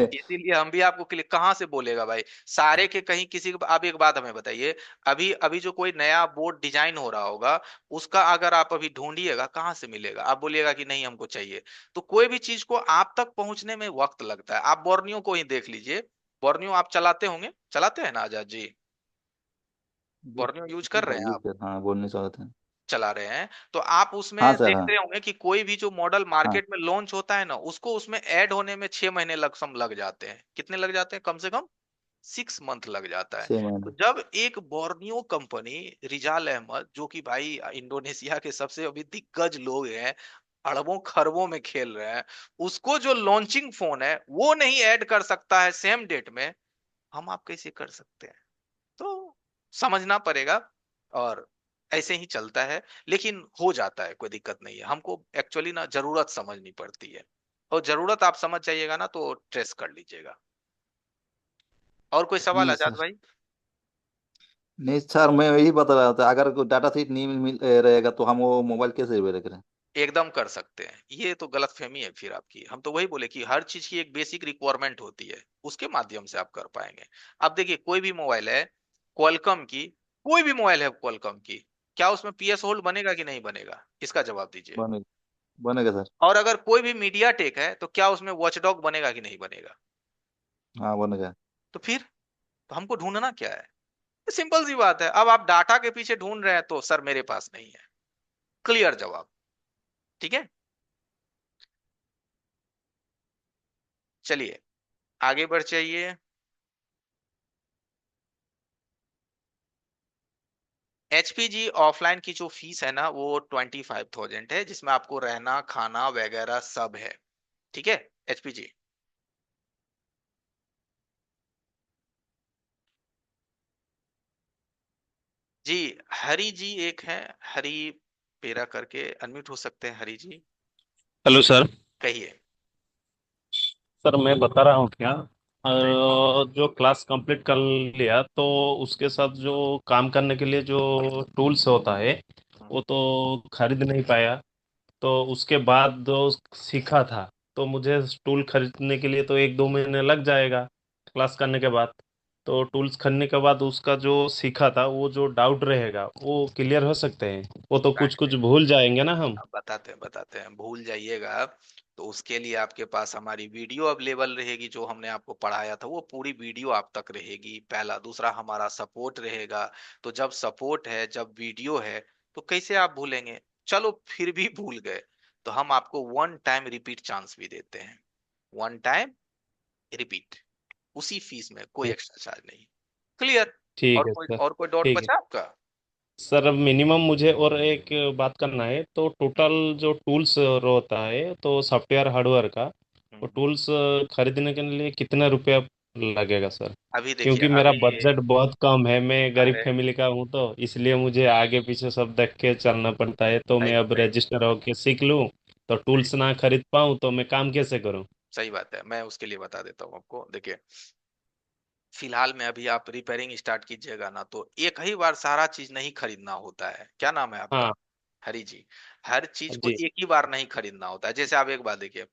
इसीलिए हम भी आपको क्लिक कहाँ से बोलेगा भाई, सारे के कहीं किसी को। आप एक बात हमें बताइए, अभी अभी जो कोई नया बोर्ड डिजाइन हो रहा होगा, उसका अगर आप अभी ढूंढिएगा कहाँ से मिलेगा? आप बोलिएगा कि नहीं हमको चाहिए। तो कोई भी चीज को आप तक पहुंचने में वक्त लगता है। आप बोर्नियो को ही देख लीजिए। बोर्नियो आप चलाते होंगे, चलाते हैं ना आजाद जी? जी बोर्नियो यूज जी कर रहे सर, हैं जी आप? सर, हाँ बोलने से होता है। चला रहे हैं तो आप हाँ उसमें सर, हाँ। देखते होंगे कि कोई भी जो मॉडल हाँ, मार्केट में लॉन्च होता है ना, उसको उसमें ऐड होने में 6 महीने लग जाते हैं। कितने लग जाते हैं? कम से कम 6 मंथ लग जाता है। सेम है। तो जब एक बोर्नियो कंपनी, रिजाल अहमद जो कि भाई इंडोनेशिया के सबसे अभी दिग्गज लोग हैं, अरबों खरबों में खेल रहे हैं, उसको जो लॉन्चिंग फोन है वो नहीं ऐड कर सकता है सेम डेट में, हम आप कैसे कर सकते हैं? तो समझना पड़ेगा। और ऐसे ही चलता है, लेकिन हो जाता है, कोई दिक्कत नहीं है। हमको एक्चुअली ना जरूरत समझनी पड़ती है, और जरूरत आप समझ जाइएगा ना तो ट्रेस कर लीजिएगा। और कोई सवाल जी आजाद सर। भाई? नहीं सर, मैं यही बता रहा था, अगर कोई डाटा शीट नहीं रहेगा तो हम वो मोबाइल कैसे रिपेयर करें? एकदम कर सकते हैं, ये तो गलतफहमी है फिर आपकी। हम तो वही बोले कि हर चीज की एक बेसिक रिक्वायरमेंट होती है, उसके माध्यम से आप कर पाएंगे। अब देखिए, कोई भी मोबाइल है क्वालकॉम की, कोई भी मोबाइल है क्वालकॉम की, क्या उसमें पीएस होल्ड बनेगा कि नहीं बनेगा? इसका जवाब दीजिए। बनेगा। बनेगा सर। और अगर कोई भी मीडिया टेक है तो क्या उसमें वॉचडॉग बनेगा कि नहीं बनेगा? हाँ बनेगा। तो फिर तो हमको ढूंढना क्या है? सिंपल सी बात है। अब आप डाटा के पीछे ढूंढ रहे हैं तो सर मेरे पास नहीं है, क्लियर जवाब। ठीक है, चलिए आगे बढ़ जाइए। एचपीजी ऑफलाइन की जो फीस है ना वो 25,000 है, जिसमें आपको रहना खाना वगैरह सब है। ठीक है एचपीजी। जी हरी जी एक है, हरी पेरा करके अनम्यूट हो सकते हैं हरी जी, हेलो सर। कहिए। सर मैं बता रहा हूँ क्या, जो क्लास कंप्लीट कर लिया तो उसके साथ जो काम करने के लिए जो टूल्स होता है वो तो खरीद नहीं पाया। तो उसके बाद जो सीखा था, तो मुझे टूल खरीदने के लिए तो 1-2 महीने लग जाएगा क्लास करने के बाद। तो टूल्स खरीदने के बाद उसका जो सीखा था वो जो डाउट रहेगा वो क्लियर हो सकते हैं, वो तो कुछ कुछ भूल जाएंगे ना हम। अब बताते हैं, भूल जाइएगा तो उसके लिए आपके पास हमारी वीडियो अवेलेबल रहेगी, जो हमने आपको पढ़ाया था वो पूरी वीडियो आप तक रहेगी, पहला। दूसरा हमारा सपोर्ट रहेगा। तो जब सपोर्ट है, जब वीडियो है, तो कैसे आप भूलेंगे। चलो फिर भी भूल गए तो हम आपको वन टाइम रिपीट चांस भी देते हैं, वन टाइम रिपीट, उसी फीस में, कोई एक्स्ट्रा चार्ज नहीं। क्लियर। ठीक और है कोई सर। और कोई डाउट ठीक है बचा आपका। सर, अब मिनिमम मुझे और एक बात करना है, तो टोटल जो टूल्स होता है तो सॉफ्टवेयर हार्डवेयर का, वो टूल्स खरीदने के लिए कितना रुपया लगेगा सर? अभी देखिए क्योंकि मेरा अभी बजट बहुत कम है, मैं गरीब अरे फैमिली का हूँ, तो इसलिए मुझे आगे पीछे सब देख के चलना पड़ता है। तो सही मैं अब सही रजिस्टर होके सीख लूँ तो सही टूल्स ना खरीद पाऊँ तो मैं काम कैसे करूँ? सही बात है, मैं उसके लिए बता देता हूँ आपको। देखिए फिलहाल में अभी आप रिपेयरिंग स्टार्ट कीजिएगा ना, तो एक ही बार सारा चीज नहीं खरीदना होता है। क्या नाम है आपका। हाँ हरी जी। हर चीज को जी। एक ही बार नहीं खरीदना होता है। जैसे आप एक बात देखिए,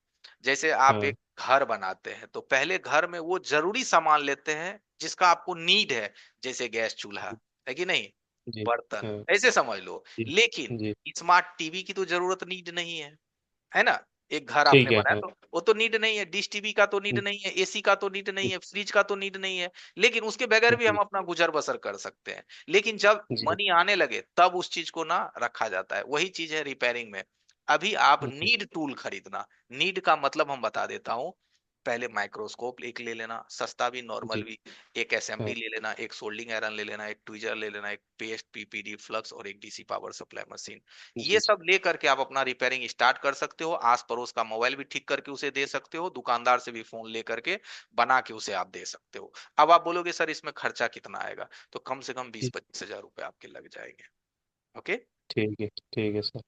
जैसे आप हाँ एक घर बनाते हैं तो पहले घर में वो जरूरी सामान लेते हैं जिसका आपको नीड है, जैसे गैस चूल्हा, है कि नहीं, जी। बर्तन, हाँ ऐसे समझ लो। जी। लेकिन जी। स्मार्ट टीवी की तो जरूरत नीड नहीं है ना। एक घर आपने ठीक है। बनाया हाँ। तो वो तो नीड नहीं है, डिश टीवी का तो नीड नहीं है, एसी का तो नीड नहीं है, फ्रिज का तो नीड नहीं है। लेकिन उसके बगैर भी हम जी। अपना गुजर बसर कर सकते हैं। लेकिन जब जी। मनी आने लगे तब उस चीज को ना रखा जाता है। वही चीज है रिपेयरिंग में। अभी आप जी। नीड टूल खरीदना, नीड का मतलब हम बता देता हूँ। पहले माइक्रोस्कोप एक ले लेना, सस्ता भी नॉर्मल जी। भी। एक एसएमडी हाँ ले लेना, एक सोल्डिंग आयरन ले लेना, एक ट्विजर ले लेना, एक पेस्ट पीपीडी फ्लक्स और एक डीसी पावर सप्लाई मशीन। ये जी। सब ले करके आप अपना रिपेयरिंग स्टार्ट कर सकते हो। आस पड़ोस का मोबाइल भी ठीक करके उसे दे सकते हो, दुकानदार से भी फोन ले करके बना के उसे आप दे सकते हो। अब आप बोलोगे सर इसमें खर्चा कितना आएगा, तो कम से कम बीस जी। पच्चीस हजार रुपए आपके लग जाएंगे। ओके, ठीक है सर।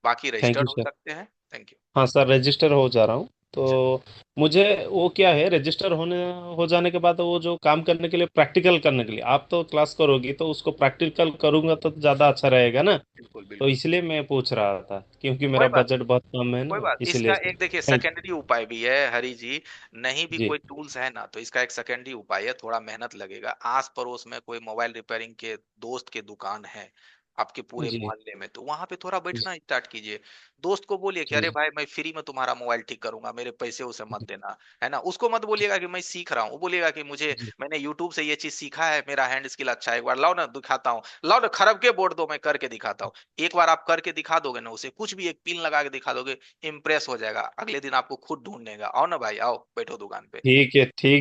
बाकी थैंक यू रजिस्टर्ड हो सर। सकते हैं। Thank you. हाँ सर, रजिस्टर हो जा रहा हूँ। तो मुझे वो क्या है, रजिस्टर हो जाने के बाद वो जो काम करने के लिए, प्रैक्टिकल करने के लिए आप तो क्लास करोगी, तो उसको प्रैक्टिकल करूंगा तो ज़्यादा अच्छा रहेगा ना। बिल्कुल तो बिल्कुल। इसलिए मैं पूछ रहा था, क्योंकि कोई मेरा बात बजट बहुत कम है कोई ना, बात इसलिए इसका सर। एक देखिए थैंक सेकेंडरी उपाय भी है हरी जी। नहीं भी जी। कोई टूल्स है ना, तो इसका एक सेकेंडरी उपाय है, थोड़ा मेहनत लगेगा। आस पड़ोस में कोई मोबाइल रिपेयरिंग के दोस्त के दुकान है आपके पूरे जी। मोहल्ले में, तो वहां पे थोड़ा जी। बैठना स्टार्ट कीजिए। दोस्त को बोलिए कि अरे जी। भाई मैं फ्री में तुम्हारा मोबाइल ठीक करूंगा, मेरे पैसे उसे मत देना, है ना। उसको मत बोलिएगा कि मैं सीख रहा हूँ, वो बोलिएगा कि मुझे, जी। मैंने यूट्यूब से ये चीज सीखा है, मेरा हैंड स्किल अच्छा है, एक बार लाओ ना दिखाता हूँ, लाओ ना खरब के बोर्ड दो मैं करके दिखाता हूँ। एक बार आप करके दिखा दोगे ना, उसे कुछ भी एक पिन लगा के दिखा दोगे, इम्प्रेस हो जाएगा। अगले दिन आपको खुद ढूंढनेगा, आओ ना भाई आओ बैठो दुकान पे, ठीक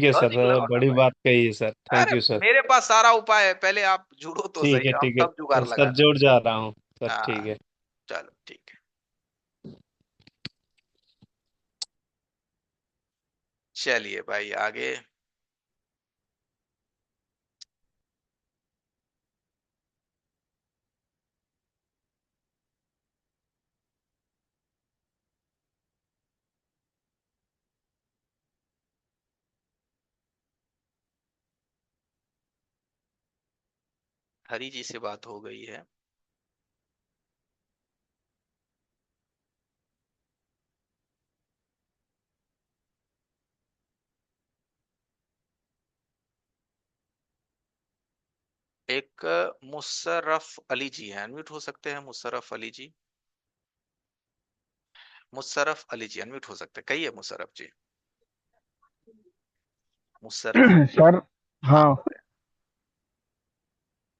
है और सर, निकला आओ ना बड़ी भाई। बात कही है सर, थैंक अरे यू सर। मेरे पास सारा उपाय है, पहले आप जुड़ो तो सही, हम ठीक सब जुगाड़ है लगा सर, दें। जुड़ जा रहा हूँ सर, ठीक हाँ है। चलो ठीक है, चलिए भाई आगे। हरी जी से बात हो गई है। एक मुशर्रफ अली जी हैं, अनम्यूट हो सकते हैं मुशर्रफ अली जी। मुशर्रफ अली जी अनम्यूट हो सकते हैं, कहिए मुशर्रफ जी। मुशर्रफ, सर हाँ हाँ। बोले।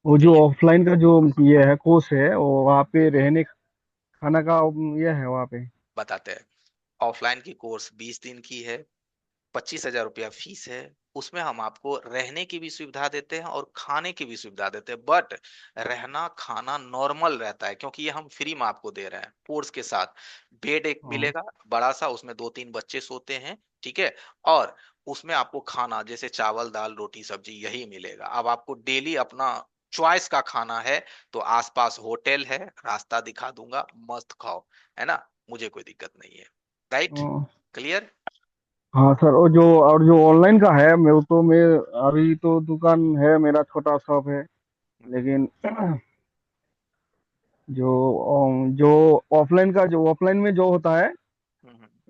वो जो कहिए। ऑफलाइन का जो ये है कोर्स है, वो वहाँ पे रहने खाना का ये है वहाँ पे। बताते हैं। ऑफलाइन की कोर्स 20 दिन की है, 25,000 रुपया फीस है। उसमें हम आपको रहने की भी सुविधा देते हैं और खाने की भी सुविधा देते हैं, बट रहना खाना नॉर्मल रहता है क्योंकि ये हम फ्री में आपको दे रहे हैं कोर्स के साथ। बेड एक हाँ। मिलेगा बड़ा सा, उसमें 2-3 बच्चे सोते हैं, ठीक है। और उसमें आपको खाना जैसे चावल दाल रोटी सब्जी यही मिलेगा। अब आपको डेली अपना चॉइस का खाना है तो आसपास होटल है, रास्ता दिखा दूंगा, मस्त खाओ, है ना, मुझे कोई दिक्कत नहीं है। राइट, हाँ। क्लियर। हाँ सर, और जो ऑनलाइन का है, मैं अभी तो दुकान है, मेरा छोटा शॉप है। लेकिन जो ऑफलाइन में जो होता है,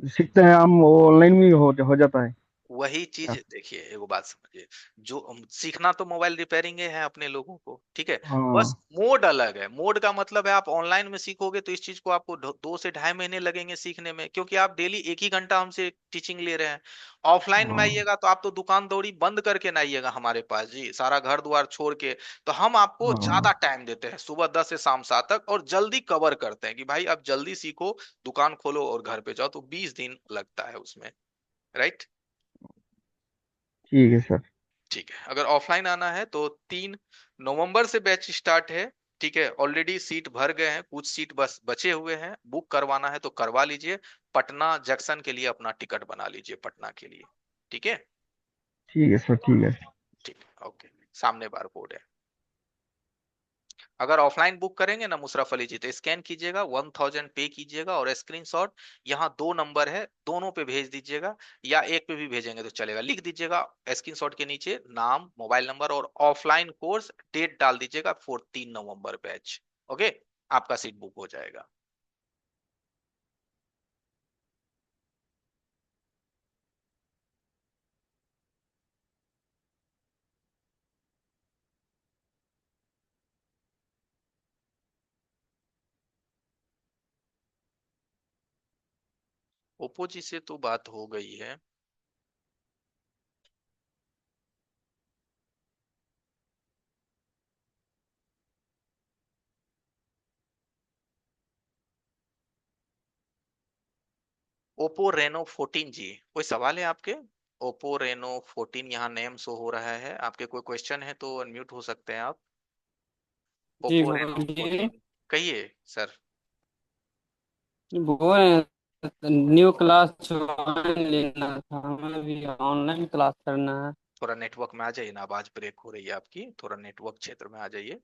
सीखते हैं हम, वो ऑनलाइन में हो जाता है। वही चीज देखिए, एगो बात समझिए, जो सीखना तो मोबाइल रिपेयरिंग है अपने लोगों को, ठीक है। बस हाँ। मोड अलग है। मोड का मतलब है आप ऑनलाइन में सीखोगे तो इस चीज को आपको 2 से ढाई महीने लगेंगे सीखने में, क्योंकि आप डेली एक ही घंटा हमसे टीचिंग ले रहे हैं। ऑफलाइन में हाँ। आइएगा तो आप तो दुकान दौड़ी बंद करके ना आइएगा हमारे पास जी, सारा घर द्वार छोड़ के। तो हम आपको ज्यादा हाँ। टाइम देते हैं, सुबह 10 से शाम 7 तक, और जल्दी कवर करते हैं कि भाई आप जल्दी सीखो, दुकान खोलो और घर पे जाओ। तो 20 दिन लगता है उसमें। राइट। ठीक है सर। ठीक है, अगर ऑफलाइन आना है तो 3 नवंबर से बैच स्टार्ट है, ठीक है। ऑलरेडी सीट भर गए हैं, कुछ सीट बस बचे हुए हैं। बुक करवाना है तो करवा लीजिए। पटना जंक्शन के लिए अपना टिकट बना लीजिए, पटना के लिए, ठीक है। ठीक है सर। ठीक है। ठीक है, ओके। सामने बारकोड है। अगर ऑफलाइन बुक करेंगे ना मुशरफ अली जी, तो स्कैन कीजिएगा, 1000 पे कीजिएगा और स्क्रीनशॉट, यहाँ 2 नंबर है, दोनों पे भेज दीजिएगा, या एक पे भी भेजेंगे तो चलेगा। लिख दीजिएगा स्क्रीनशॉट के नीचे नाम मोबाइल नंबर और ऑफलाइन कोर्स डेट डाल दीजिएगा, 3 नवंबर बैच। ओके, आपका सीट बुक हो जाएगा। ओप्पो जी से तो बात हो गई है। ओप्पो रेनो 14 जी, कोई सवाल है आपके? ओप्पो रेनो 14 यहाँ नेम शो हो रहा है, आपके कोई क्वेश्चन है तो अनम्यूट हो सकते हैं आप। जी ओप्पो रेनो बोलिए। 14, कहिए सर। बोल रहे हैं न्यू क्लास ज्वाइन लेना था, हमें भी ऑनलाइन क्लास करना है। थोड़ा नेटवर्क में आ जाइए ना, आवाज ब्रेक हो रही है आपकी, थोड़ा नेटवर्क क्षेत्र में आ जाइए,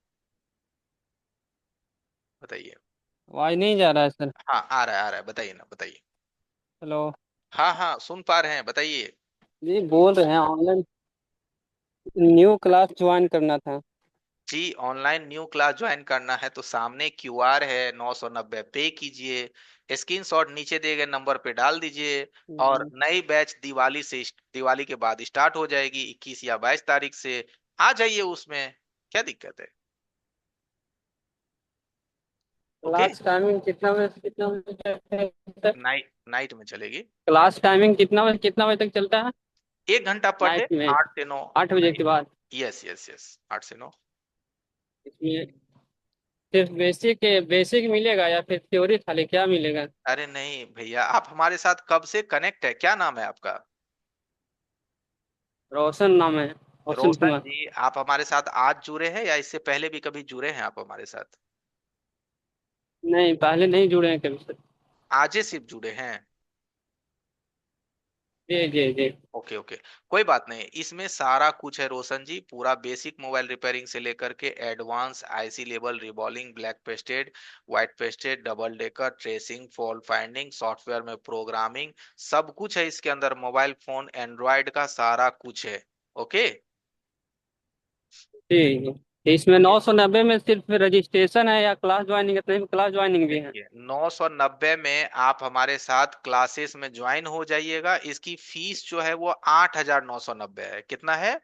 बताइए। आवाज नहीं जा रहा है सर। हाँ, आ रहा है, बताइए ना, बताइए। हेलो। हाँ हाँ, सुन पा रहे हैं, बताइए। जी बोल रहे हैं ऑनलाइन न्यू क्लास ज्वाइन करना था। जी, ऑनलाइन न्यू क्लास ज्वाइन करना है तो सामने क्यूआर है, 990 पे कीजिए, स्क्रीनशॉट नीचे दिए गए नंबर पे डाल दीजिए। और नई बैच दिवाली के बाद स्टार्ट हो जाएगी, 21 या 22 तारीख से। आ जाइए उसमें, क्या दिक्कत है। ओके, क्लास टाइमिंग कितना बजे से कितना बजे तक है सर? नाइट नाइट में चलेगी। क्लास टाइमिंग कितना बजे तक चलता है? 1 घंटा पर डे, नाइट में 8 से 9। 8 बजे के बाद? यस यस यस, 8 से 9। इसमें सिर्फ बेसिक मिलेगा या फिर थ्योरी खाली, क्या मिलेगा? अरे नहीं भैया, आप हमारे साथ कब से कनेक्ट है, क्या नाम है आपका? रोशन नाम है, रोशन रोशन कुमार। जी, आप हमारे साथ आज जुड़े हैं या इससे पहले भी कभी जुड़े हैं आप हमारे साथ? नहीं, पहले नहीं जुड़े हैं कभी सर। आज ही सिर्फ जुड़े हैं? जी जी जी। ओके ओके, कोई बात नहीं, इसमें सारा कुछ है रोशन जी, पूरा बेसिक मोबाइल रिपेयरिंग से लेकर के advance IC level reballing, black pasted, white pasted, double decker tracing, fault finding, software में प्रोग्रामिंग, सब कुछ है इसके अंदर। मोबाइल फोन एंड्रॉयड का सारा कुछ है। ओके। जी जी। तो इसमें 990 में सिर्फ रजिस्ट्रेशन है या क्लास ज्वाइनिंग है? क्लास ज्वाइनिंग भी है? देखिए, 990 में आप हमारे साथ क्लासेस में ज्वाइन हो जाइएगा। इसकी फीस जो है वो 8,990 है। कितना है?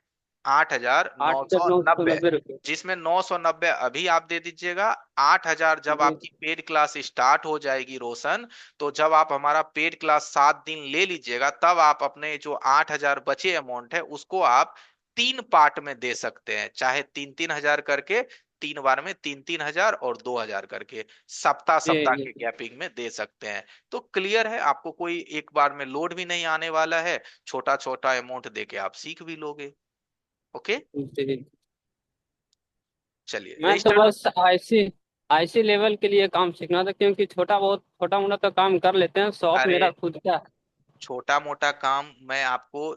आठ हजार आठ नौ हजार सौ नौ सौ नब्बे नब्बे रुपये जिसमें 990 अभी आप दे दीजिएगा। 8,000 जब जी। आपकी पेड क्लास स्टार्ट हो जाएगी रोशन, तो जब आप हमारा पेड क्लास 7 दिन ले लीजिएगा, तब आप अपने जो 8,000 बचे अमाउंट है उसको आप 3 पार्ट में दे सकते हैं, चाहे 3-3 हजार करके, 3 बार में 3-3 हजार और 2 हजार करके सप्ताह जी सप्ताह जी के गैपिंग में दे सकते हैं। तो क्लियर है, आपको कोई एक बार में लोड भी नहीं आने वाला है, छोटा छोटा अमाउंट देके आप सीख भी लोगे। ओके, जी। चलिए मैं तो रजिस्टर्ड। बस आईसी आईसी लेवल के लिए काम सीखना था, क्योंकि छोटा मोटा तो काम कर लेते हैं, शॉप अरे मेरा खुद का। छोटा मोटा काम मैं आपको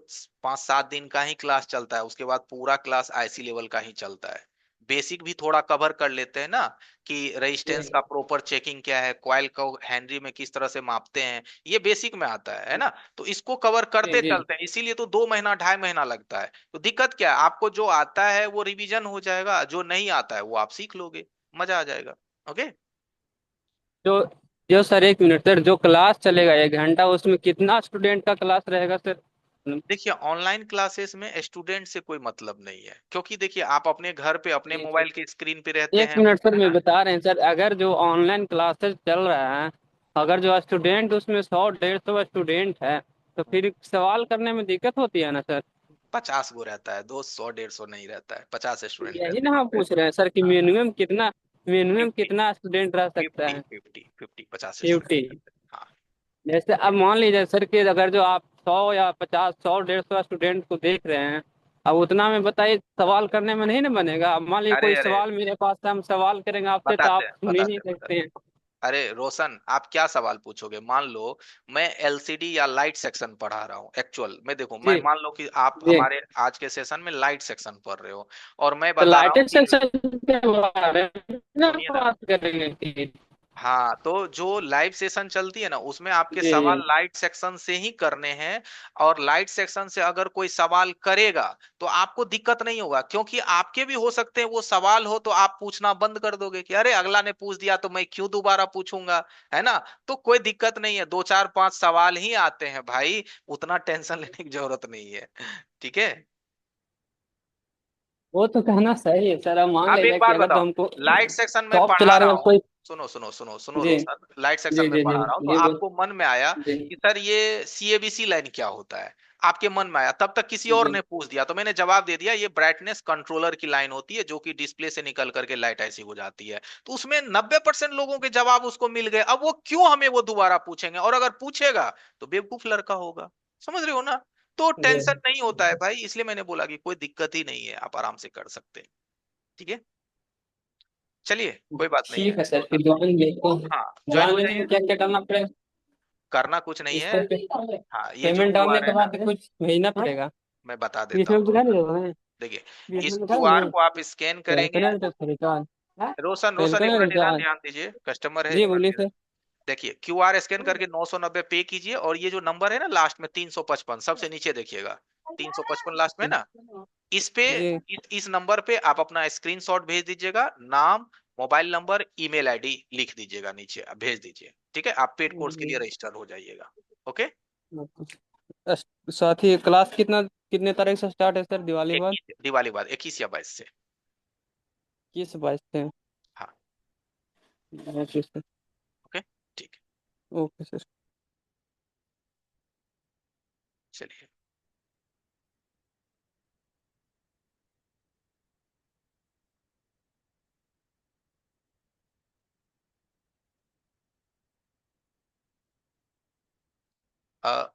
5-7 दिन का ही क्लास चलता है, उसके बाद पूरा क्लास आईसी लेवल का ही चलता है। बेसिक भी थोड़ा कवर कर लेते हैं ना, कि रेजिस्टेंस का प्रॉपर चेकिंग क्या है, कॉइल को हेनरी में किस तरह से मापते हैं, ये बेसिक में आता है ना। तो इसको कवर जी करते जी। चलते हैं, इसीलिए तो 2 महीना 2.5 महीना लगता है। तो दिक्कत क्या है, आपको जो आता है वो रिवीजन हो जाएगा, जो नहीं आता है वो आप सीख लोगे, मजा आ जाएगा। ओके। जो जो सर, 1 मिनट सर, जो क्लास चलेगा 1 घंटा, उसमें कितना स्टूडेंट का क्लास रहेगा सर? देखिए ऑनलाइन क्लासेस में स्टूडेंट से कोई मतलब नहीं है, क्योंकि देखिए आप अपने घर पे अपने जी मोबाइल सर। के स्क्रीन पे रहते एक हैं, मिनट सर, है मैं ना। बता रहे हैं सर, अगर जो ऑनलाइन क्लासेस चल रहा है, अगर जो स्टूडेंट उसमें 100-150 स्टूडेंट है, तो फिर सवाल करने में दिक्कत होती है ना सर? 50 गो रहता है, 200-150 नहीं रहता है, 50 स्टूडेंट यही रहते ना हम हैं। पूछ रहे हैं सर, कि हाँ, मिनिमम 50, कितना स्टूडेंट रह सकता 50, है? 50, 50 स्टूडेंट 50। रहते हैं, हाँ। जैसे अब मान लीजिए सर कि अगर जो आप 100 या 50, 100-150 स्टूडेंट को देख रहे हैं, अब उतना में बताइए, सवाल करने में नहीं ना बनेगा। अब मान लीजिए अरे कोई अरे, सवाल मेरे पास है, हम सवाल करेंगे आपसे, तो बताते आप हैं सुन ही नहीं बताते हैं सकते बताते हैं। हैं। अरे रोशन, आप क्या सवाल पूछोगे, मान लो मैं एलसीडी या लाइट सेक्शन पढ़ा रहा हूँ, एक्चुअल में देखो, मैं जी मान लो कि आप जी। हमारे आज के सेशन में लाइट सेक्शन पढ़ रहे हो, और मैं तो बता रहा हूँ लाइटेड कि सेक्शन के बारे में ना सुनिए ना, बात करेंगे। हाँ तो जो लाइव सेशन चलती है ना, उसमें आपके जी सवाल जी लाइट सेक्शन से ही करने हैं। और लाइट सेक्शन से अगर कोई सवाल करेगा तो आपको दिक्कत नहीं होगा, क्योंकि आपके भी हो सकते हैं वो सवाल हो, तो आप पूछना बंद कर दोगे कि अरे अगला ने पूछ दिया तो मैं क्यों दोबारा पूछूंगा, है ना। तो कोई दिक्कत नहीं है, 2 4 5 सवाल ही आते हैं भाई, उतना टेंशन लेने की जरूरत नहीं है। ठीक है। वो तो कहना सही है सर। अब मान अब एक लीजिए कि बात अगर जो बताओ, हमको लाइट सेक्शन में शॉप पढ़ा चला रहा रहे हो हूँ, कोई। सुनो सुनो सुनो सुनो जी रोशन, लाइट सेक्शन जी में जी पढ़ा जी रहा हूँ, तो जी बोल। आपको मन में आया जी कि सर ये सीएबीसी लाइन क्या होता है, आपके मन में आया, तब तक किसी और जी ने पूछ दिया, तो मैंने जवाब दे दिया ये ब्राइटनेस कंट्रोलर की लाइन होती है, जो कि डिस्प्ले से निकल करके लाइट ऐसी हो जाती है। तो उसमें 90% लोगों के जवाब उसको मिल गए, अब वो क्यों हमें वो दोबारा पूछेंगे, और अगर पूछेगा तो बेवकूफ लड़का होगा। समझ रहे हो ना। तो जी। टेंशन नहीं होता है भाई, इसलिए मैंने बोला कि कोई दिक्कत ही नहीं है, आप आराम से कर सकते हैं। ठीक है, चलिए कोई बात नहीं है ठीक है सर, रोशन। फिर ज्वाइन देखो। हाँ ज्वाइन ज्वाइन हो लेने जाइए, में क्या क्या करना पड़ेगा? करना कुछ नहीं इस है। पर हाँ ये जो पेमेंट डालने क्यूआर के है ना, बाद कुछ भेजना पड़ेगा? मैं बता देता बीस हूँ में दिखा रोशन। नहीं है? देखिए बीस इस में दिखा क्यूआर नहीं को आप स्कैन करेंगे। कैलकुलेटर तो रिचार्ज। रोशन रोशन एक कैलकुलेटर मिनट इधर रिचार्ज। ध्यान दीजिए, कस्टमर है जी एक मिनट बोलिए इधर। सर। देखिए क्यूआर स्कैन करके 990 पे कीजिए, और ये जो नंबर है ना लास्ट में 355, सबसे नीचे देखिएगा 355 लास्ट में ना, इस पे जी इस नंबर पे आप अपना स्क्रीनशॉट भेज दीजिएगा, नाम, मोबाइल नंबर, ईमेल आईडी लिख दीजिएगा, नीचे आप भेज दीजिए। ठीक है, आप पेड कोर्स के लिए रजिस्टर हो जाइएगा। ओके। साथ ही क्लास कितने तारीख से स्टार्ट है सर, दिवाली बाद? 21 दिवाली बाद 21 या 22 से। 21-22 से? हाँ। Okay sir. ओके ठीक है, ओके सर। चलिए।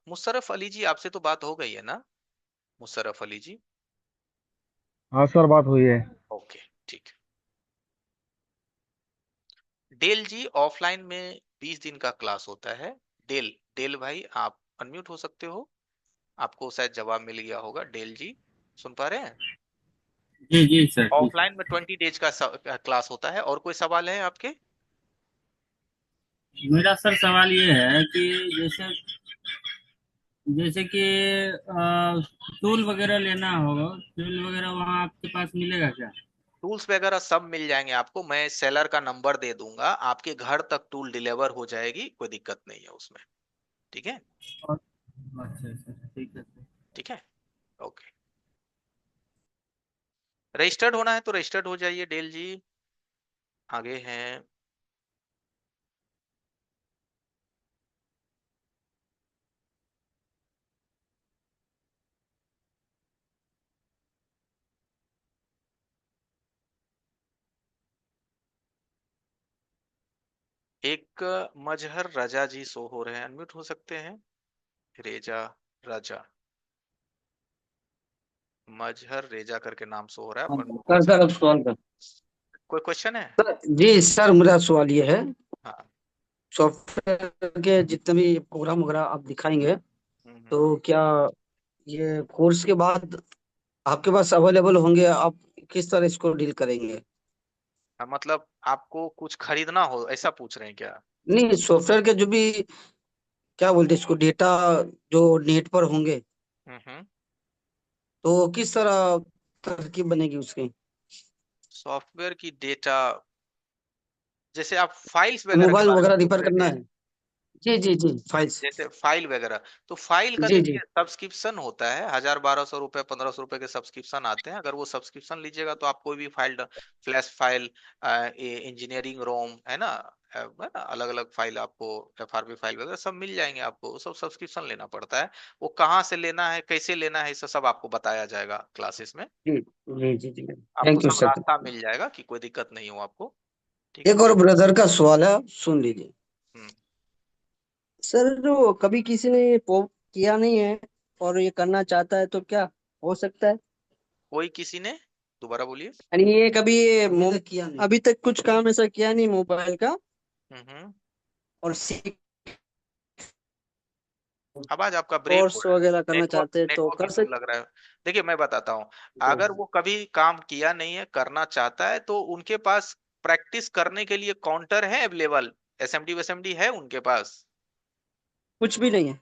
मुशर्रफ अली जी, आपसे तो बात हो गई है ना, मुशर्रफ अली जी। हाँ सर, बात हुई है। ओके ठीक है। डेल जी ऑफलाइन में 20 दिन का क्लास होता है। डेल डेल भाई आप अनम्यूट हो सकते हो, आपको शायद जवाब मिल गया होगा। डेल जी सुन पा रहे हैं। जी जी सर, जी सर। ऑफलाइन में 20 डेज का क्लास होता है, और कोई सवाल है आपके। मेरा सर सवाल ये है कि जैसे जैसे कि टूल वगैरह लेना हो, टूल वगैरह वहाँ आपके पास मिलेगा क्या? टूल्स वगैरह सब मिल जाएंगे आपको, मैं सेलर का नंबर दे दूंगा, आपके घर तक टूल डिलीवर हो जाएगी, कोई दिक्कत नहीं है उसमें। ठीक है। और- अच्छा अच्छा, ठीक है सर। ठीक है। ओके। रजिस्टर्ड होना है तो रजिस्टर्ड हो जाइए डेल जी, आगे हैं। एक मजहर रजा जी शो हो रहे हैं, अनम्यूट हो सकते हैं? रेजा, रजा, मजहर रेजा करके नाम शो हो रहा है, हाँ, आप अनम्यूट हो कर सकते सर अब सवाल कर। हैं। कोई क्वेश्चन है? जी सर, मेरा सवाल ये है, हाँ। सॉफ्टवेयर के जितने भी प्रोग्राम वगैरह आप दिखाएंगे, हम्म। तो क्या ये कोर्स के बाद आपके पास अवेलेबल होंगे? आप किस तरह इसको डील करेंगे? मतलब आपको कुछ खरीदना हो ऐसा पूछ रहे हैं क्या? नहीं, सॉफ्टवेयर के जो भी, क्या बोलते हैं इसको, डेटा जो नेट पर होंगे, हम्म। तो किस तरह तरकीब बनेगी उसकी? सॉफ्टवेयर की डेटा, जैसे आप फाइल्स वगैरह के मोबाइल बारे में वगैरह पूछ रिपेयर रहे करना थे? है। जी जी जी, फाइल्स। जैसे फाइल वगैरह, तो फाइल का जी जी। देखिए सब्सक्रिप्शन होता है, 1000 1200 रुपए 1500 रुपए के सब्सक्रिप्शन आते हैं। अगर वो सब्सक्रिप्शन लीजिएगा तो आप कोई भी फाइल, फ्लैश फाइल, इंजीनियरिंग रोम है ना, अलग अलग फाइल आपको, एफआरपी फाइल वगैरह सब मिल जाएंगे आपको। वो सब सब्सक्रिप्शन लेना पड़ता है। वो कहाँ से लेना है, कैसे लेना है, इससे सब आपको बताया जाएगा क्लासेस में। जी जी जी जी, आपको थैंक यू सब सर। रास्ता मिल जाएगा कि कोई दिक्कत नहीं हो आपको। ठीक है। एक और ब्रदर का सवाल है, सुन लीजिए। हम्म। सर, जो कभी किसी ने किया नहीं है और ये करना चाहता है, तो क्या हो सकता है? कोई किसी ने, दोबारा बोलिए। यानी ये कभी अभी तक कुछ काम ऐसा किया नहीं मोबाइल का, हम्म। और सीख आवाज आपका ब्रेक हो कोर्स रहा है। वगैरह करना नेटवर्क चाहते हैं तो नेटवर्क कर इशू सकते? लग रहा है। देखिए मैं बताता हूँ, अगर वो कभी काम किया नहीं है, करना चाहता है, तो उनके पास प्रैक्टिस करने के लिए काउंटर है अवेलेबल। एसएमडी वेसएमडी है उनके पास? कुछ भी नहीं है?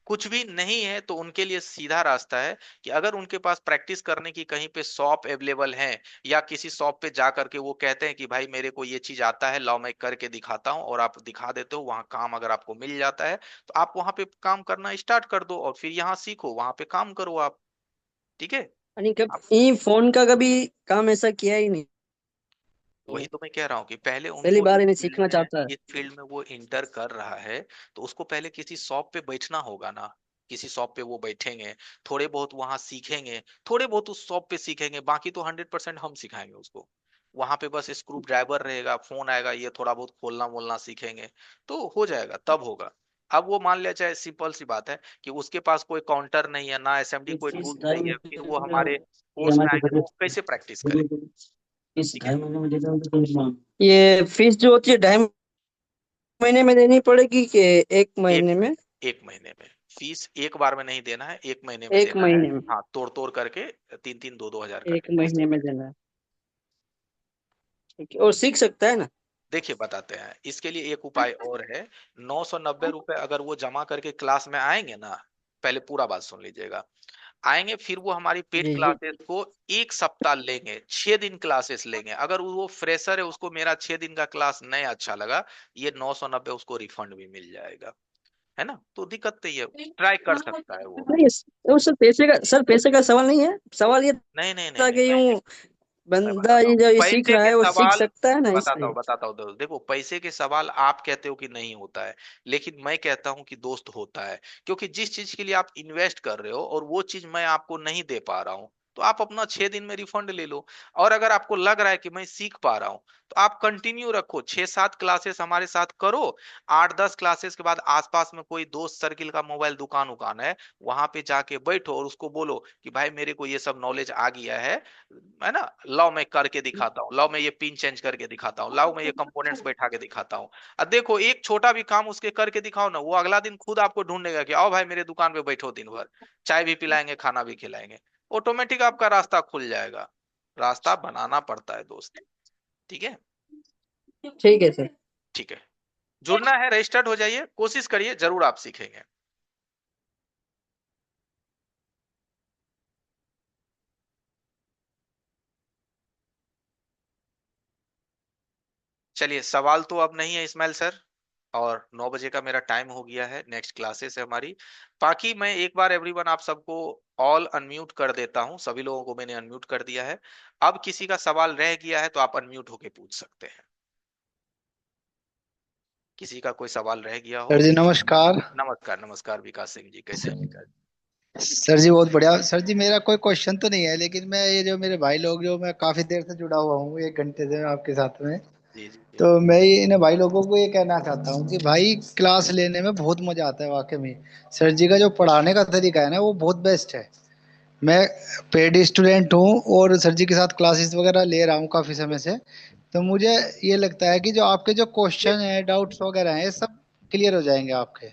कुछ भी नहीं है तो उनके लिए सीधा रास्ता है कि अगर उनके पास प्रैक्टिस करने की कहीं पे शॉप अवेलेबल है, या किसी शॉप पे जा करके वो कहते हैं कि भाई मेरे को ये चीज आता है, लाओ मैं करके दिखाता हूँ, और आप दिखा देते हो, वहां काम अगर आपको मिल जाता है तो आप वहां पे काम करना स्टार्ट कर दो, और फिर यहाँ सीखो, वहां पे काम करो आप। ठीक है। यानी आप, कभी फोन का कभी काम ऐसा किया ही नहीं? वही तो मैं कह रहा हूँ कि पहले पहली उनको बार इन्हें सीखना चाहता है? इस फील्ड में वो इंटर कर रहा है, तो उसको पहले किसी शॉप पे बैठना होगा ना। किसी शॉप पे वो बैठेंगे, थोड़े बहुत वहां सीखेंगे, थोड़े बहुत उस शॉप पे सीखेंगे, बाकी तो 100% हम सिखाएंगे उसको। वहां पे बस स्क्रू ड्राइवर रहेगा, फोन आएगा, ये थोड़ा बहुत खोलना मोलना सीखेंगे, तो हो जाएगा, तब होगा। अब वो मान लिया, चाहे सिंपल सी बात है कि उसके पास कोई काउंटर नहीं है ना, एसएमडी कोई इस टूल्स ढाई नहीं है, फिर वो हमारे महीने कोर्स EMI में के आएंगे तो वो कैसे प्रैक्टिस करें? बजट, इस ठीक है। 2.5 महीने में दे दो। ये फीस जो होती है 2.5 महीने में देनी पड़ेगी कि 1 महीने एक में? एक महीने में। फीस एक बार में नहीं देना है, एक महीने में एक देना है। महीने में? हाँ, तोड़ तोड़ करके 3 3 2 2 हजार एक करके पैसे महीने में देने हैं। देना है? ठीक है, और सीख सकता है ना? देखिए बताते हैं, इसके लिए एक उपाय और है। 990 रुपए अगर वो जमा करके क्लास में आएंगे ना, पहले पूरा बात सुन लीजिएगा, आएंगे, फिर वो हमारी पेड जी जी। क्लासेस को एक सप्ताह लेंगे, 6 दिन क्लासेस लेंगे। अगर वो फ्रेशर है, उसको मेरा 6 दिन का क्लास नहीं अच्छा लगा, ये 990 उसको रिफंड भी मिल जाएगा। है ना, तो दिक्कत नहीं है, ट्राई कर सकता है वो। नहीं, वो सर पैसे का, सर पैसे का सवाल नहीं है। सवाल ये नहीं नहीं नहीं था नहीं, कि यूं मैं बंदा बताता ये हूँ, जो ये सीख पैसे रहा के है वो सीख सवाल, सकता है ना, बताता इसलिए। हूँ बताता हूँ दोस्त, देखो पैसे के सवाल आप कहते हो कि नहीं होता है, लेकिन मैं कहता हूँ कि दोस्त होता है। क्योंकि जिस चीज के लिए आप इन्वेस्ट कर रहे हो और वो चीज मैं आपको नहीं दे पा रहा हूँ, तो आप अपना 6 दिन में रिफंड ले लो। और अगर आपको लग रहा है कि मैं सीख पा रहा हूँ, तो आप कंटिन्यू रखो, 6 7 क्लासेस हमारे साथ करो। 8 10 क्लासेस के बाद आसपास में कोई दोस्त सर्किल का मोबाइल दुकान उकान है, वहां पे जाके बैठो और उसको बोलो कि भाई मेरे को ये सब नॉलेज आ गया है ना, लाओ मैं करके दिखाता हूँ, लाओ मैं ये पिन चेंज करके दिखाता हूँ, लाओ मैं ये कंपोनेंट्स बैठा के दिखाता हूँ। अब देखो, एक छोटा भी काम उसके करके दिखाओ ना, वो अगला दिन खुद आपको ढूंढेगा कि आओ भाई मेरे दुकान पे बैठो दिन भर, चाय भी पिलाएंगे, खाना भी खिलाएंगे। ऑटोमेटिक आपका रास्ता खुल जाएगा। रास्ता बनाना पड़ता है दोस्त। ठीक है। ठीक है सर। ठीक है। जुड़ना है, रजिस्टर्ड हो जाइए, कोशिश करिए, जरूर आप सीखेंगे। चलिए, सवाल तो अब नहीं है इस्माइल सर, और 9 बजे का मेरा टाइम हो गया है, नेक्स्ट क्लासेस है हमारी। बाकी मैं एक बार एवरीवन आप सबको ऑल अनम्यूट कर देता हूं, सभी लोगों को मैंने अनम्यूट कर दिया है। अब किसी का सवाल रह गया है तो आप अनम्यूट होके पूछ सकते हैं। किसी का कोई सवाल रह गया हो? सर जी नमस्कार। नमस्कार नमस्कार, विकास सिंह जी, कैसे हैं विकास? सर जी बहुत बढ़िया। सर जी मेरा कोई क्वेश्चन तो नहीं है, लेकिन मैं ये जो मेरे भाई लोग, जो मैं काफी देर से जुड़ा हुआ हूँ, 1 घंटे से आपके साथ में, जी जी जी। तो मैं इन भाई लोगों को ये कहना चाहता हूँ कि भाई क्लास लेने में बहुत मजा आता है वाकई में। सर जी का जो पढ़ाने का तरीका है ना वो बहुत बेस्ट है। मैं पेड स्टूडेंट हूँ और सर जी के साथ क्लासेस वगैरह ले रहा हूँ काफी समय से। तो मुझे ये लगता है कि जो आपके जो क्वेश्चन है डाउट्स वगैरह हैं ये सब क्लियर हो जाएंगे आपके।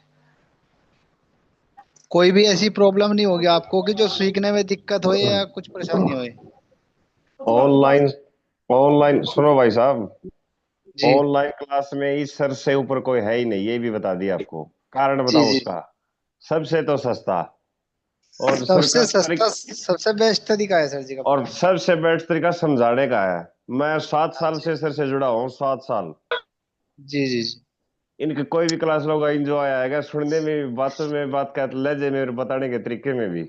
कोई भी ऐसी प्रॉब्लम नहीं होगी आपको कि जो सीखने में दिक्कत हो या कुछ परेशानी हो। ऑनलाइन ऑनलाइन सुनो भाई साहब, जी ऑनलाइन क्लास में इस सर से ऊपर कोई है ही नहीं, ये भी बता दिया आपको। कारण जी बताओ जी। उसका। सबसे तो सस्ता और सबसे सरकारी सस्ता सबसे बेस्ट तरीका है सर जी का और पढ़ाने सबसे बेस्ट तरीका समझाने का है। मैं 7 साल का। से सर से जुड़ा हूँ, 7 साल। जी जी जी। इनकी कोई भी क्लास लोग एंजॉय आएगा, सुनने में भी, बातों में, बात का लहजे में और बताने के तरीके में भी।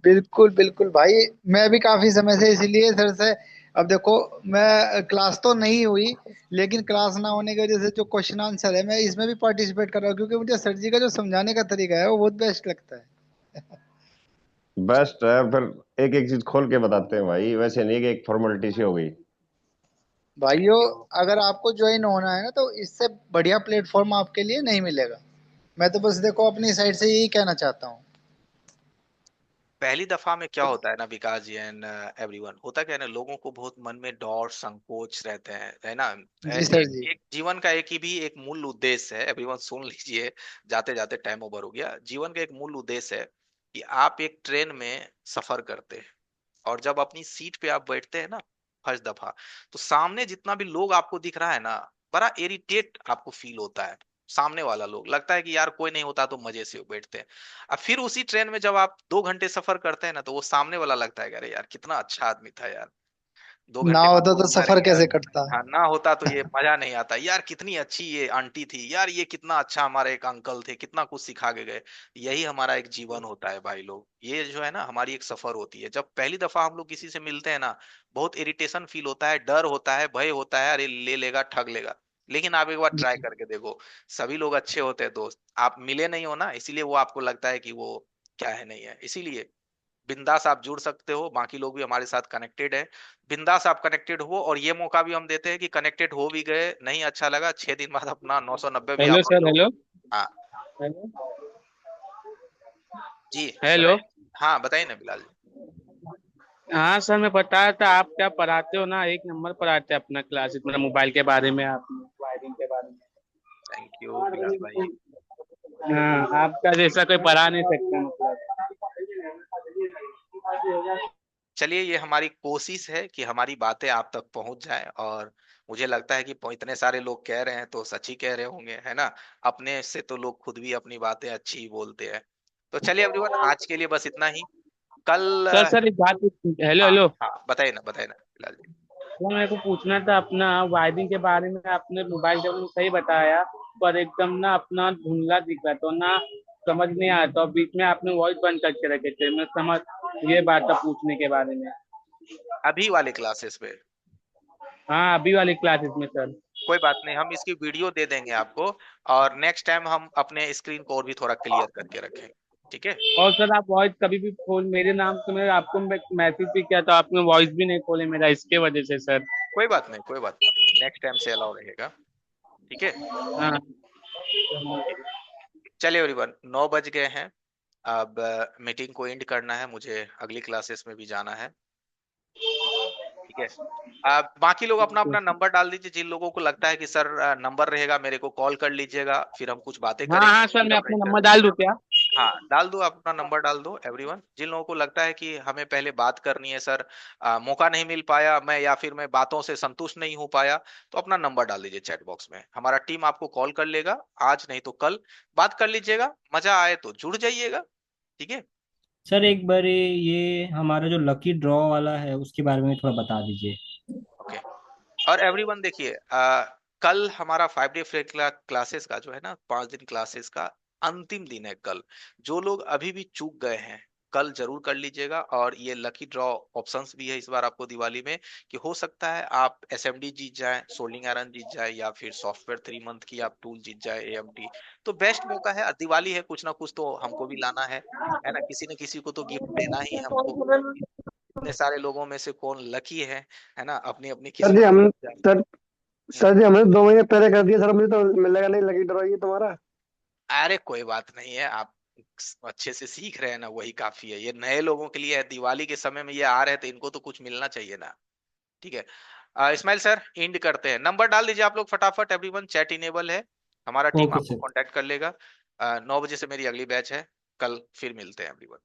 बिल्कुल बिल्कुल भाई। मैं भी काफी समय से इसीलिए सर से। अब देखो मैं क्लास तो नहीं हुई लेकिन क्लास ना होने की वजह से जो क्वेश्चन आंसर है मैं इसमें भी पार्टिसिपेट कर रहा हूँ क्योंकि मुझे सर जी का जो समझाने का तरीका है वो बहुत बेस्ट लगता है। बेस्ट है। फिर एक एक चीज खोल के बताते हैं भाई, वैसे नहीं कि एक फॉर्मेलिटी सी हो गई। भाइयों थैंक यू। अगर आपको ज्वाइन होना है ना तो इससे बढ़िया प्लेटफॉर्म आपके लिए नहीं मिलेगा। मैं तो बस देखो अपनी साइड से यही कहना चाहता हूँ। पहली दफा में क्या होता है ना विकास जी एंड एवरीवन, होता क्या है ना, लोगों को बहुत मन में डर संकोच रहते हैं, है ना। जी सर एक जी। एक जीवन का एक ही भी एक मूल उद्देश्य है, एवरीवन सुन लीजिए, जाते जाते टाइम ओवर हो गया। जीवन का एक मूल उद्देश्य है कि आप एक ट्रेन में सफर करते हैं और जब अपनी सीट पे आप बैठते हैं ना फर्स्ट दफा, तो सामने जितना भी लोग आपको दिख रहा है ना, बड़ा इरिटेट आपको फील होता है। सामने वाला लोग लगता है कि यार कोई नहीं होता तो मजे से बैठते हैं। अब फिर उसी ट्रेन में जब आप 2 घंटे सफर करते हैं ना, तो वो सामने वाला लगता है कि अरे यार कितना अच्छा आदमी था यार, दो ना घंटे बाद होता वो तो मर सफर गया। कैसे कटता। हाँ, ना होता तो ये मजा नहीं आता यार, कितनी अच्छी ये आंटी थी यार, ये कितना अच्छा हमारे एक अंकल थे, कितना कुछ सिखा के गए। यही हमारा एक जीवन होता है भाई लोग, ये जो है ना हमारी एक सफर होती है। जब पहली दफा हम लोग किसी से मिलते हैं ना, बहुत इरिटेशन फील होता है, डर होता है, भय होता है, अरे ले लेगा ठग लेगा। लेकिन आप एक बार ट्राई जी करके देखो, सभी लोग अच्छे होते हैं दोस्त, आप मिले नहीं हो ना, इसीलिए वो आपको लगता है कि वो क्या है नहीं है। इसीलिए बिंदास आप जुड़ सकते हो, बाकी लोग भी हमारे साथ कनेक्टेड है। बिंदास आप कनेक्टेड हो, और ये मौका भी हम देते हैं कि कनेक्टेड हो भी गए, नहीं अच्छा लगा, 6 दिन बाद अपना 990 भी हेलो आप सर। अपलोड। हेलो हाँ हेलो जी, हेलो। बताइए। हाँ बताइए ना बिलाल जी। हाँ सर, मैं बता रहा था आप क्या पढ़ाते हो ना, एक नंबर पढ़ाते हैं अपना क्लास, मतलब मोबाइल के बारे में, आप वायरिंग के बारे थैंक यू बिलाल भाई। में। हाँ, आपका जैसा कोई पढ़ा नहीं सकता मतलब। चलिए, ये हमारी कोशिश है कि हमारी बातें आप तक पहुंच जाए, और मुझे लगता है कि इतने सारे लोग कह रहे हैं तो सच ही कह रहे होंगे, है ना। अपने से तो लोग खुद भी अपनी बातें अच्छी ही बोलते हैं। तो चलिए एवरीवन, आज के लिए बस इतना ही। कल सर एक बात हेलो हाँ हेलो। हाँ, बताइए ना बिलाल जी। तो मेरे को पूछना था अपना वायरिंग के बारे में, आपने मोबाइल के बारे में सही बताया, पर एकदम ना अपना धुंधला दिख रहा तो ना, समझ नहीं आता, और बीच में आपने वॉइस बंद करके रखे थे, मैं समझ, ये बात था पूछने के बारे में। अभी वाले क्लासेस पे हाँ, अभी वाली क्लासेस में सर। कोई बात नहीं, हम इसकी वीडियो दे देंगे आपको, और नेक्स्ट टाइम हम अपने स्क्रीन को और भी थोड़ा क्लियर करके रखेंगे, ठीक है। और सर आप वॉइस कभी भी खोल, मेरे नाम से मैं आपको मैसेज भी किया था, आपने वॉइस भी नहीं खोले मेरा, इसके वजह से सर। कोई बात नहीं, कोई बात नहीं, नेक्स्ट टाइम से अलाउ रहेगा, ठीक है। हाँ ओके, चलिए एवरीवन, 9 बज गए हैं। अब मीटिंग को एंड करना है, मुझे अगली क्लासेस में भी जाना है, ठीक है। बाकी लोग अपना अपना नंबर डाल दीजिए, जिन लोगों को लगता है कि सर नंबर रहेगा मेरे को कॉल कर लीजिएगा, फिर हम कुछ बातें हाँ करेंगे, हाँ सर, फिर मैं हम अपना रजिस्टर। नंबर डाल दूं क्या? हाँ डाल दो, अपना नंबर डाल दो एवरीवन। जिन लोगों को लगता है कि हमें पहले बात करनी है सर, मौका नहीं मिल पाया मैं, या फिर मैं बातों से संतुष्ट नहीं हो पाया, तो अपना नंबर डाल दीजिए चैट बॉक्स में, हमारा टीम आपको कॉल कर लेगा, आज नहीं तो कल बात कर लीजिएगा, मजा आए तो जुड़ जाइएगा, ठीक है। सर एक बार ये हमारा जो लकी ड्रॉ वाला है उसके बारे में थोड़ा बता दीजिए। ओके, और एवरीवन देखिए, कल हमारा 5 डे फ्री क्लासेस का जो है ना, 5 दिन क्लासेस का अंतिम दिन है कल। जो लोग अभी भी चूक गए हैं, कल जरूर कर लीजिएगा। और ये लकी ड्रॉ ऑप्शंस भी है इस बार आपको दिवाली में, कि हो सकता है आप एसएमडी जीत जाए, सोल्डिंग आयरन जीत जाए, या फिर सॉफ्टवेयर 3 मंथ की आप टूल जीत जाए, एएमटी। तो बेस्ट मौका है, दिवाली है, कुछ ना कुछ तो हमको भी लाना है ना, किसी न किसी को तो गिफ्ट देना ही है हमको। इतने सारे लोगों में से कौन लकी है ना, अपनी अपनी सर जी किस्मत हम जाने। सर सर जी हमने 2 महीने पहले कर दिया सर, मुझे तो मिलेगा नहीं, लकी ड्रॉ ये तुम्हारा। अरे कोई बात नहीं है, आप अच्छे से सीख रहे हैं ना, वही काफी है। ये नए लोगों के लिए है, दिवाली के समय में ये आ रहे हैं तो इनको तो कुछ मिलना चाहिए ना। ठीक है, इस्माइल सर एंड करते हैं। नंबर डाल दीजिए आप लोग फटाफट, एवरीवन चैट इनेबल है, हमारा टीम ओके आपको सर। कांटेक्ट कर लेगा। 9 बजे से मेरी अगली बैच है, कल फिर मिलते हैं एवरीवन।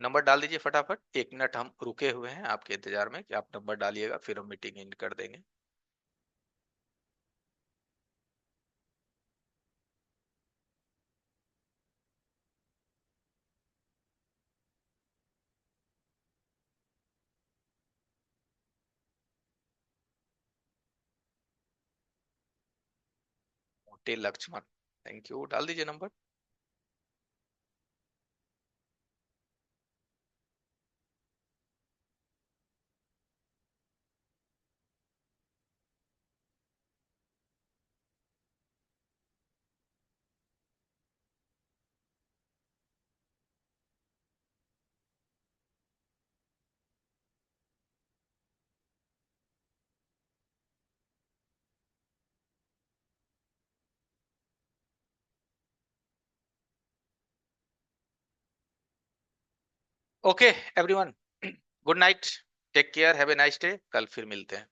नंबर डाल दीजिए फटाफट, 1 मिनट हम रुके हुए हैं आपके इंतजार में कि आप नंबर डालिएगा, फिर हम मीटिंग एंड कर देंगे। मोटे लक्ष्मण, थैंक यू, डाल दीजिए number. Okay everyone, good night, take care, have a nice day, कल फिर मिलते हैं।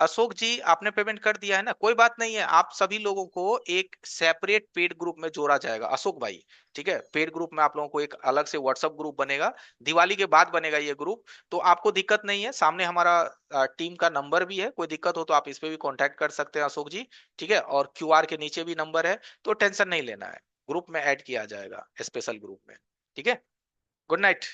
अशोक जी आपने पेमेंट कर दिया है ना, कोई बात नहीं है, आप सभी लोगों को एक सेपरेट पेड ग्रुप में जोड़ा जाएगा अशोक भाई। ठीक है, पेड ग्रुप में आप लोगों को एक अलग से व्हाट्सएप ग्रुप बनेगा, दिवाली के बाद बनेगा ये ग्रुप। तो आपको दिक्कत नहीं है, सामने हमारा टीम का नंबर भी है, कोई दिक्कत हो तो आप इस पे भी कांटेक्ट कर सकते हैं अशोक जी। ठीक है, और क्यूआर के नीचे भी नंबर है, तो टेंशन नहीं लेना है, ग्रुप में ऐड किया जाएगा, स्पेशल ग्रुप में। ठीक है, गुड नाइट।